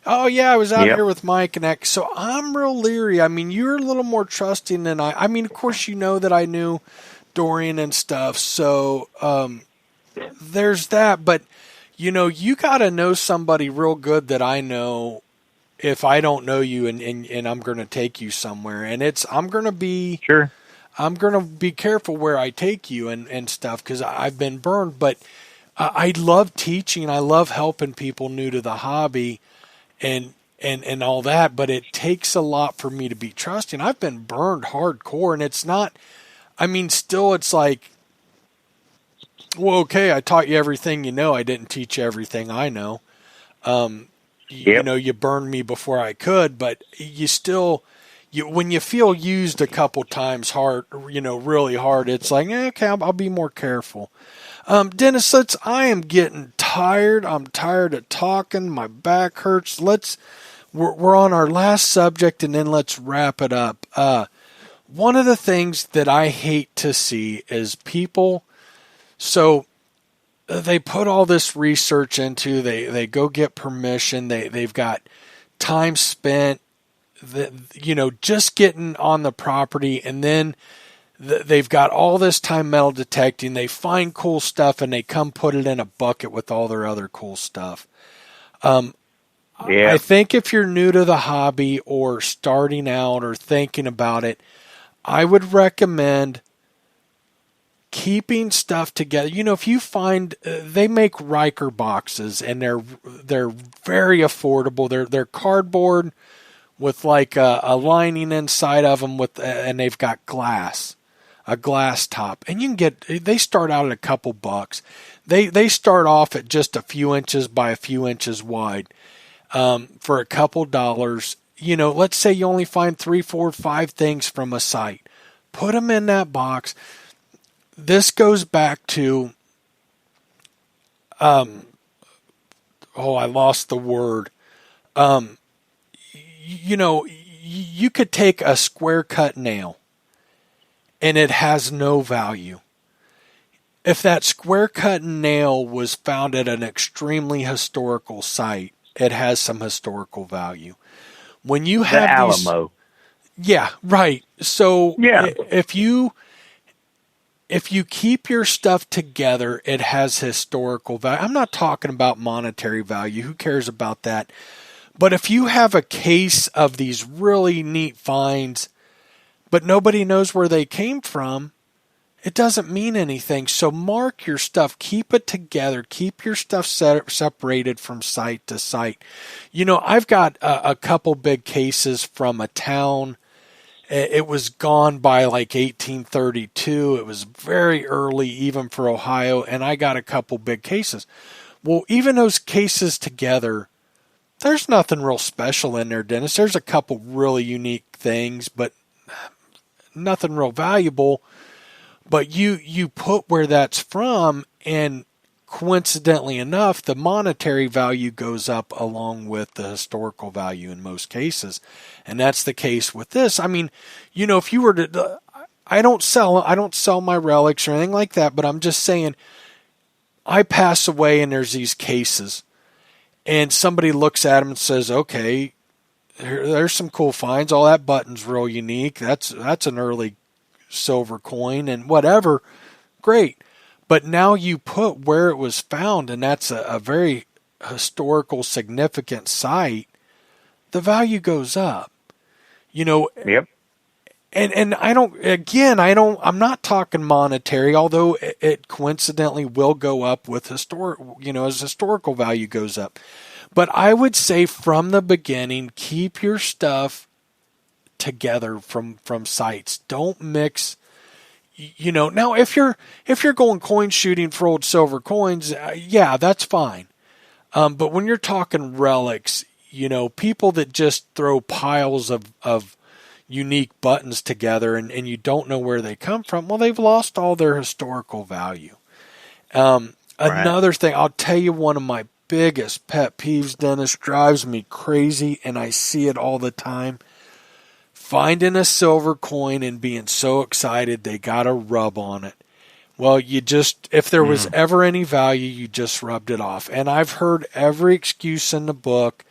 Oh, yeah, I was out Yep. here with Mike and X. So I'm real leery. I mean, you're a little more trusting than I. I mean, of course, you know that I knew Dorian and stuff. So there's that. But, you got to know somebody real good that I know if I don't know you and I'm going to take you somewhere. And I'm going to be. Sure. I'm going to be careful where I take you and stuff because I've been burned. But I love teaching. I love helping people new to the hobby and all that. But it takes a lot for me to be trusting. I've been burned hardcore, and it's not. I mean, still, it's like, well, okay, I taught you everything you know. I didn't teach you everything I know. Yep. You burned me before I could, but you still. When you feel used a couple times hard, really hard, it's like, okay, I'll be more careful. Dennis, I am getting tired. I'm tired of talking. My back hurts. We're on our last subject, and then let's wrap it up. One of the things that I hate to see is people, so they put all this research into, they go get permission. They've got time spent, just getting on the property, and then they've got all this time metal detecting. They find cool stuff, and they come put it in a bucket with all their other cool stuff. I think if you're new to the hobby or starting out or thinking about it, I would recommend keeping stuff together. If you find they make Riker boxes, and they're very affordable. They're cardboard with like a lining inside of them and they've got a glass top, and they start out at a couple bucks. They start off at just a few inches by a few inches wide, for a couple dollars. Let's say you only find 3, 4, 5 things from a site. Put them in that box. This goes back to, I lost the word. You could take a square cut nail and it has no value. If that square cut nail was found at an extremely historical site, it has some historical value. When you have the Alamo. Yeah, right. So Yeah. if you keep your stuff together, it has historical value. I'm not talking about monetary value. Who cares about that? But if you have a case of these really neat finds, but nobody knows where they came from, it doesn't mean anything. So mark your stuff. Keep it together. Keep your stuff separated from site to site. I've got a couple big cases from a town. It was gone by like 1832. It was very early even for Ohio, and I got a couple big cases. Well, even those cases together, there's nothing real special in there, Dennis. There's a couple really unique things, but nothing real valuable. But you put where that's from, and coincidentally enough, the monetary value goes up along with the historical value in most cases. And that's the case with this. I mean, if you were to, I don't sell my relics or anything like that, but I'm just saying, I pass away and there's these cases, and somebody looks at them and says, okay, there's some cool finds. All that button's real unique. That's an early silver coin and whatever. Great. But now you put where it was found, and that's a very historical, significant site, the value goes up. Yep. And I'm not talking monetary, although it coincidentally will go up with as historical value goes up. But I would say from the beginning, keep your stuff together from sites. Don't mix. Now if you're going coin shooting for old silver coins, yeah, that's fine. But when you're talking relics, people that just throw piles of unique buttons together and you don't know where they come from, well, they've lost all their historical value. Another thing, I'll tell you, one of my biggest pet peeves, Dennis, drives me crazy, and I see it all the time. Finding a silver coin and being so excited they got a rub on it. Well, if there was ever any value, you just rubbed it off. And I've heard every excuse in the book.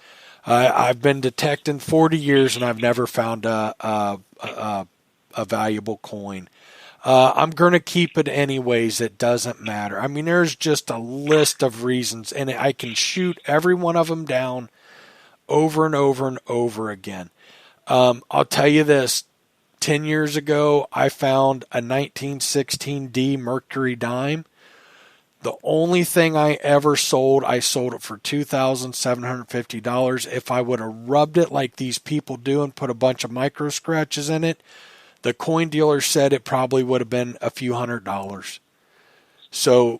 I've been detecting 40 years and I've never found a valuable coin. I'm going to keep it anyways. It doesn't matter. I mean, there's just a list of reasons, and I can shoot every one of them down over and over and over again. I'll tell you this. 10 years ago, I found a 1916D Mercury dime. The only thing I ever sold, I sold it for $2,750. If I would have rubbed it like these people do and put a bunch of micro scratches in it, the coin dealer said it probably would have been a few $100s. So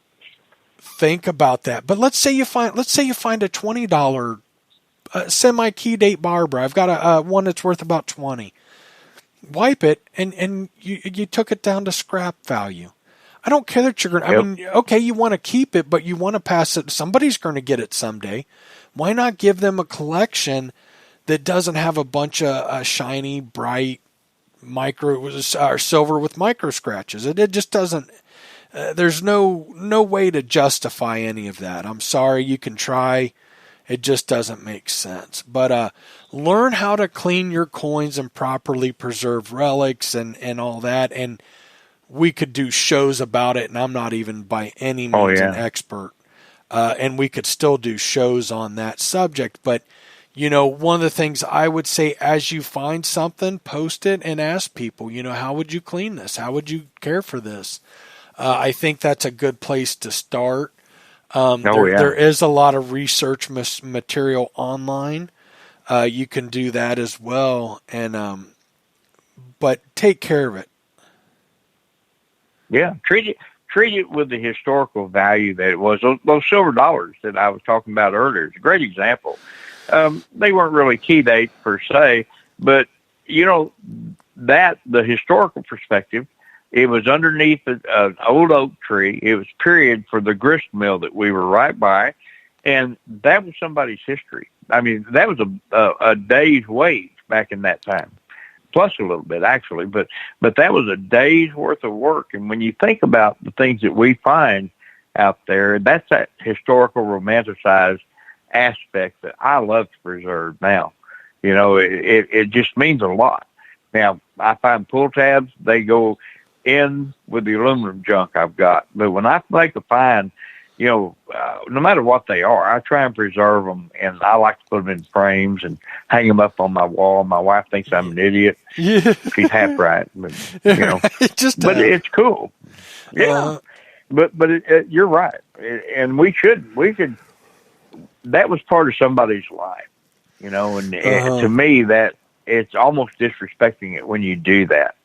think about that. But let's say you find a $20 semi key date Barbara. I've got a one that's worth about 20. Wipe it and you took it down to scrap value. I don't care that you're going to, I mean, okay, you want to keep it, but you want to pass it. Somebody's going to get it someday. Why not give them a collection that doesn't have a bunch of shiny, bright silver with micro scratches? It just doesn't, there's no way to justify any of that. I'm sorry, you can try. It just doesn't make sense. But learn how to clean your coins and properly preserve relics and all that. And we could do shows about it, and I'm not even by any means an expert. And we could still do shows on that subject. But, you know, one of the things I would say, as you find something, post it and ask people, you know, how would you clean this? How would you care for this? I think that's a good place to start. There is a lot of research material online. You can do that as well. And but take care of it. Yeah, treat it with the historical value that it was. Those silver dollars that I was talking about earlier is a great example. They weren't really key date per se, but you know that the historical perspective, it was underneath an old oak tree. It was period for the grist mill that we were right by, and that was somebody's history. I mean, that was a day's wage back in that time. Plus a little bit actually, but that was a day's worth of work. And when you think about the things that we find out there, that's that historical romanticized aspect that I love to preserve now. You know, it just means a lot. Now, I find pull tabs, they go in with the aluminum junk I've got. But when I make a find, you know, no matter what they are, I try and preserve them, and I like to put them in frames and hang them up on my wall. My wife thinks I'm an idiot. Yeah. She's half right, but you know, but it's cool. Yeah, but you're right, and we could. That was part of somebody's life, you know, and to me that it's almost disrespecting it when you do that.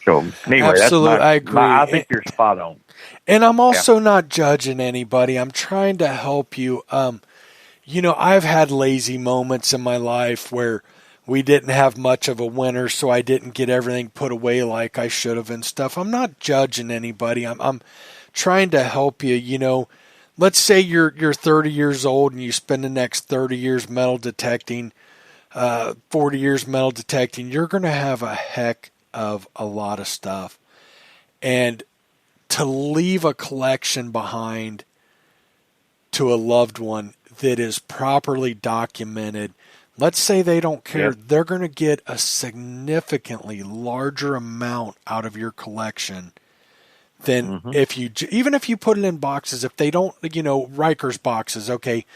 So anyway, absolutely, I agree. I think you're spot on. And I'm also not judging anybody. I'm trying to help you. You know, I've had lazy moments in my life where we didn't have much of a winter, so I didn't get everything put away like I should have and stuff. I'm not judging anybody. I'm trying to help you. You know, let's say you're 30 years old and you spend the next 30 years metal detecting, 40 years metal detecting. You're going to have a heck of a lot of stuff. And to leave a collection behind to a loved one that is properly documented, let's say they don't care, they're going to get a significantly larger amount out of your collection than even if you put it in boxes. If they don't, you know, Riker's boxes, okay,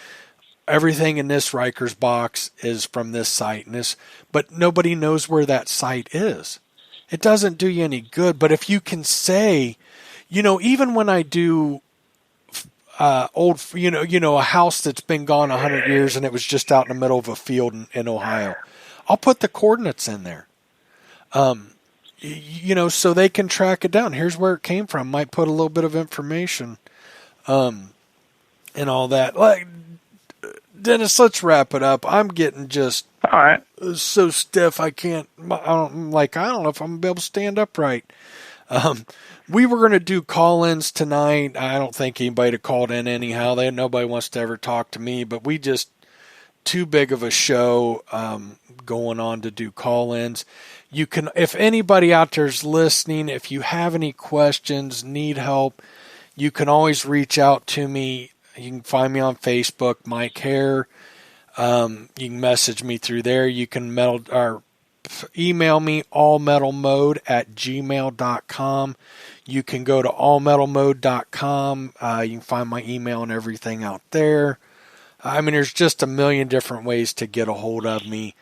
everything in this Riker's box is from this site and this, but nobody knows where that site is. It doesn't do you any good. But if you can say, you know, even when I do old, you know, a house that's been gone 100 years and it was just out in the middle of a field in Ohio, I'll put the coordinates in there, you know, so they can track it down. Here's where it came from. Might put a little bit of information, and all that. Like, Dennis, let's wrap it up. I'm getting just all right. So stiff I don't know if I'm going to be able to stand upright. We were going to do call-ins tonight. I don't think anybody called in anyhow. Nobody wants to ever talk to me, but we just too big of a show going on to do call-ins. You can, if anybody out there is listening, if you have any questions, need help, you can always reach out to me. You can find me on Facebook, Mike Hare. You can message me through there. You can email me allmetalmode@gmail.com. You can go to allmetalmode.com. You can find my email and everything out there. I mean, there's just a million different ways to get a hold of me.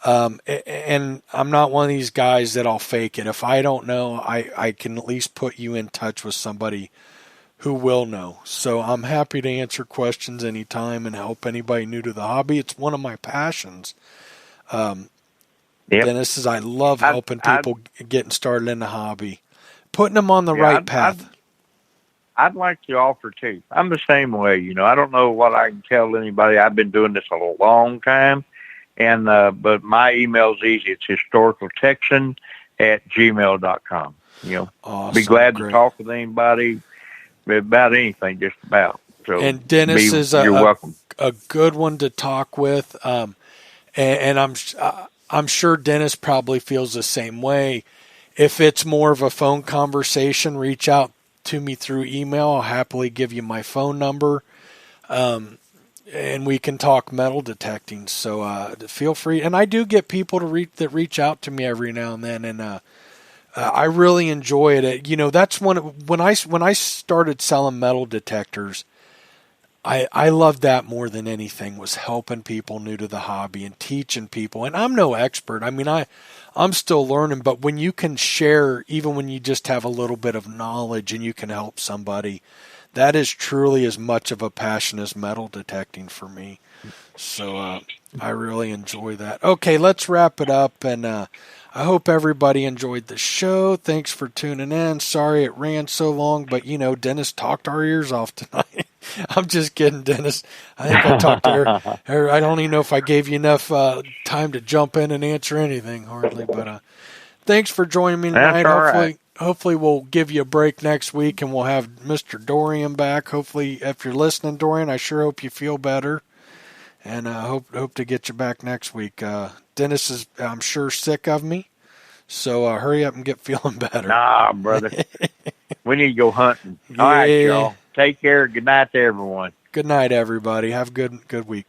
And I'm not one of these guys that I'll fake it. If I don't know, I can at least put you in touch with somebody who will know. So I'm happy to answer questions anytime and help anybody new to the hobby. It's one of my passions. Dennis, I love helping people getting started in the hobby, putting them on the right path. I'd like to offer too. I'm the same way, I don't know what I can tell anybody. I've been doing this a long time, and but my email is easy. It's historicaltexan@gmail.com. Awesome, be glad great. to talk with anybody about anything, just about. So, and Dennis is you're welcome. A good one to talk with, and I'm sure Dennis probably feels the same way. If it's more of a phone conversation, reach out to me through email. I'll happily give you my phone number, and we can talk metal detecting. So feel free. And I do get people that reach out to me every now and then, and I really enjoy it. That's when I started selling metal detectors, I loved that more than anything, was helping people new to the hobby and teaching people. And I'm no expert. I mean, I'm still learning, but when you can share, even when you just have a little bit of knowledge and you can help somebody, that is truly as much of a passion as metal detecting for me. So I really enjoy that. Okay, let's wrap it up, and I hope everybody enjoyed the show. Thanks for tuning in. Sorry it ran so long, but Dennis talked our ears off tonight. I'm just kidding, Dennis. I think I talked to her. I don't even know if I gave you enough time to jump in and answer anything, hardly. But thanks for joining me tonight. Hopefully we'll give you a break next week, and we'll have Mr. Dorian back. Hopefully, if you're listening, Dorian, I sure hope you feel better. And I hope to get you back next week. Dennis is, I'm sure, sick of me. So hurry up and get feeling better. Nah, brother. We need to go hunting. All right, y'all. Take care. Good night to everyone. Good night, everybody. Have a good week.